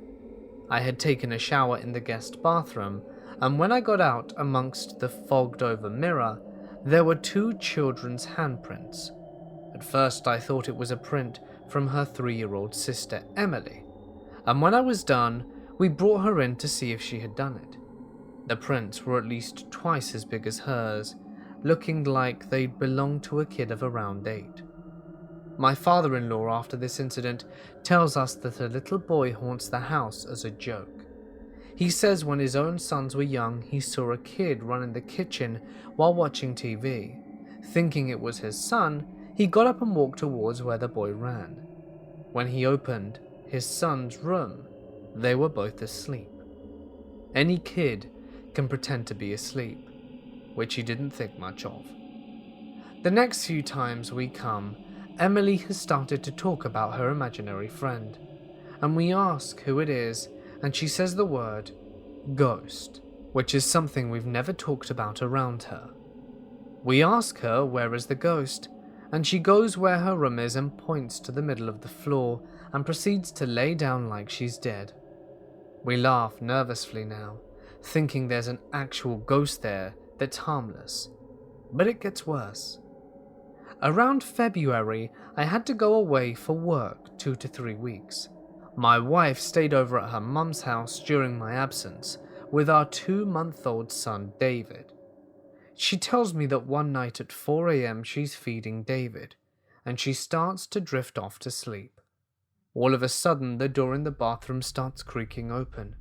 I had taken a shower in the guest bathroom, and when I got out amongst the fogged-over mirror, there were 2 children's handprints. At first I thought it was a print from her 3-year-old sister Emily, and when I was done, we brought her in to see if she had done it. The prints were at least twice as big as hers, looking like they'd belonged to a kid of around 8. My father-in-law, after this incident, tells us that a little boy haunts the house as a joke. He says when his own sons were young, he saw a kid run in the kitchen while watching TV. Thinking it was his son, he got up and walked towards where the boy ran. When he opened his son's room, they were both asleep. Any kid can pretend to be asleep, which he didn't think much of. The next few times we come, Emily has started to talk about her imaginary friend, and we ask who it is, and she says the word ghost, which is something we've never talked about around her. We ask her where is the ghost, and she goes where her room is and points to the middle of the floor and proceeds to lay down like she's dead. We laugh nervously now, thinking there's an actual ghost there that's harmless, but it gets worse. Around February, I had to go away for work 2 to 3 weeks. My wife stayed over at her mum's house during my absence with our 2-month-old son David. She tells me that one night at 4 a.m. she's feeding David, and she starts to drift off to sleep. All of a sudden, the door in the bathroom starts creaking open,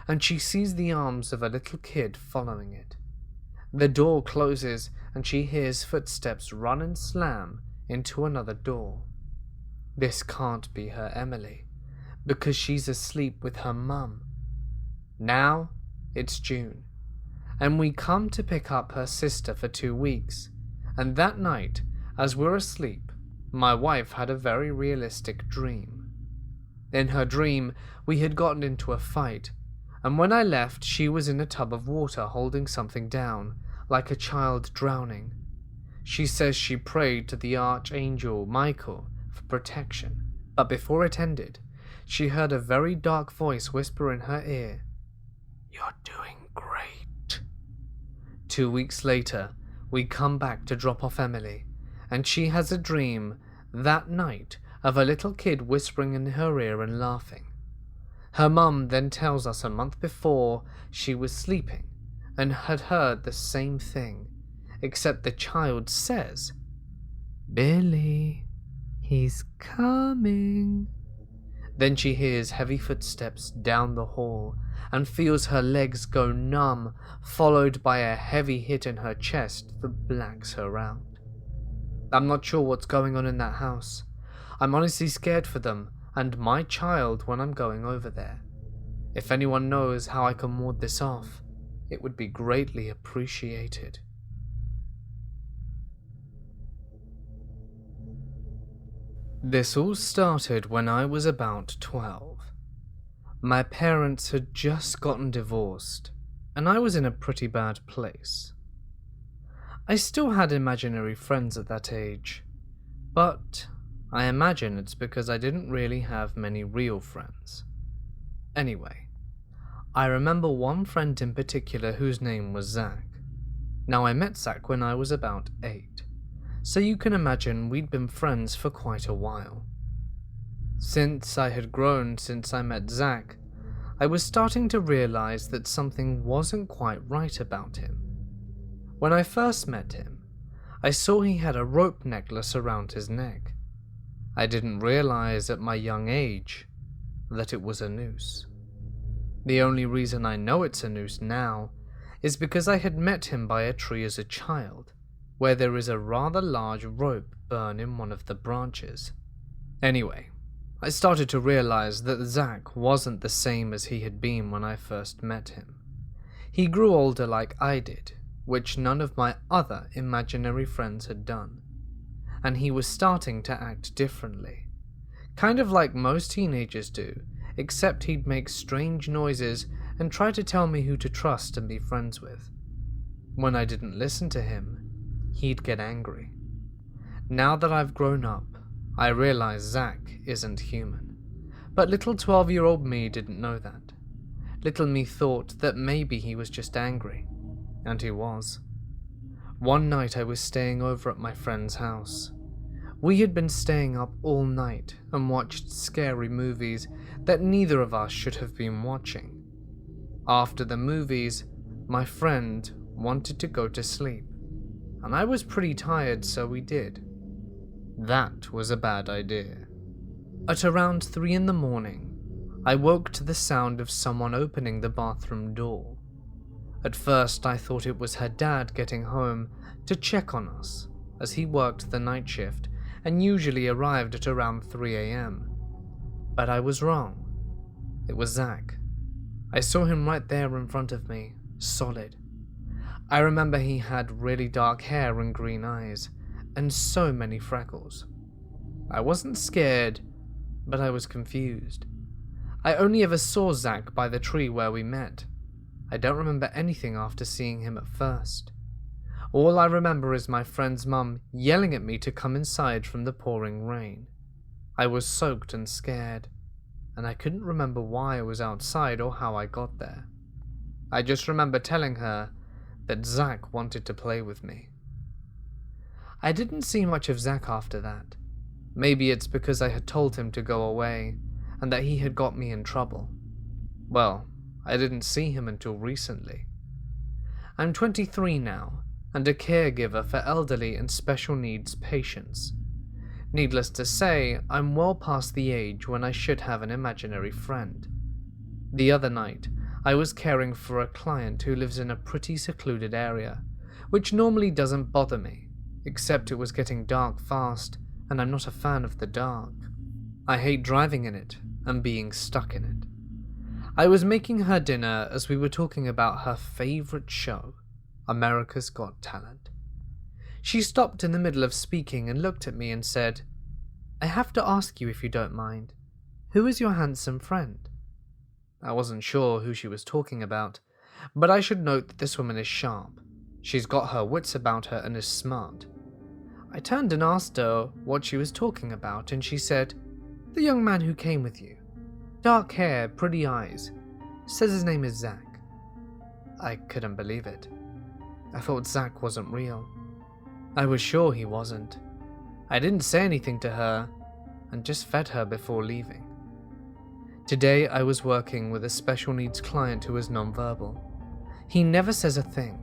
and she sees the arms of a little kid following it. The door closes, and she hears footsteps run and slam into another door. This can't be her Emily, because she's asleep with her mum. Now it's June, and we come to pick up her sister for 2 weeks, and that night, as we're asleep, my wife had a very realistic dream. In her dream, we had gotten into a fight, and when I left, she was in a tub of water holding something down, like a child drowning. She says she prayed to the archangel Michael for protection, but before it ended, she heard a very dark voice whisper in her ear, "You're doing great." 2 weeks later, we come back to drop off Emily, and she has a dream that night of a little kid whispering in her ear and laughing. Her mum then tells us a month before she was sleeping and had heard the same thing, except the child says, "Billy, he's coming." Then she hears heavy footsteps down the hall and feels her legs go numb, followed by a heavy hit in her chest that blacks her out. I'm not sure what's going on in that house. I'm honestly scared for them and my child when I'm going over there. If anyone knows how I can ward this off, it would be greatly appreciated. This all started when I was about 12. My parents had just gotten divorced, and I was in a pretty bad place. I still had imaginary friends at that age, but I imagine it's because I didn't really have many real friends. Anyway, I remember one friend in particular whose name was Zach. Now I met Zach when I was about 8, so you can imagine we'd been friends for quite a while. Since I had grown since I met Zach, I was starting to realize that something wasn't quite right about him. When I first met him, I saw he had a rope necklace around his neck. I didn't realize at my young age that it was a noose. The only reason I know it's a noose now is because I had met him by a tree as a child, where there is a rather large rope burn in one of the branches. Anyway, I started to realize that Zach wasn't the same as he had been when I first met him. He grew older like I did, which none of my other imaginary friends had done, and he was starting to act differently, kind of like most teenagers do, except he'd make strange noises and try to tell me who to trust and be friends with. When I didn't listen to him, he'd get angry. Now that I've grown up, I realize Zach isn't human, but little 12-year-old me didn't know that. Little me thought that maybe he was just angry, and he was. One night I was staying over at my friend's house. We had been staying up all night and watched scary movies that neither of us should have been watching. After the movies, my friend wanted to go to sleep, and I was pretty tired, so we did. That was a bad idea. At around 3 in the morning, I woke to the sound of someone opening the bathroom door. At first, I thought it was her dad getting home to check on us, as he worked the night shift and usually arrived at around 3 a.m. But I was wrong. It was Zach. I saw him right there in front of me, solid. I remember he had really dark hair and green eyes, and so many freckles. I wasn't scared, but I was confused. I only ever saw Zach by the tree where we met. I don't remember anything after seeing him at first. All I remember is my friend's mum yelling at me to come inside from the pouring rain. I was soaked and scared, and I couldn't remember why I was outside or how I got there. I just remember telling her that Zach wanted to play with me. I didn't see much of Zach after that. Maybe it's because I had told him to go away and that he had got me in trouble. Well, I didn't see him until recently. I'm 23 now and a caregiver for elderly and special needs patients. Needless to say, I'm well past the age when I should have an imaginary friend. The other night, I was caring for a client who lives in a pretty secluded area, which normally doesn't bother me, except it was getting dark fast, and I'm not a fan of the dark. I hate driving in it and being stuck in it. I was making her dinner as we were talking about her favorite show, America's Got Talent. She stopped in the middle of speaking and looked at me and said, "I have to ask you if you don't mind. Who is your handsome friend?" I wasn't sure who she was talking about, but I should note that this woman is sharp. She's got her wits about her and is smart. I turned and asked her what she was talking about, and she said, "The young man who came with you. Dark hair, pretty eyes. Says his name is Zach." I couldn't believe it. I thought Zach wasn't real. I was sure he wasn't. I didn't say anything to her and just fed her before leaving. Today I was working with a special needs client who is nonverbal. He never says a thing.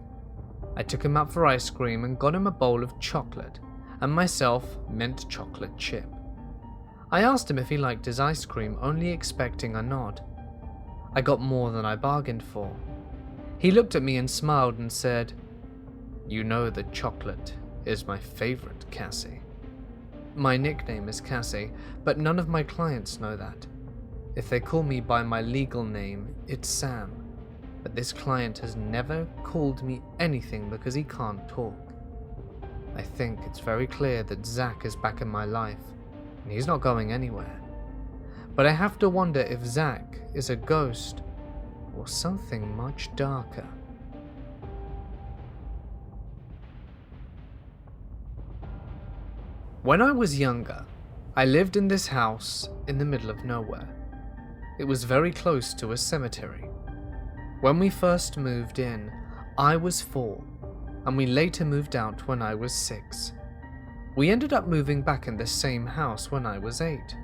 I took him out for ice cream and got him a bowl of chocolate and myself mint chocolate chip. I asked him if he liked his ice cream, only expecting a nod. I got more than I bargained for. He looked at me and smiled and said, "You know that chocolate is my favorite, Cassie." My nickname is Cassie, but none of my clients know that. If they call me by my legal name, it's Sam, but this client has never called me anything because he can't talk. I think it's very clear that Zach is back in my life, and he's not going anywhere. But I have to wonder if Zach is a ghost or something much darker. When I was younger, I lived in this house in the middle of nowhere. It was very close to a cemetery. When we first moved in, I was 4, and we later moved out when I was 6. We ended up moving back in the same house when I was 8.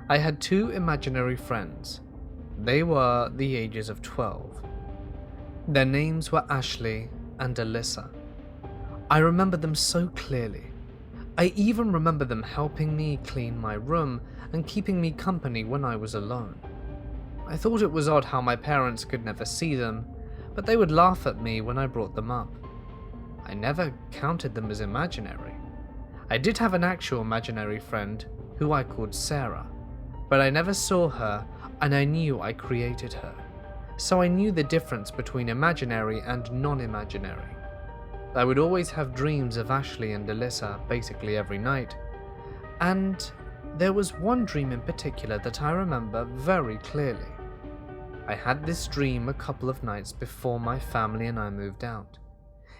I had 2 imaginary friends. They were the ages of 12. Their names were Ashley and Alyssa. I remember them so clearly. I even remember them helping me clean my room and keeping me company when I was alone. I thought it was odd how my parents could never see them, but they would laugh at me when I brought them up. I never counted them as imaginary. I did have an actual imaginary friend who I called Sarah, but I never saw her and I knew I created her, so I knew the difference between imaginary and non-imaginary. I would always have dreams of Ashley and Alyssa basically every night, and there was one dream in particular that I remember very clearly. I had this dream a couple of nights before my family and I moved out.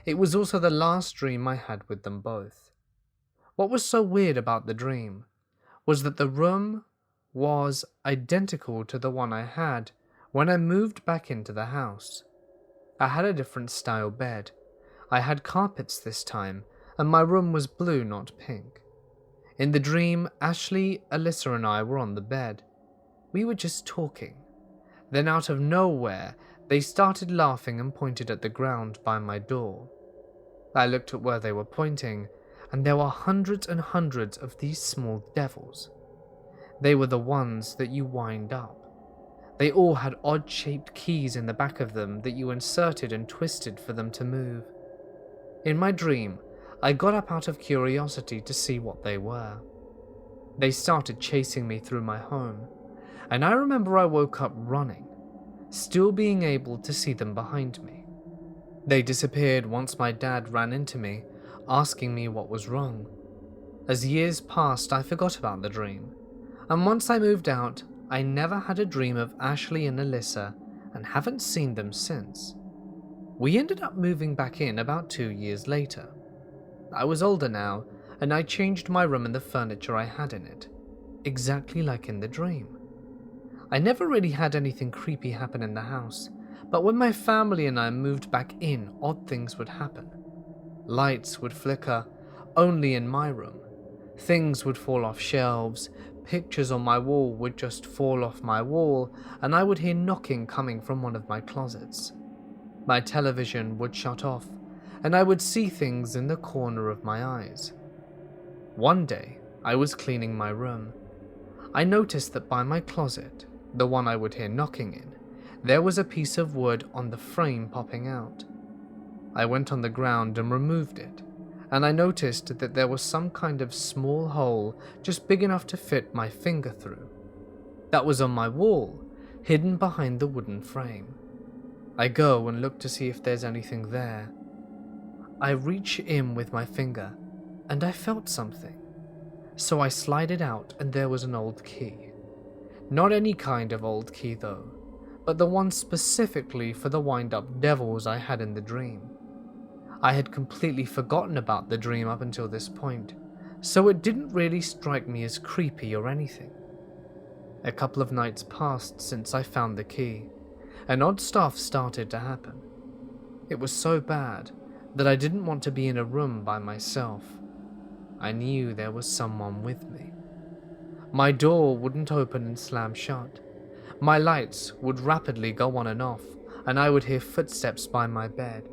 It was also the last dream I had with them both. What was so weird about the dream was that the room was identical to the one I had when I moved back into the house. I had a different style bed. I had carpets this time, and my room was blue, not pink. In the dream, Ashley, Alyssa and I were on the bed. We were just talking. Then out of nowhere, they started laughing and pointed at the ground by my door. I looked at where they were pointing, and there were hundreds and hundreds of these small devils. They were the ones that you wind up. They all had odd-shaped keys in the back of them that you inserted and twisted for them to move. In my dream, I got up out of curiosity to see what they were. They started chasing me through my home, and I remember I woke up running, still being able to see them behind me. They disappeared once my dad ran into me, asking me what was wrong. As years passed, I forgot about the dream, and once I moved out, I never had a dream of Ashley and Alyssa and haven't seen them since. We ended up moving back in about 2 years later. I was older now, and I changed my room and the furniture I had in it, exactly like in the dream. I never really had anything creepy happen in the house, but when my family and I moved back in, odd things would happen. Lights would flicker, only in my room. Things would fall off shelves, pictures on my wall would just fall off my wall, and I would hear knocking coming from one of my closets. My television would shut off, and I would see things in the corner of my eyes. One day, I was cleaning my room. I noticed that by my closet, the one I would hear knocking in, there was a piece of wood on the frame popping out. I went on the ground and removed it, and I noticed that there was some kind of small hole just big enough to fit my finger through. That was on my wall, hidden behind the wooden frame. I go and look to see if there's anything there. I reach in with my finger, and I felt something. So I slide it out, and there was an old key. Not any kind of old key though, but the one specifically for the wind-up devils I had in the dream. I had completely forgotten about the dream up until this point, so it didn't really strike me as creepy or anything. A couple of nights passed since I found the key, and odd stuff started to happen. It was so bad that I didn't want to be in a room by myself. I knew there was someone with me. My door wouldn't open and slam shut. My lights would rapidly go on and off, and I would hear footsteps by my bed.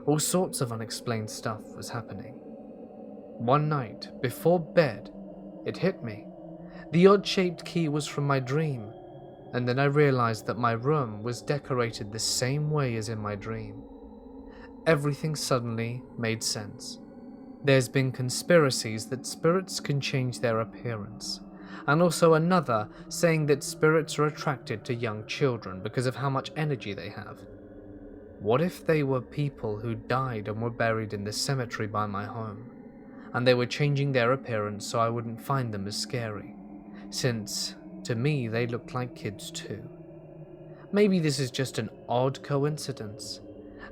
All sorts of unexplained stuff was happening. One night, before bed, it hit me. The odd-shaped key was from my dream, and then I realized that my room was decorated the same way as in my dream. Everything suddenly made sense. There's been conspiracies that spirits can change their appearance, and also another saying that spirits are attracted to young children because of how much energy they have. What if they were people who died and were buried in the cemetery by my home, and they were changing their appearance so I wouldn't find them as scary, since, to me, they looked like kids too. Maybe this is just an odd coincidence,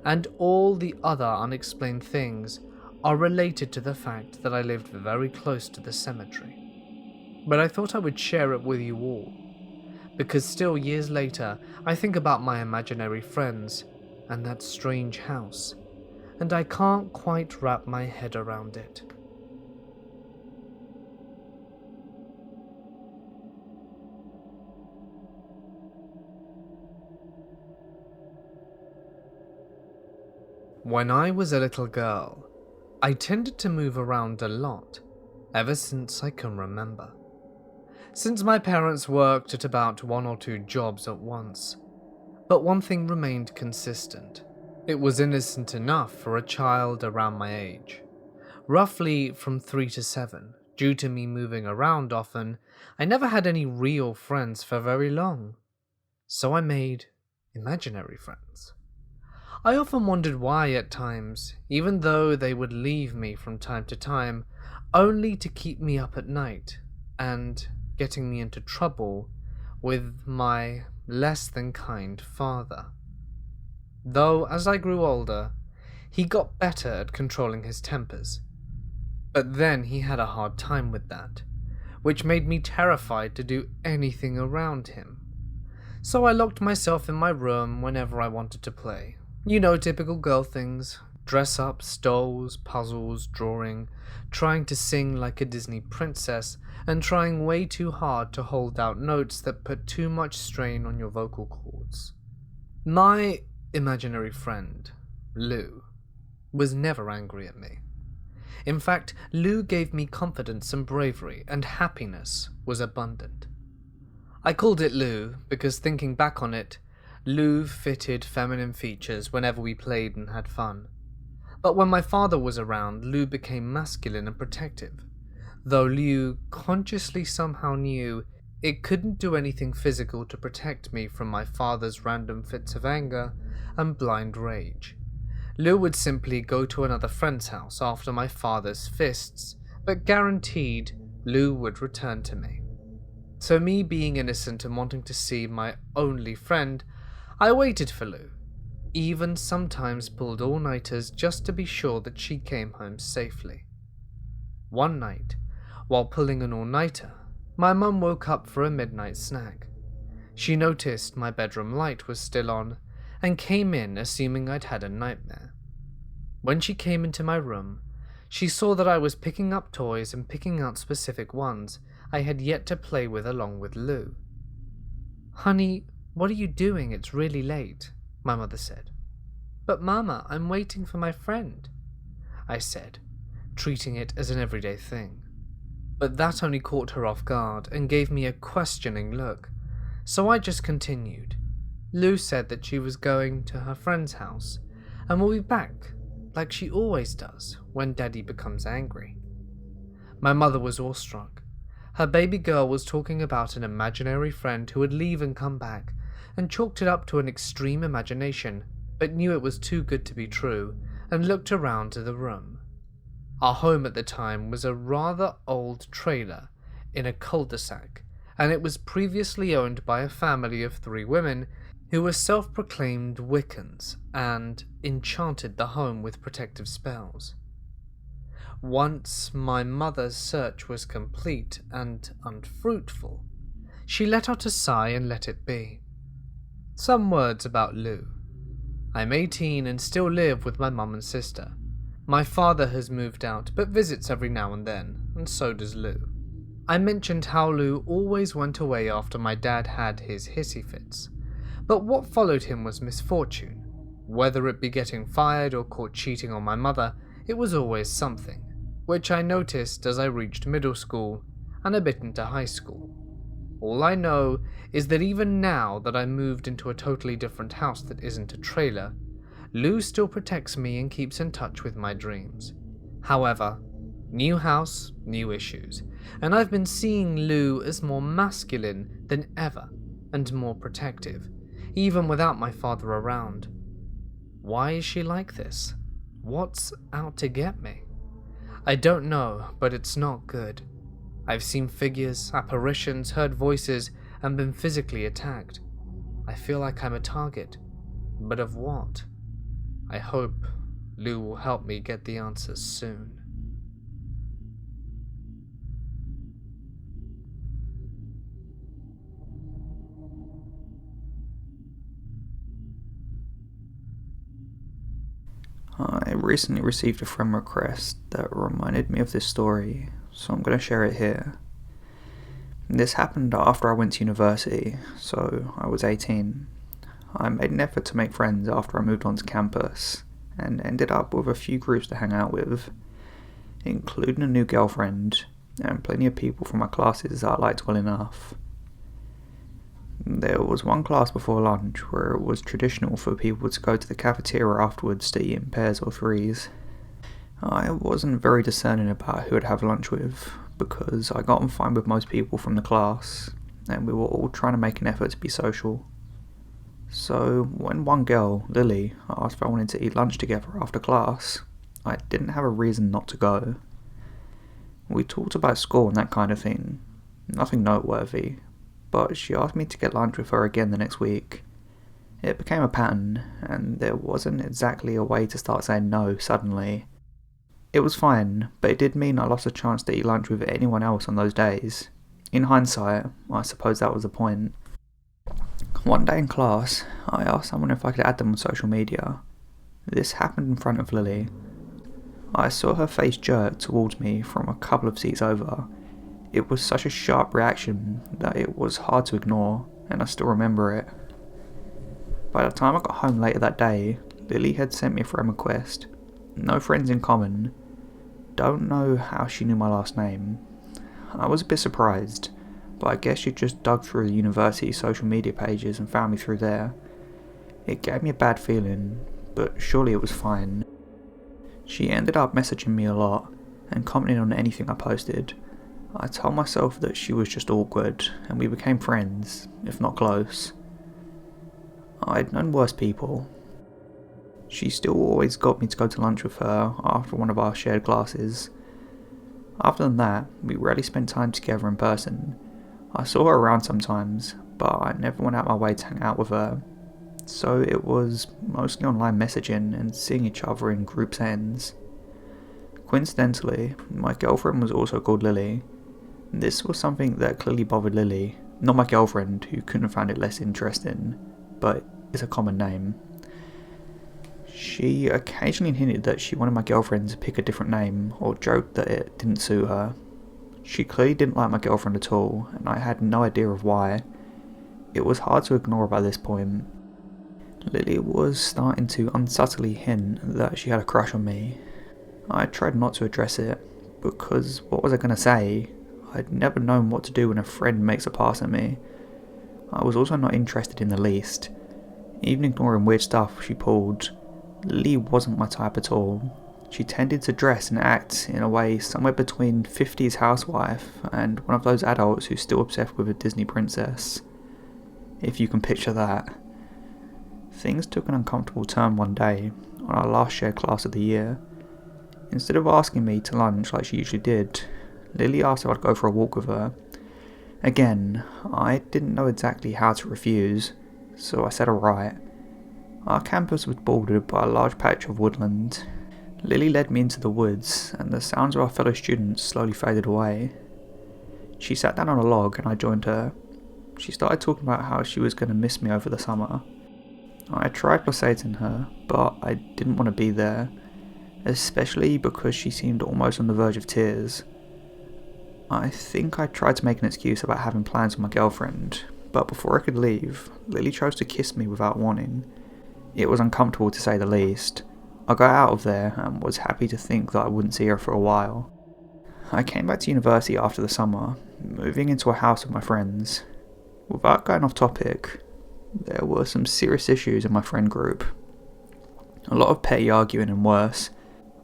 and all the other unexplained things are related to the fact that I lived very close to the cemetery. But I thought I would share it with you all, because still years later, I think about my imaginary friends and that strange house, and I can't quite wrap my head around it. When I was a little girl, I tended to move around a lot, ever since I can remember. Since my parents worked at about 1 or 2 jobs at once, but one thing remained consistent. It was innocent enough for a child around my age. Roughly from 3 to 7, due to me moving around often, I never had any real friends for very long. So I made imaginary friends. I often wondered why at times, even though they would leave me from time to time, only to keep me up at night, and getting me into trouble with my less than kind father. Though, as I grew older, he got better at controlling his tempers. But then he had a hard time with that, which made me terrified to do anything around him. So I locked myself in my room whenever I wanted to play. You know, typical girl things. Dress-ups, dolls, puzzles, drawing, trying to sing like a Disney princess, and trying way too hard to hold out notes that put too much strain on your vocal cords. My imaginary friend, Lou, was never angry at me. In fact, Lou gave me confidence and bravery, and happiness was abundant. I called it Lou because, thinking back on it, Lou fitted feminine features whenever we played and had fun. But when my father was around, Lou became masculine and protective, though Lou consciously somehow knew it couldn't do anything physical to protect me from my father's random fits of anger and blind rage. Lou would simply go to another friend's house after my father's fists, but guaranteed Lou would return to me. So me being innocent and wanting to see my only friend, I waited for Lou, even sometimes pulled all-nighters just to be sure that she came home safely. One night, while pulling an all-nighter, my mum woke up for a midnight snack. She noticed my bedroom light was still on and came in assuming I'd had a nightmare. When she came into my room, she saw that I was picking up toys and picking out specific ones I had yet to play with along with Lou. "Honey, what are you doing? It's really late," my mother said. "But Mama, I'm waiting for my friend," I said, treating it as an everyday thing. But that only caught her off guard and gave me a questioning look, so I just continued. Lou said that she was going to her friend's house and will be back, like she always does when Daddy becomes angry. My mother was awestruck. Her baby girl was talking about an imaginary friend who would leave and come back, and chalked it up to an extreme imagination, but knew it was too good to be true, and looked around to the room. Our home at the time was a rather old trailer in a cul-de-sac, and it was previously owned by a family of 3 women who were self-proclaimed Wiccans and enchanted the home with protective spells. Once my mother's search was complete and unfruitful, she let out a sigh and let it be. Some words about Lou. I'm 18 and still live with my mum and sister. My father has moved out but visits every now and then, and so does Lou. I mentioned how Lou always went away after my dad had his hissy fits, but what followed him was misfortune. Whether it be getting fired or caught cheating on my mother, it was always something, which I noticed as I reached middle school and a bit into high school. All I know is that even now that I moved into a totally different house that isn't a trailer, Lou still protects me and keeps in touch with my dreams. However, new house, new issues, and I've been seeing Lou as more masculine than ever and more protective, even without my father around. Why is she like this? What's out to get me? I don't know, but it's not good. I've seen figures, apparitions, heard voices, and been physically attacked. I feel like I'm a target. But of what? I hope Lou will help me get the answers soon. I recently received a friend request that reminded me of this story, so I'm going to share it here. This happened after I went to university, so I was 18. I made an effort to make friends after I moved onto campus, and ended up with a few groups to hang out with, including a new girlfriend, and plenty of people from my classes that I liked well enough. There was one class before lunch where it was traditional for people to go to the cafeteria afterwards to eat in pairs or threes. I wasn't very discerning about who I'd have lunch with, because I got on fine with most people from the class, and we were all trying to make an effort to be social. So when one girl, Lily, asked if I wanted to eat lunch together after class, I didn't have a reason not to go. We talked about school and that kind of thing, nothing noteworthy, but she asked me to get lunch with her again the next week. It became a pattern, and there wasn't exactly a way to start saying no suddenly. It was fine, but it did mean I lost a chance to eat lunch with anyone else on those days. In hindsight, I suppose that was the point. One day in class, I asked someone if I could add them on social media. This happened in front of Lily. I saw her face jerk towards me from a couple of seats over. It was such a sharp reaction that it was hard to ignore, and I still remember it. By the time I got home later that day, Lily had sent me a friend request. No friends in common. Don't know how she knew my last name. I was a bit surprised, but I guess she just dug through the university social media pages and found me through there. It gave me a bad feeling, but surely it was fine. She ended up messaging me a lot and commenting on anything I posted. I told myself that she was just awkward, and we became friends, if not close. I'd known worse people. She still always got me to go to lunch with her after one of our shared classes. Other than that, we rarely spent time together in person. I saw her around sometimes, but I never went out my way to hang out with her. So it was mostly online messaging and seeing each other in group settings. Coincidentally, my girlfriend was also called Lily. This was something that clearly bothered Lily, not my girlfriend, who couldn't have found it less interesting, but it's a common name. She occasionally hinted that she wanted my girlfriend to pick a different name, or joked that it didn't suit her. She clearly didn't like my girlfriend at all, and I had no idea of why. It was hard to ignore by this point. Lily was starting to unsubtly hint that she had a crush on me. I tried not to address it, because what was I going to say? I'd never known what to do when a friend makes a pass at me. I was also not interested in the least. Even ignoring weird stuff she pulled, Lily wasn't my type at all. She tended to dress and act in a way somewhere between 50s housewife and one of those adults who's still obsessed with a Disney princess. If you can picture that. Things took an uncomfortable turn one day, on our last shared class of the year. Instead of asking me to lunch like she usually did, Lily asked if I'd go for a walk with her. Again, I didn't know exactly how to refuse, so I said alright. Our campus was bordered by a large patch of woodland. Lily led me into the woods, and the sounds of our fellow students slowly faded away. She sat down on a log and I joined her. She started talking about how she was going to miss me over the summer. I tried persuading her, but I didn't want to be there, especially because she seemed almost on the verge of tears. I think I tried to make an excuse about having plans with my girlfriend, but before I could leave, Lily chose to kiss me without warning. It was uncomfortable to say the least. I got out of there and was happy to think that I wouldn't see her for a while. I came back to university after the summer, moving into a house with my friends. Without going off topic, there were some serious issues in my friend group. A lot of petty arguing and worse.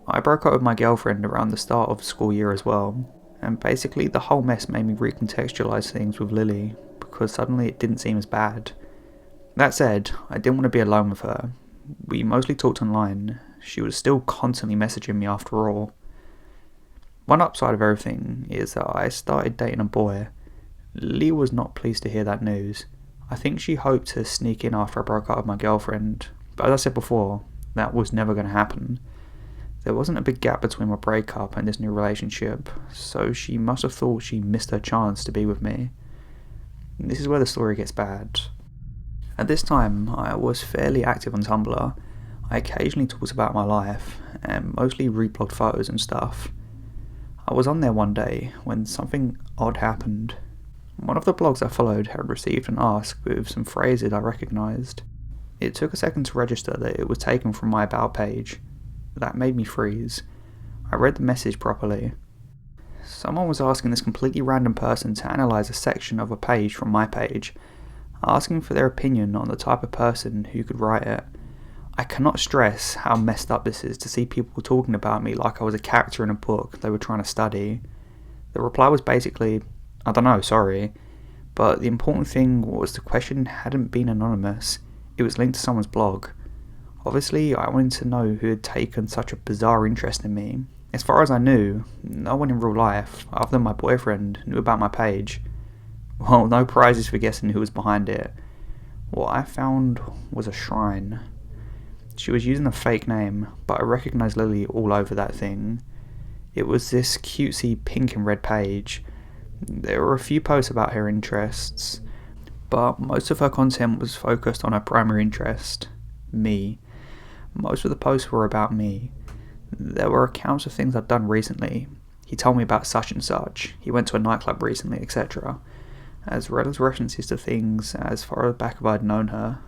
I broke up with my girlfriend around the start of the school year as well, and basically the whole mess made me recontextualise things with Lily, because suddenly it didn't seem as bad. That said, I didn't want to be alone with her. We mostly talked online. She was still constantly messaging me after all. One upside of everything is that I started dating a boy. Lily was not pleased to hear that news. I think she hoped to sneak in after I broke up with my girlfriend, but as I said before, that was never going to happen. There wasn't a big gap between my breakup and this new relationship, so she must have thought she missed her chance to be with me. This is where the story gets bad. At this time, I was fairly active on Tumblr. I occasionally talked about my life, and mostly reblogged photos and stuff. I was on there one day when something odd happened. One of the blogs I followed had received an ask with some phrases I recognised. It took a second to register that it was taken from my About page. That made me freeze. I read the message properly. Someone was asking this completely random person to analyse a section of a page from my page, asking for their opinion on the type of person who could write it. I cannot stress how messed up this is to see people talking about me like I was a character in a book they were trying to study. The reply was basically, I don't know, sorry, but the important thing was the question hadn't been anonymous, it was linked to someone's blog. Obviously, I wanted to know who had taken such a bizarre interest in me. As far as I knew, no one in real life, other than my boyfriend, knew about my page. Well, no prizes for guessing who was behind it. What I found was a shrine. She was using a fake name, but I recognised Lily all over that thing. It was this cutesy pink and red page. There were a few posts about her interests, but most of her content was focused on her primary interest, me. Most of the posts were about me. There were accounts of things I'd done recently. He told me about such and such, he went to a nightclub recently, etc. As well as references to things as far back as I'd known her.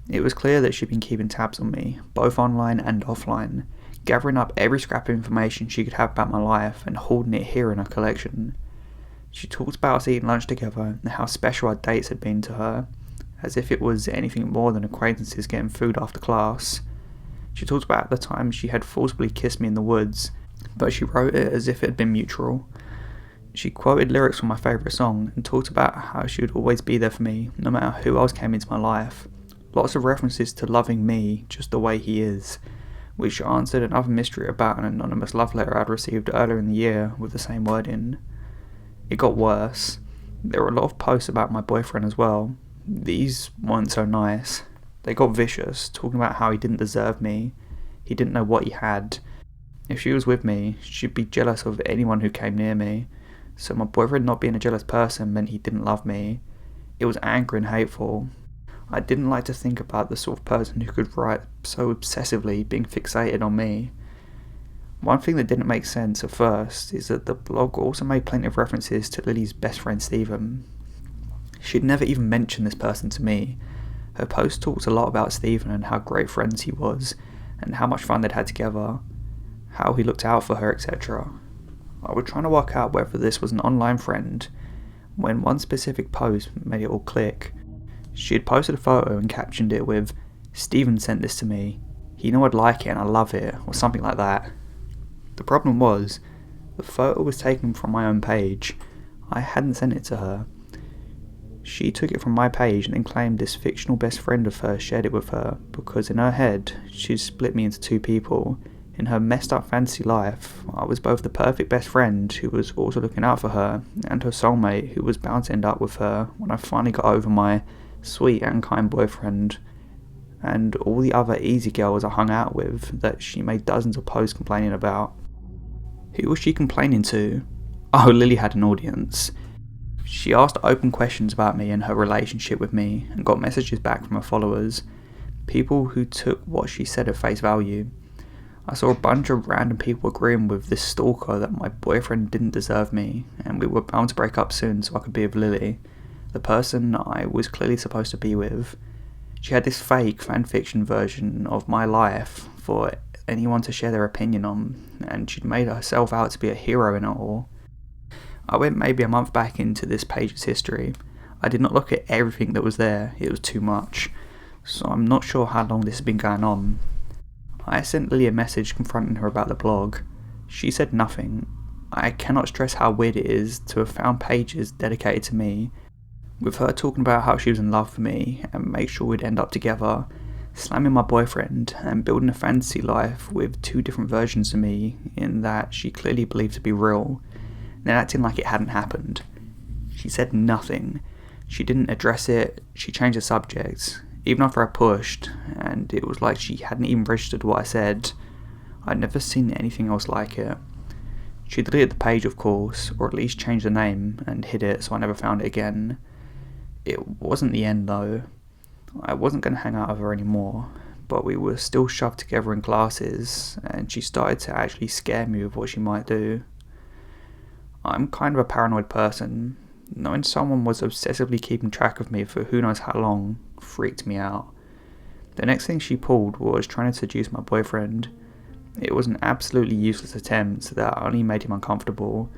It was clear that she'd been keeping tabs on me, both online and offline, gathering up every scrap of information she could have about my life and holding it here in her collection. She talked about us eating lunch together and how special our dates had been to her, as if it was anything more than acquaintances getting food after class. She talked about the time she had forcibly kissed me in the woods, but she wrote it as if it had been mutual. She quoted lyrics from my favourite song and talked about how she would always be there for me, no matter who else came into my life. Lots of references to loving me just the way he is, which answered another mystery about an anonymous love letter I'd received earlier in the year with the same wording. It got worse. There were a lot of posts about my boyfriend as well. These weren't so nice. They got vicious, talking about how he didn't deserve me, he didn't know what he had. If she was with me, she'd be jealous of anyone who came near me, so my boyfriend not being a jealous person meant he didn't love me. It was angry and hateful. I didn't like to think about the sort of person who could write so obsessively, being fixated on me. One thing that didn't make sense at first is that the blog also made plenty of references to Lily's best friend Stephen. She'd never even mentioned this person to me. Her post talked a lot about Stephen and how great friends he was, and how much fun they'd had together, how he looked out for her, etc. I was trying to work out whether this was an online friend, when one specific post made it all click. She had posted a photo and captioned it with, "Stephen sent this to me. He knew I'd like it and I love it," or something like that. The problem was, the photo was taken from my own page. I hadn't sent it to her. She took it from my page and then claimed this fictional best friend of hers shared it with her, because in her head, she'd split me into two people. In her messed up fantasy life, I was both the perfect best friend who was also looking out for her, and her soulmate who was bound to end up with her when I finally got over my sweet and kind boyfriend, and all the other easy girls I hung out with that she made dozens of posts complaining about. Who was she complaining to? Oh, Lily had an audience. She asked open questions about me and her relationship with me, and got messages back from her followers, people who took what she said at face value. I saw a bunch of random people agreeing with this stalker that my boyfriend didn't deserve me, and we were bound to break up soon so I could be with Lily, the person I was clearly supposed to be with. She had this fake fanfiction version of my life for anyone to share their opinion on, and she'd made herself out to be a hero in it all. I went maybe a month back into this page's history. I did not look at everything that was there, it was too much, so I'm not sure how long this has been going on. I sent Lily a message confronting her about the blog. She said nothing. I cannot stress how weird it is to have found pages dedicated to me, with her talking about how she was in love with me and make sure we'd end up together, slamming my boyfriend and building a fantasy life with two different versions of me in that she clearly believed to be real, then acting like it hadn't happened. She said nothing. She didn't address it, she changed the subject, even after I pushed, and it was like she hadn't even registered what I said. I'd never seen anything else like it. She deleted the page, of course, or at least changed the name and hid it so I never found it again. It wasn't the end though. I wasn't going to hang out with her anymore, but we were still shoved together in classes, and she started to actually scare me with what she might do. I'm kind of a paranoid person. Knowing someone was obsessively keeping track of me for who knows how long freaked me out. The next thing she pulled was trying to seduce my boyfriend. It was an absolutely useless attempt that only made him uncomfortable.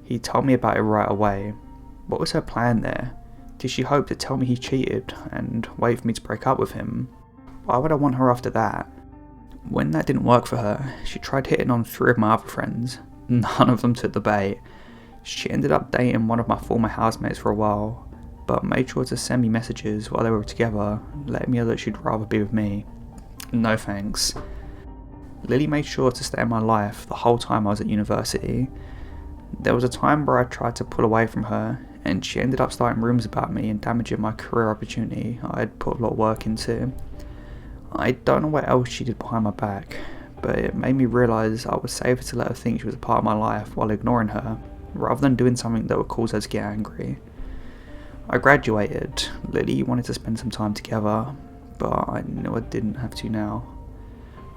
He told me about it right away. What was her plan there? Did she hope to tell me he cheated and wait for me to break up with him? Why would I want her after that? When that didn't work for her, she tried hitting on 3 of my other friends. None of them took the bait. She ended up dating one of my former housemates for a while, but made sure to send me messages while they were together, letting me know that she'd rather be with me. No thanks. Lily made sure to stay in my life the whole time I was at university. There was a time where I tried to pull away from her, and she ended up starting rumours about me and damaging my career opportunity I had put a lot of work into. I don't know what else she did behind my back, but it made me realise I was safer to let her think she was a part of my life while ignoring her, rather than doing something that would cause her to get angry. I graduated. Lily wanted to spend some time together, but I knew I didn't have to now.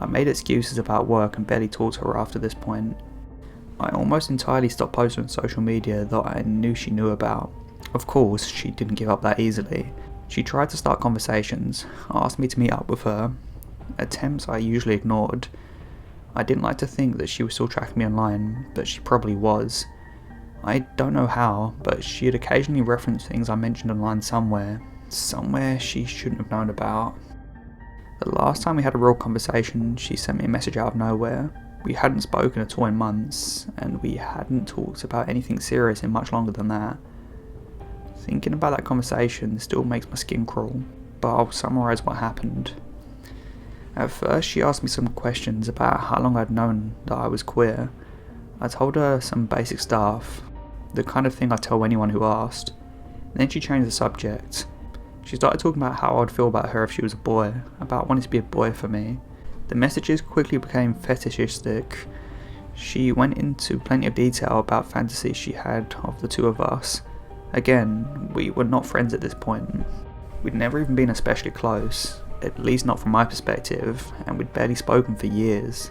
I made excuses about work and barely talked to her after this point. I almost entirely stopped posting on social media that I knew she knew about. Of course, she didn't give up that easily. She tried to start conversations, asked me to meet up with her, attempts I usually ignored. I didn't like to think that she was still tracking me online, but she probably was. I don't know how, but she'd occasionally reference things I mentioned online somewhere she shouldn't have known about. The last time we had a real conversation, she sent me a message out of nowhere. We hadn't spoken at all in months, and we hadn't talked about anything serious in much longer than that. Thinking about that conversation still makes my skin crawl, but I'll summarise what happened. At first, she asked me some questions about how long I'd known that I was queer. I told her some basic stuff, the kind of thing I'd tell anyone who asked. Then she changed the subject. She started talking about how I'd feel about her if she was a boy, about wanting to be a boy for me. The messages quickly became fetishistic. She went into plenty of detail about fantasies she had of the two of us. Again, we were not friends at this point. We'd never even been especially close, at least not from my perspective, and we'd barely spoken for years.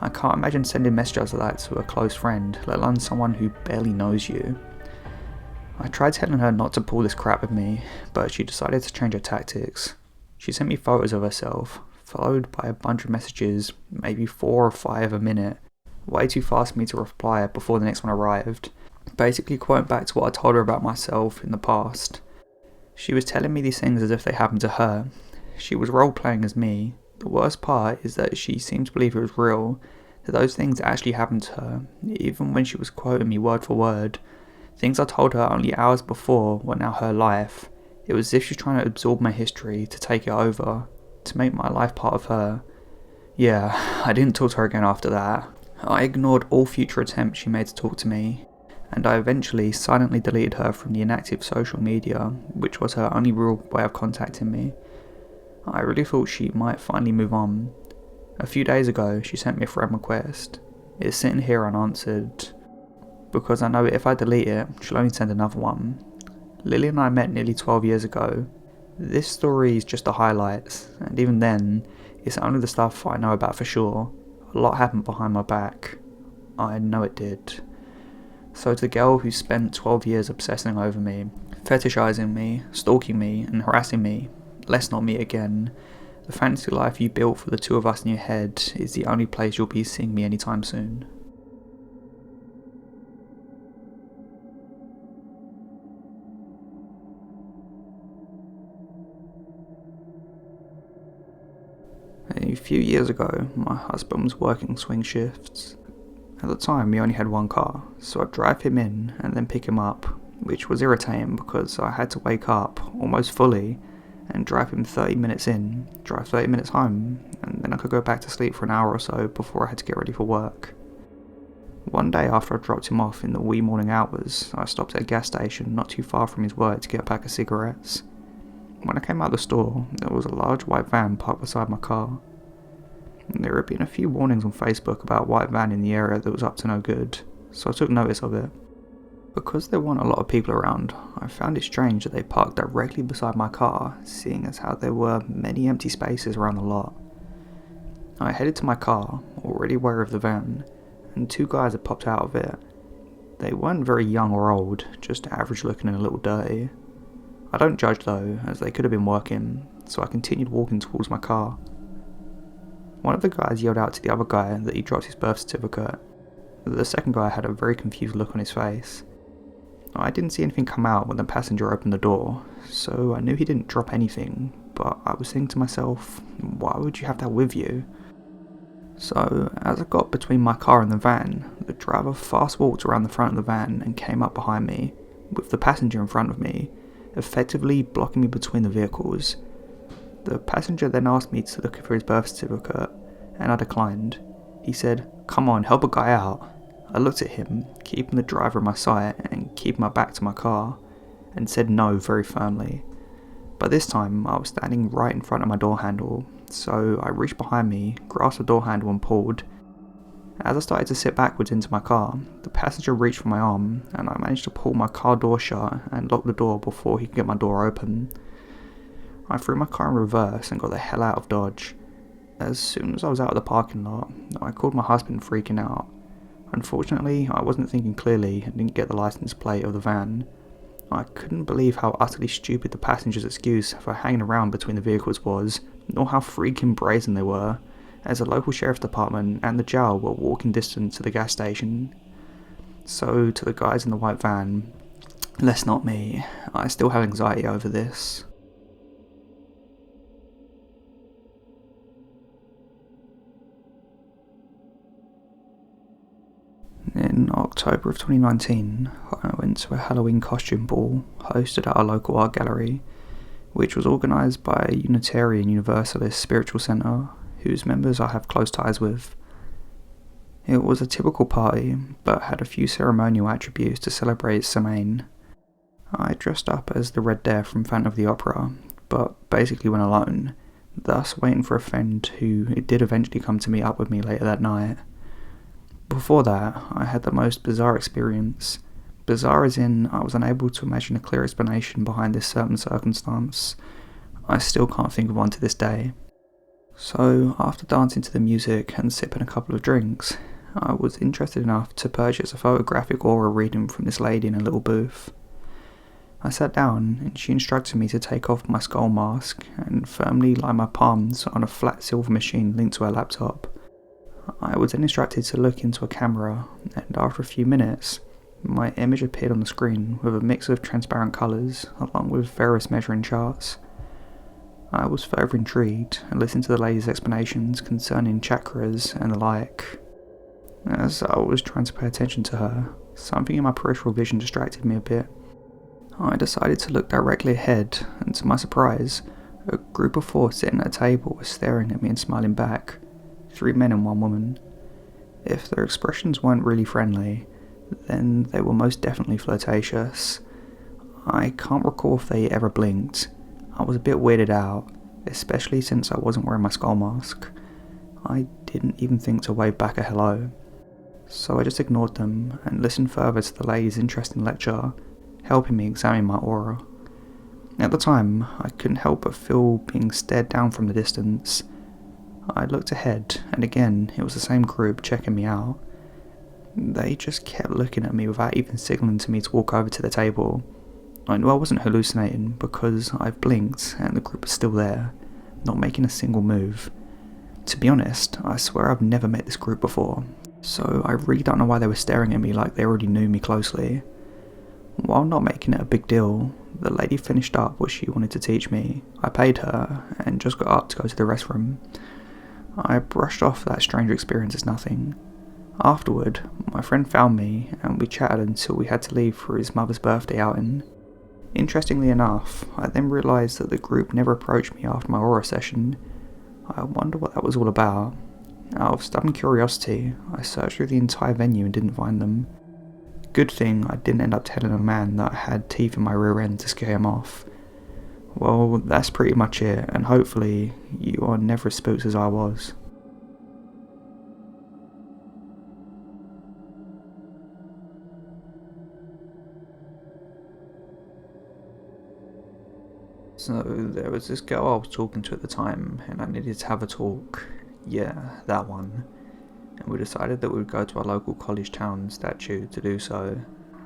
I can't imagine sending messages like that to a close friend, let alone someone who barely knows you. I tried telling her not to pull this crap with me, but she decided to change her tactics. She sent me photos of herself, followed by a bunch of messages, maybe 4 or 5 a minute, way too fast for me to reply before the next one arrived, basically quoting back to what I told her about myself in the past. She was telling me these things as if they happened to her. She was role-playing as me. The worst part is that she seemed to believe it was real, that those things actually happened to her, even when she was quoting me word for word. Things I told her only hours before were now her life. It was as if she was trying to absorb my history, to take it over, to make my life part of her. Yeah, I didn't talk to her again after that. I ignored all future attempts she made to talk to me, and I eventually silently deleted her from the inactive social media, which was her only real way of contacting me. I really thought she might finally move on. A few days ago, she sent me a friend request. It's sitting here unanswered, because I know if I delete it, she'll only send another one. Lily and I met nearly 12 years ago. This story is just the highlights, and even then, it's only the stuff I know about for sure. A lot happened behind my back. I know it did. So to the girl who spent 12 years obsessing over me, fetishizing me, stalking me, and harassing me, let's not meet again. The fantasy life you built for the two of us in your head is the only place you'll be seeing me anytime soon. A few years ago, my husband was working swing shifts. At the time, we only had one car, so I'd drive him in and then pick him up, which was irritating because I had to wake up almost fully and drive him 30 minutes in, drive 30 minutes home, and then I could go back to sleep for an hour or so before I had to get ready for work. One day after I dropped him off in the wee morning hours, I stopped at a gas station not too far from his work to get a pack of cigarettes. When I came out of the store, there was a large white van parked beside my car. There had been a few warnings on Facebook about a white van in the area that was up to no good, so I took notice of it. Because there weren't a lot of people around, I found it strange that they parked directly beside my car, seeing as how there were many empty spaces around the lot. I headed to my car, already aware of the van, and 2 guys had popped out of it. They weren't very young or old, just average looking and a little dirty. I don't judge though, as they could have been working, so I continued walking towards my car. One of the guys yelled out to the other guy that he dropped his birth certificate. The second guy had a very confused look on his face. I didn't see anything come out when the passenger opened the door, so I knew he didn't drop anything, but I was thinking to myself, why would you have that with you? So, as I got between my car and the van, the driver fast walked around the front of the van and came up behind me, with the passenger in front of me, effectively blocking me between the vehicles. The passenger then asked me to look for his birth certificate, and I declined. He said, "Come on, help a guy out." I looked at him, keeping the driver in my sight and keeping my back to my car, and said no very firmly. By this time, I was standing right in front of my door handle, so I reached behind me, grasped the door handle and pulled. As I started to sit backwards into my car, the passenger reached for my arm, and I managed to pull my car door shut and lock the door before he could get my door open. I threw my car in reverse and got the hell out of Dodge. As soon as I was out of the parking lot, I called my husband, freaking out. Unfortunately, I wasn't thinking clearly and didn't get the license plate of the van. I couldn't believe how utterly stupid the passenger's excuse for hanging around between the vehicles was, nor how freaking brazen they were, as the local sheriff's department and the jail were walking distance to the gas station. So, to the guys in the white van, "Let's not me, I still have anxiety over this." In October of 2019, I went to a Halloween costume ball hosted at our local art gallery, which was organised by a Unitarian Universalist spiritual centre, whose members I have close ties with. It was a typical party, but had a few ceremonial attributes to celebrate Samhain. I dressed up as the Red Death from Phantom of the Opera, but basically went alone, thus waiting for a friend who did eventually come to meet up with me later that night. Before that, I had the most bizarre experience. Bizarre as in, I was unable to imagine a clear explanation behind this certain circumstance. I still can't think of one to this day. So, after dancing to the music and sipping a couple of drinks, I was interested enough to purchase a photographic aura reading from this lady in a little booth. I sat down and she instructed me to take off my skull mask and firmly lie my palms on a flat silver machine linked to her laptop. I was then instructed to look into a camera, and after a few minutes, my image appeared on the screen with a mix of transparent colours along with various measuring charts. I was further intrigued and listened to the lady's explanations concerning chakras and the like. As I was trying to pay attention to her, something in my peripheral vision distracted me a bit. I decided to look directly ahead, and to my surprise, a group of 4 sitting at a table was staring at me and smiling back. 3 men and 1 woman. If their expressions weren't really friendly, then they were most definitely flirtatious. I can't recall if they ever blinked. I was a bit weirded out, especially since I wasn't wearing my skull mask. I didn't even think to wave back a hello. So I just ignored them and listened further to the lady's interesting lecture, helping me examine my aura. At the time, I couldn't help but feel being stared down from the distance. I looked ahead, and again, it was the same group checking me out. They just kept looking at me without even signalling to me to walk over to the table. I knew I wasn't hallucinating because I've blinked and the group was still there, not making a single move. To be honest, I swear I've never met this group before, so I really don't know why they were staring at me like they already knew me closely. While not making it a big deal, the lady finished up what she wanted to teach me. I paid her and just got up to go to the restroom. I brushed off that strange experience as nothing. Afterward, my friend found me and we chatted until we had to leave for his mother's birthday outing. Interestingly enough, I then realised that the group never approached me after my aura session. I wonder what that was all about. Out of stubborn curiosity, I searched through the entire venue and didn't find them. Good thing I didn't end up telling a man that I had teeth in my rear end to scare him off. Well, that's pretty much it, and hopefully you are never as spooked as I was. So there was this girl I was talking to at the time, and I needed to have a talk. Yeah, that one. And we decided that we would go to our local college town statue to do so.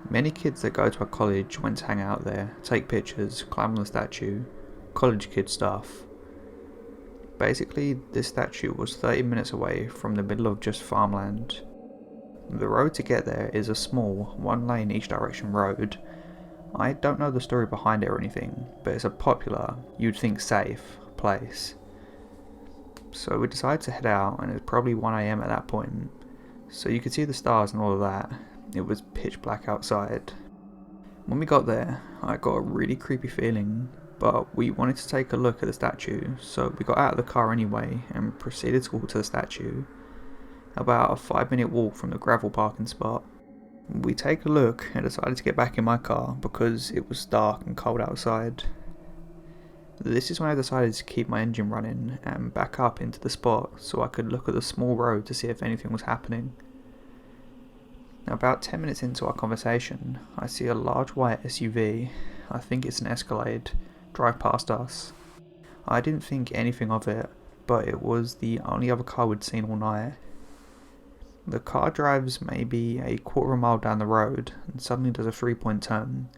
Many kids that go to our college went to hang out there, take pictures, climb on the statue, college kid stuff. Basically, this statue was 30 minutes away from the middle of just farmland. The road to get there is a small, 1-lane each direction road. I don't know the story behind it or anything, but it's a popular, you'd think safe, place. So we decided to head out, and it was probably 1 AM at that point, so you could see the stars and all of that. It was pitch black outside. When we got there, I got a really creepy feeling, but we wanted to take a look at the statue, so we got out of the car anyway and proceeded to walk to the statue. About a 5-minute walk from the gravel parking spot. We take a look and decided to get back in my car because it was dark and cold outside. This is when I decided to keep my engine running and back up into the spot so I could look at the small road to see if anything was happening. About 10 minutes into our conversation, I see a large white SUV, I think it's an Escalade, drive past us. I didn't think anything of it, but it was the only other car we'd seen all night. The car drives maybe a quarter of a mile down the road and suddenly does a 3-point turn.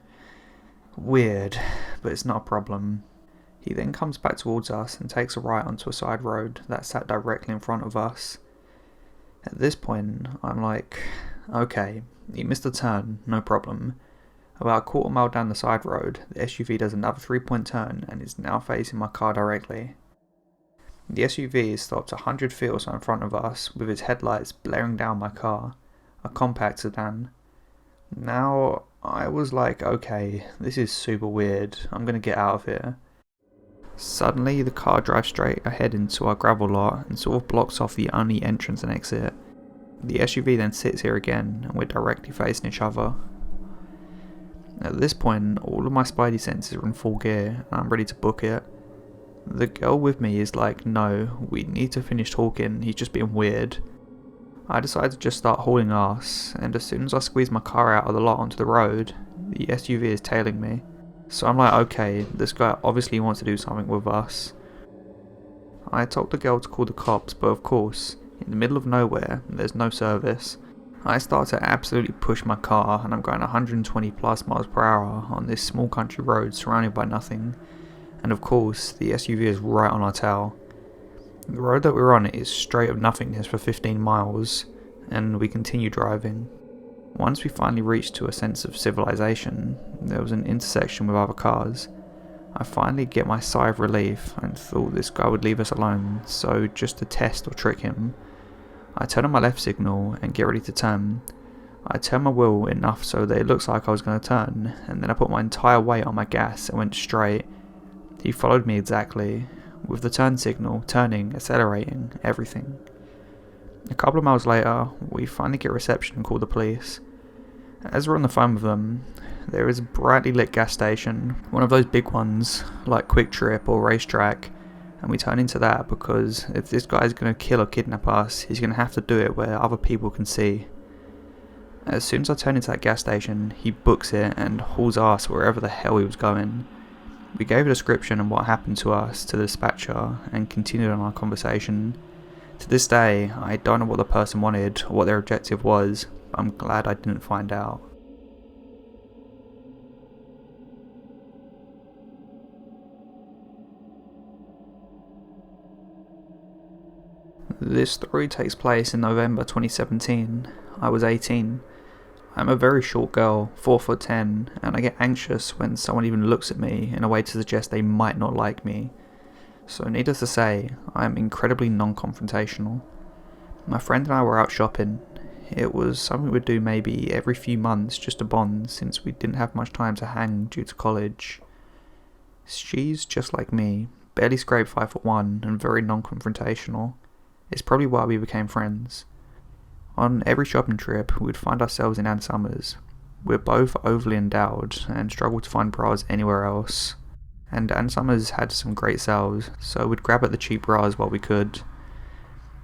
Weird, but it's not a problem. He then comes back towards us and takes a right onto a side road that sat directly in front of us. At this point, I'm like, okay, he missed a turn, no problem. About a quarter mile down the side road, the SUV does another 3-point turn and is now facing my car directly. The SUV is stopped 100 feet or so in front of us, with its headlights blaring down my car, a compact sedan. Now, I was like, okay, this is super weird, I'm gonna get out of here. Suddenly, the car drives straight ahead into our gravel lot and sort of blocks off the only entrance and exit. The SUV then sits here again, and we're directly facing each other. At this point, all of my spidey senses are in full gear, and I'm ready to book it. The girl with me is like, no, we need to finish talking, he's just being weird. I decide to just start hauling ass, and as soon as I squeeze my car out of the lot onto the road, the SUV is tailing me. So I'm like, okay, this guy obviously wants to do something with us. I told the girl to call the cops, but of course, in the middle of nowhere, there's no service. I start to absolutely push my car, and I'm going 120 plus miles per hour on this small country road surrounded by nothing. And of course, the SUV is right on our tail. The road that we're on is straight of nothingness for 15 miles, and we continue driving. Once we finally reached to a sense of civilization, there was an intersection with other cars. I finally get my sigh of relief and thought this guy would leave us alone, so just to test or trick him, I turn on my left signal and get ready to turn. I turn my wheel enough so that it looks like I was going to turn, and then I put my entire weight on my gas and went straight. He followed me exactly, with the turn signal, turning, accelerating, everything. A couple of miles later, we finally get reception and call the police. As we're on the phone with them, there is a brightly lit gas station, one of those big ones, like Quick Trip or Racetrack, and we turn into that because if this guy is going to kill or kidnap us, he's going to have to do it where other people can see. As soon as I turn into that gas station, he books it and hauls ass wherever the hell he was going. We gave a description of what happened to us to the dispatcher and continued on our conversation. To this day, I don't know what the person wanted or what their objective was, but I'm glad I didn't find out. This story takes place in November 2017. I was 18. I'm a very short girl, 4'10", and I get anxious when someone even looks at me in a way to suggest they might not like me. So needless to say, I am incredibly non-confrontational. My friend and I were out shopping. It was something we'd do maybe every few months just to bond since we didn't have much time to hang due to college. She's just like me, barely scraped 5'1" and very non-confrontational. It's probably why we became friends. On every shopping trip, we'd find ourselves in Ann Summers. We're both overly endowed and struggle to find bras anywhere else. And Ann Summers had some great sales, so we'd grab at the cheap bras while we could.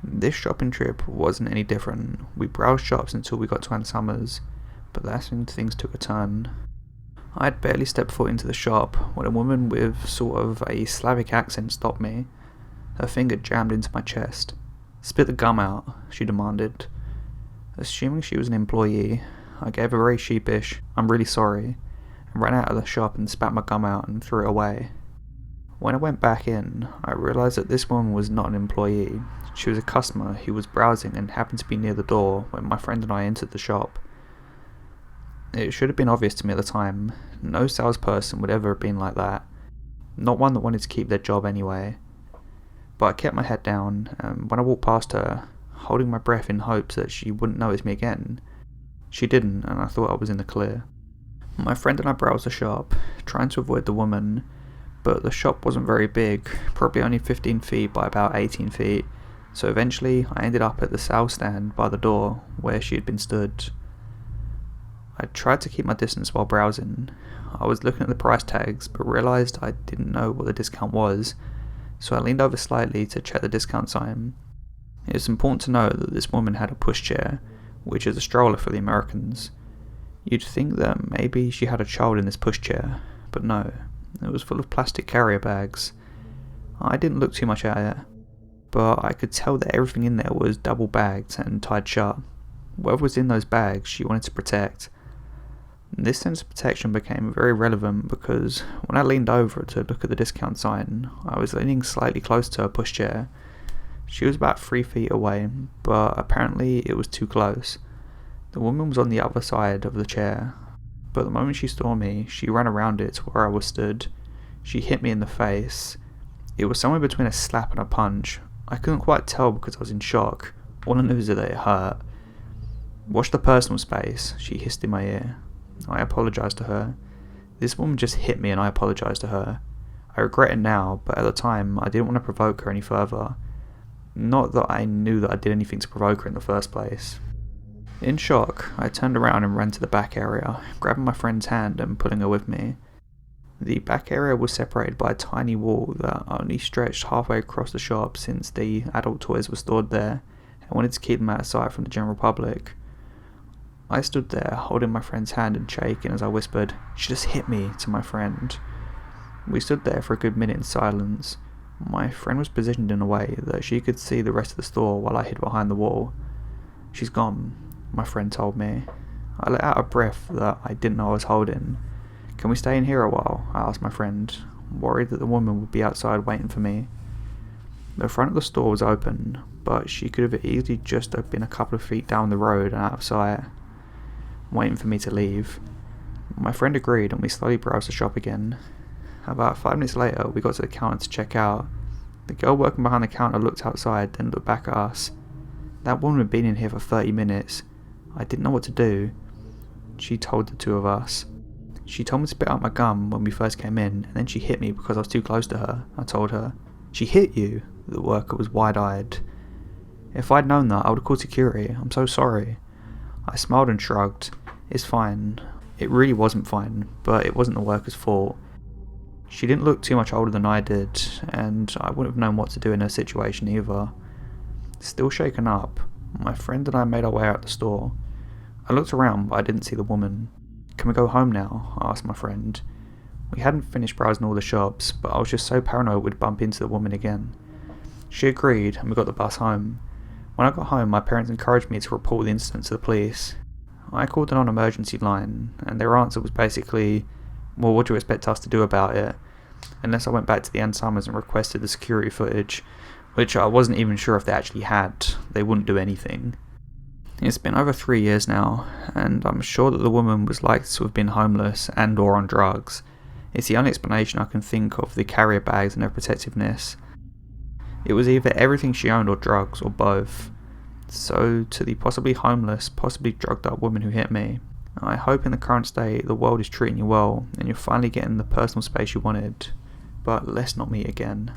This shopping trip wasn't any different. We browsed shops until we got to Ann Summers, but that's when things took a turn. I had barely stepped foot into the shop when a woman with sort of a Slavic accent stopped me. Her finger jammed into my chest. "Spit the gum out," she demanded. Assuming she was an employee, I gave a very sheepish, "I'm really sorry," and ran out of the shop and spat my gum out and threw it away. When I went back in, I realised that this woman was not an employee. She was a customer who was browsing and happened to be near the door when my friend and I entered the shop. It should have been obvious to me at the time. No salesperson would ever have been like that. Not one that wanted to keep their job anyway. But I kept my head down, and when I walked past her, holding my breath in hopes that she wouldn't notice me again, she didn't, and I thought I was in the clear. My friend and I browsed the shop, trying to avoid the woman, but the shop wasn't very big, probably only 15 feet by about 18 feet, so eventually I ended up at the sales stand by the door where she had been stood. I tried to keep my distance while browsing. I was looking at the price tags, but realised I didn't know what the discount was, so I leaned over slightly to check the discount sign. It's important to note that this woman had a pushchair, which is a stroller for the Americans. You'd think that maybe she had a child in this pushchair, but no, it was full of plastic carrier bags. I didn't look too much at it. but I could tell that everything in there was double bagged and tied shut. Whatever was in those bags she wanted to protect. This sense of protection became very relevant because when I leaned over to look at the discount sign, I was leaning slightly close to her pushchair. She was about 3 feet away, but apparently it was too close. The woman was on the other side of the chair, but the moment she saw me, she ran around it to where I was stood. She hit me in the face. It was somewhere between a slap and a punch. I couldn't quite tell because I was in shock. All I knew is that it hurt. "Watch the personal space," she hissed in my ear. I apologised to her. This woman just hit me and I apologised to her. I regret it now, but at the time I didn't want to provoke her any further. Not that I knew that I did anything to provoke her in the first place. In shock, I turned around and ran to the back area, grabbing my friend's hand and pulling her with me. The back area was separated by a tiny wall that only stretched halfway across the shop since the adult toys were stored there, and wanted to keep them out of sight from the general public. I stood there, holding my friend's hand and shaking as I whispered, "She just hit me," to my friend. We stood there for a good minute in silence. My friend was positioned in a way that she could see the rest of the store while I hid behind the wall. "She's gone," my friend told me. I let out a breath that I didn't know I was holding. "Can we stay in here a while?" I asked my friend, worried that the woman would be outside waiting for me. The front of the store was open, but she could have easily just been a couple of feet down the road and out of sight, waiting for me to leave. My friend agreed and we slowly browsed the shop again. About 5 minutes later we got to the counter to check out. The girl working behind the counter looked outside, then looked back at us. That woman had been in here for 30 minutes. I didn't know what to do. She told the two of us. She told me to spit out my gum when we first came in, and then she hit me because I was too close to her, I told her. "She hit you?" The worker was wide-eyed. "If I'd known that, I would have called security. I'm so sorry." I smiled and shrugged. "It's fine." It really wasn't fine, but it wasn't the worker's fault. She didn't look too much older than I did, and I wouldn't have known what to do in her situation either. Still shaken up, my friend and I made our way out the store. I looked around, but I didn't see the woman. "Can we go home now?" I asked my friend. We hadn't finished browsing all the shops, but I was just so paranoid we'd bump into the woman again. She agreed, and we got the bus home. When I got home, my parents encouraged me to report the incident to the police. I called a non-emergency line, and their answer was basically, "Well, what do you expect us to do about it?" Unless I went back to the Ansummers and requested the security footage, which I wasn't even sure if they actually had. They wouldn't do anything. It's been over 3 years now, and I'm sure that the woman was likely to have been homeless and or on drugs. It's the only explanation I can think of the carrier bags and their protectiveness. It was either everything she owned or drugs, or both. So, to the possibly homeless, possibly drugged up woman who hit me, I hope in the current state the world is treating you well, and you're finally getting the personal space you wanted. But let's not meet again.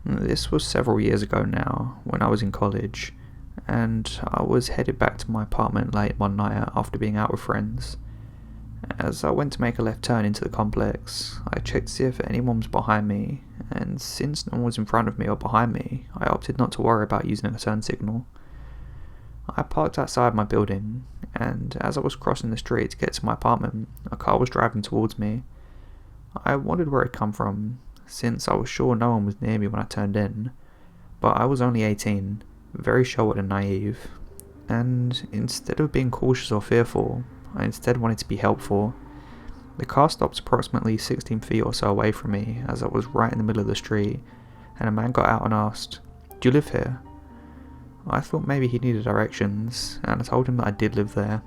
This was several years ago now, when I was in college, and I was headed back to my apartment late one night after being out with friends. As I went to make a left turn into the complex, I checked to see if anyone was behind me, and since no one was in front of me or behind me, I opted not to worry about using a turn signal. I parked outside my building, and as I was crossing the street to get to my apartment, a car was driving towards me. I wondered where it had come from, since I was sure no one was near me when I turned in, but I was only 18, very short and naive, and instead of being cautious or fearful, I instead wanted to be helpful. The car stopped approximately 16 feet or so away from me as I was right in the middle of the street, and a man got out and asked, "Do you live here?" I thought maybe he needed directions, and I told him that I did live there.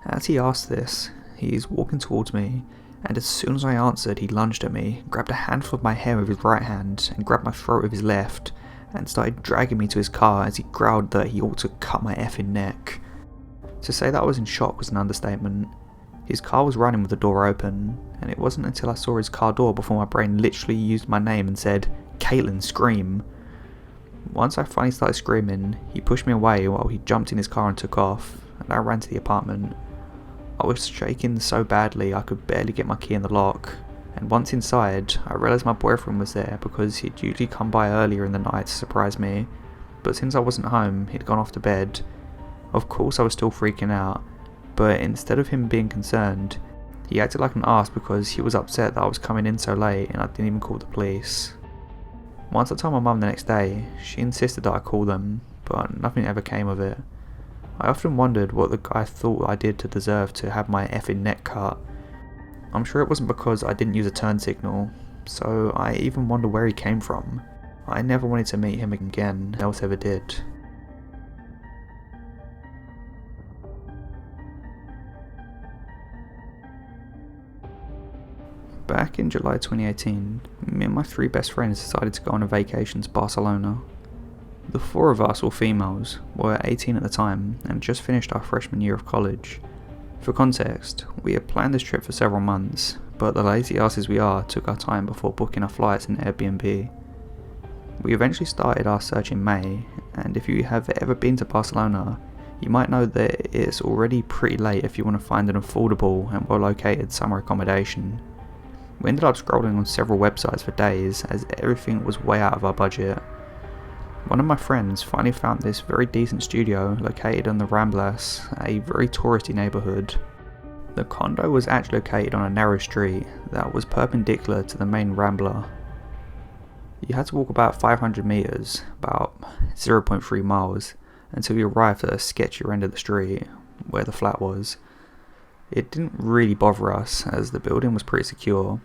As he asked this, he's walking towards me, and as soon as I answered, he lunged at me, grabbed a handful of my hair with his right hand, and grabbed my throat with his left, and started dragging me to his car as he growled that he ought to cut my effing neck. To say that I was in shock was an understatement. His car was running with the door open, and it wasn't until I saw his car door before my brain literally used my name and said, "Caitlin, scream." Once I finally started screaming, he pushed me away while he jumped in his car and took off, and I ran to the apartment. I was shaking so badly I could barely get my key in the lock, and once inside, I realised my boyfriend was there because he'd usually come by earlier in the night to surprise me, but since I wasn't home, he'd gone off to bed. Of course I was still freaking out, but instead of him being concerned, He acted like an arse because he was upset that I was coming in so late and I didn't even call the police. Once I told my mum the next day, she insisted that I call them, but nothing ever came of it. I often wondered what the guy thought I did to deserve to have my effing neck cut. I'm sure it wasn't because I didn't use a turn signal, so I even wonder where he came from. I never wanted to meet him again, no one else ever did. Back in July 2018, me and my 3 best friends decided to go on a vacation to Barcelona. The 4 of us, all females, were 18 at the time and just finished our freshman year of college. For context, we had planned this trip for several months, but the lazy asses we are took our time before booking our flights and Airbnb. We eventually started our search in May, and if you have ever been to Barcelona, you might know that it's already pretty late if you want to find an affordable and well located summer accommodation. We ended up scrolling on several websites for days as everything was way out of our budget. One of my friends finally found this very decent studio located on the Ramblas, a very touristy neighbourhood. The condo was actually located on a narrow street that was perpendicular to the main Rambla. You had to walk about 500 metres, about 0.3 miles, until you arrived at a sketchier end of the street, where the flat was. It didn't really bother us, as the building was pretty secure.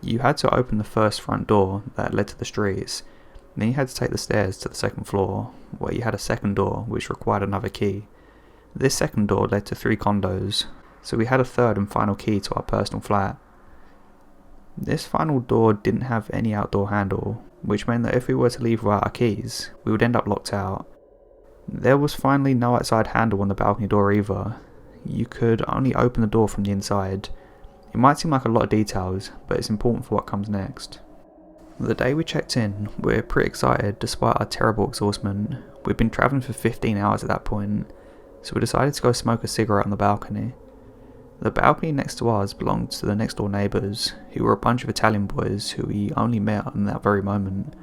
You had to open the first front door that led to the streets, then you had to take the stairs to the second floor, where you had a second door which required another key. This second door led to 3 condos, so we had a third and final key to our personal flat. This final door didn't have any outdoor handle, which meant that if we were to leave without our keys, we would end up locked out. There was finally no outside handle on the balcony door either. You could only open the door from the inside. It might seem like a lot of details, but it's important for what comes next. The day we checked in, we're pretty excited despite our terrible exhaustment. We'd been travelling for 15 hours at that point, so we decided to go smoke a cigarette on the balcony. The balcony next to ours belonged to the next door neighbours, who were a bunch of Italian boys who we only met in that very moment.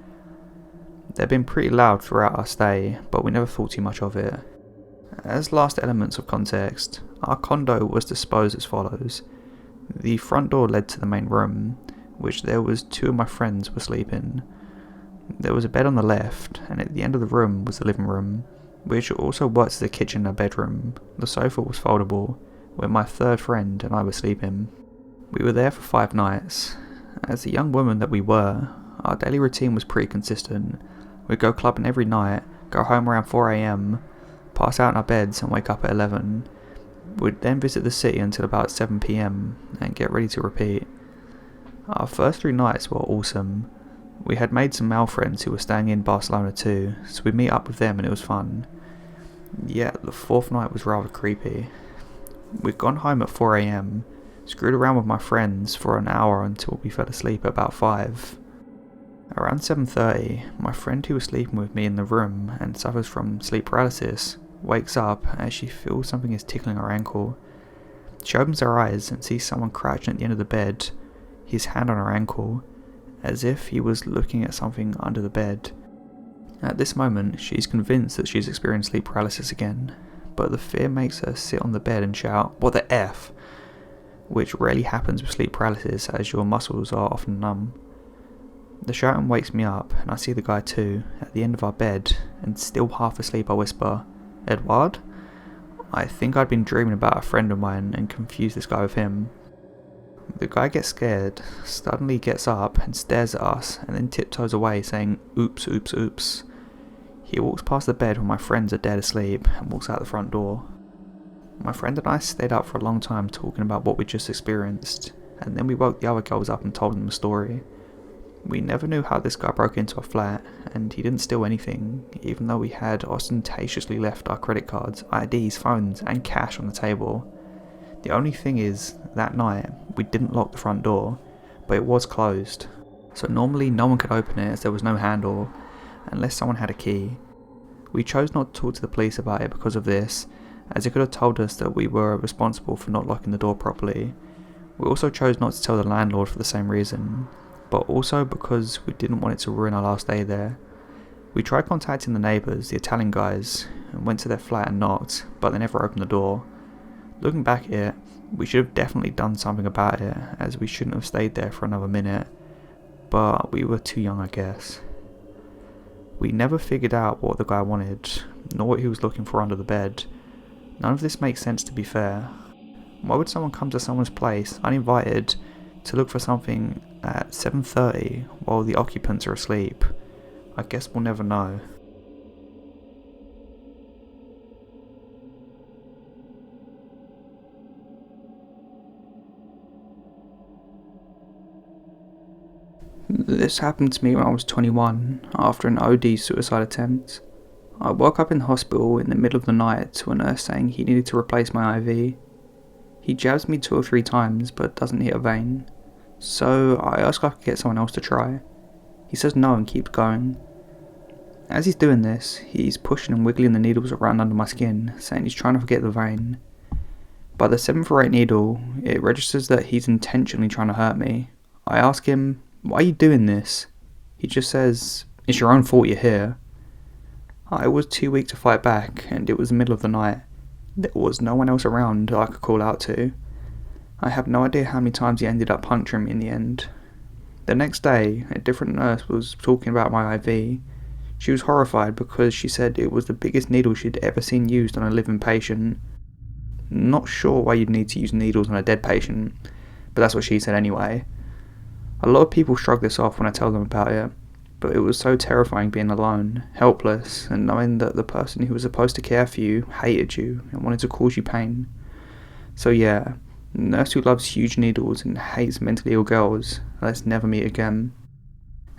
They'd been pretty loud throughout our stay, but we never thought too much of it. As last elements of context, our condo was disposed as follows. The front door led to the main room, which there was 2 of my friends were sleeping. There was a bed on the left, and at the end of the room was the living room, which also worked as a kitchen and bedroom. The sofa was foldable, where my 3rd friend and I were sleeping. We were there for 5 nights. As the young woman that we were, our daily routine was pretty consistent. We'd go clubbing every night, go home around 4 AM, pass out in our beds and wake up at 11. We'd then visit the city until about 7 PM and get ready to repeat. Our first 3 nights were awesome. We had made some male friends who were staying in Barcelona too, so we'd meet up with them and it was fun. Yet the 4th night was rather creepy. We'd gone home at 4 AM, screwed around with my friends for an hour until we fell asleep at about 5. Around 7:30, my friend who was sleeping with me in the room and suffers from sleep paralysis wakes up as she feels something is tickling her ankle. She opens her eyes and sees someone crouching at the end of the bed, his hand on her ankle, as if he was looking at something under the bed. At this moment, she's convinced that she's experienced sleep paralysis again, but the fear makes her sit on the bed and shout, "What the F?" which rarely happens with sleep paralysis as your muscles are often numb. The shouting wakes me up and I see the guy too, at the end of our bed, and still half asleep I whisper, "Edward?" I think I'd been dreaming about a friend of mine and confused this guy with him. The guy gets scared, suddenly gets up and stares at us and then tiptoes away saying, "Oops, oops, oops." He walks past the bed where my friends are dead asleep and walks out the front door. My friend and I stayed up for a long time talking about what we just experienced, and then we woke the other girls up and told them the story. We never knew how this guy broke into our flat, and he didn't steal anything, even though we had ostentatiously left our credit cards, IDs, phones and cash on the table. The only thing is, that night, we didn't lock the front door, but it was closed. So normally no one could open it as there was no handle, unless someone had a key. We chose not to talk to the police about it because of this, as it could have told us that we were responsible for not locking the door properly. We also chose not to tell the landlord for the same reason, but also because we didn't want it to ruin our last day there. We tried contacting the neighbours, the Italian guys, and went to their flat and knocked, but they never opened the door. Looking back at it, we should have definitely done something about it, as we shouldn't have stayed there for another minute, but we were too young, I guess. We never figured out what the guy wanted, nor what he was looking for under the bed. None of this makes sense, to be fair. Why would someone come to someone's place, uninvited, to look for something at 7:30 while the occupants are asleep? I guess we'll never know. This happened to me when I was 21, after an OD suicide attempt. I woke up in the hospital in the middle of the night to a nurse saying he needed to replace my IV. He jabs me 2 or 3 times but doesn't hit a vein, so I ask if I could get someone else to try. He says no and keeps going. As he's doing this, he's pushing and wiggling the needles around under my skin, saying he's trying to forget the vein. By the 7th or 8th needle, it registers that he's intentionally trying to hurt me. I ask him, "Why are you doing this?" He just says, "It's your own fault you're here." I was too weak to fight back, and it was the middle of the night. There was no one else around I could call out to. I have no idea how many times he ended up puncturing me in the end. The next day, a different nurse was talking about my IV. She was horrified because she said it was the biggest needle she'd ever seen used on a living patient. Not sure why you'd need to use needles on a dead patient, but that's what she said anyway. A lot of people shrug this off when I tell them about it, but it was so terrifying being alone, helpless, and knowing that the person who was supposed to care for you hated you and wanted to cause you pain. So yeah, nurse who loves huge needles and hates mentally ill girls, let's never meet again.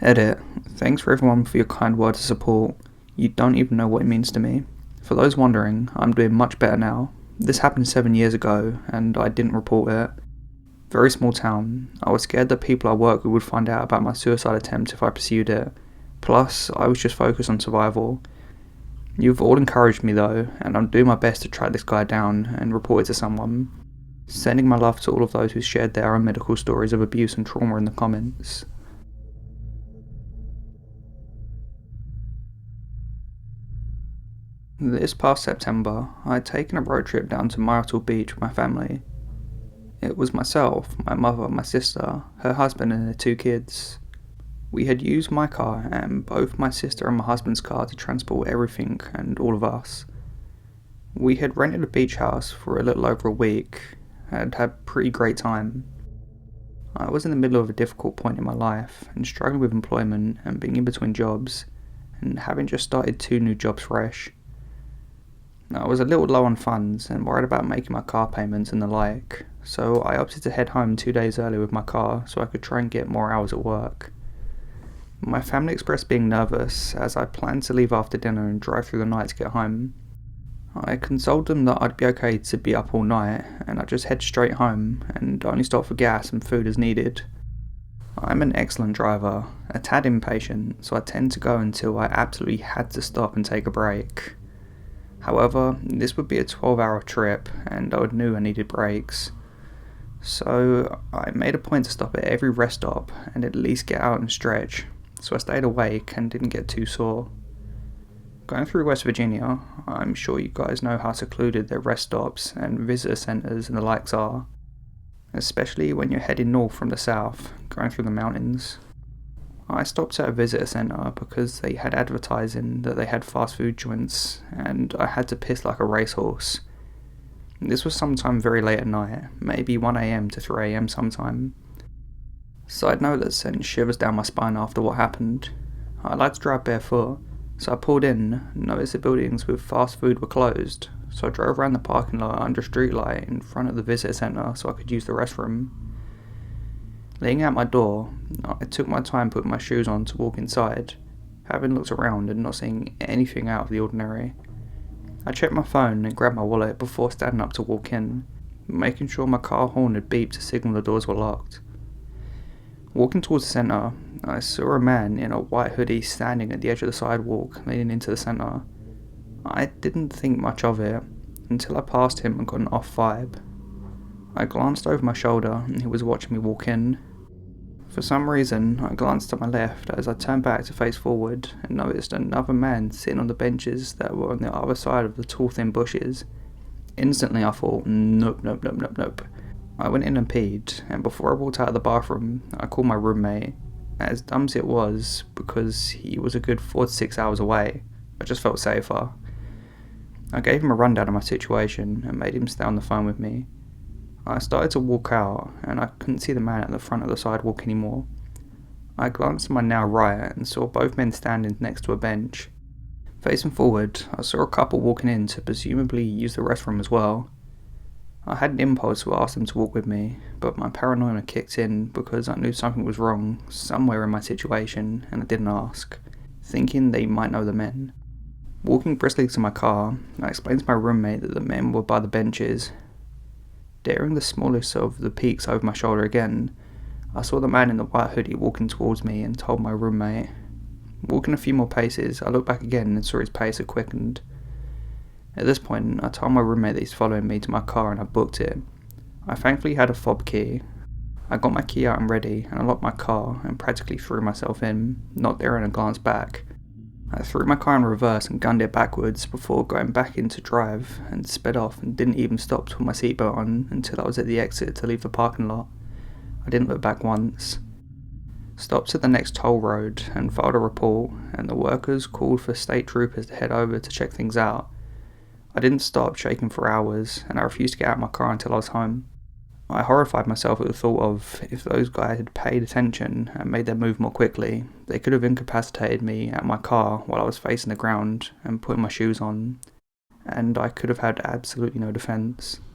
Edit. Thanks for everyone for your kind words of support. You don't even know what it means to me. For those wondering, I'm doing much better now. This happened 7 years ago, and I didn't report it. Very small town. I was scared that people I work with would find out about my suicide attempt if I pursued it. Plus, I was just focused on survival. You've all encouraged me though, and I'm doing my best to track this guy down and report it to someone. Sending my love to all of those who shared their own medical stories of abuse and trauma in the comments. This past September, I had taken a road trip down to Myrtle Beach with my family. It was myself, my mother, my sister, her husband and their 2 kids. We had used my car and both my sister and my husband's car to transport everything and all of us. We had rented a beach house for a little over a week and had a pretty great time. I was in the middle of a difficult point in my life and struggling with employment and being in between jobs and having just started 2 new jobs fresh. I was a little low on funds and worried about making my car payments and the like, so I opted to head home 2 days early with my car so I could try and get more hours at work. My family expressed being nervous as I planned to leave after dinner and drive through the night to get home. I consoled them that I'd be okay to be up all night and I'd just head straight home and only stop for gas and food as needed. I'm an excellent driver, a tad impatient, so I tend to go until I absolutely had to stop and take a break. However, this would be a 12-hour trip and I knew I needed breaks. So I made a point to stop at every rest stop and at least get out and stretch, so I stayed awake and didn't get too sore. Going through West Virginia, I'm sure you guys know how secluded their rest stops and visitor centres and the likes are, especially when you're heading north from the south, going through the mountains. I stopped at a visitor centre because they had advertising that they had fast food joints and I had to piss like a racehorse. This was sometime very late at night, maybe 1 AM to 3 AM sometime. Side note that sent shivers down my spine after what happened. I like to drive barefoot, so I pulled in, noticed the buildings with fast food were closed, so I drove around the parking lot under street light in front of the visitor centre so I could use the restroom. Laying out my door, I took my time putting my shoes on to walk inside, having looked around and not seeing anything out of the ordinary. I checked my phone and grabbed my wallet before standing up to walk in, making sure my car horn had beeped to signal the doors were locked. Walking towards the centre, I saw a man in a white hoodie standing at the edge of the sidewalk leaning into the centre. I didn't think much of it until I passed him and got an off vibe. I glanced over my shoulder and he was watching me walk in. For some reason, I glanced to my left as I turned back to face forward and noticed another man sitting on the benches that were on the other side of the tall thin bushes. Instantly I thought, nope, nope, nope, nope, nope. I went in and peed, and before I walked out of the bathroom, I called my roommate. As dumb as it was, because he was a good 4 to 6 hours away, I just felt safer. I gave him a rundown of my situation and made him stay on the phone with me. I started to walk out, and I couldn't see the man at the front of the sidewalk anymore. I glanced to my now right and saw both men standing next to a bench. Facing forward, I saw a couple walking in to presumably use the restroom as well. I had an impulse to ask them to walk with me, but my paranoia kicked in because I knew something was wrong somewhere in my situation, and I didn't ask, thinking they might know the men. Walking briskly to my car, I explained to my roommate that the men were by the benches. Daring the smallest of the peaks over my shoulder again, I saw the man in the white hoodie walking towards me and told my roommate. Walking a few more paces, I looked back again and saw his pace had quickened. At this point, I told my roommate that he's following me to my car and I booked it. I thankfully had a fob key. I got my key out and ready, and I locked my car and practically threw myself in, not daring a glance back. I threw my car in reverse and gunned it backwards before going back into drive and sped off and didn't even stop to put my seatbelt on until I was at the exit to leave the parking lot. I didn't look back once. Stopped at the next toll road and filed a report, and the workers called for state troopers to head over to check things out. I didn't stop shaking for hours, and I refused to get out of my car until I was home. I horrified myself at the thought of, if those guys had paid attention and made their move more quickly, they could have incapacitated me at my car while I was facing the ground and putting my shoes on, and I could have had absolutely no defence.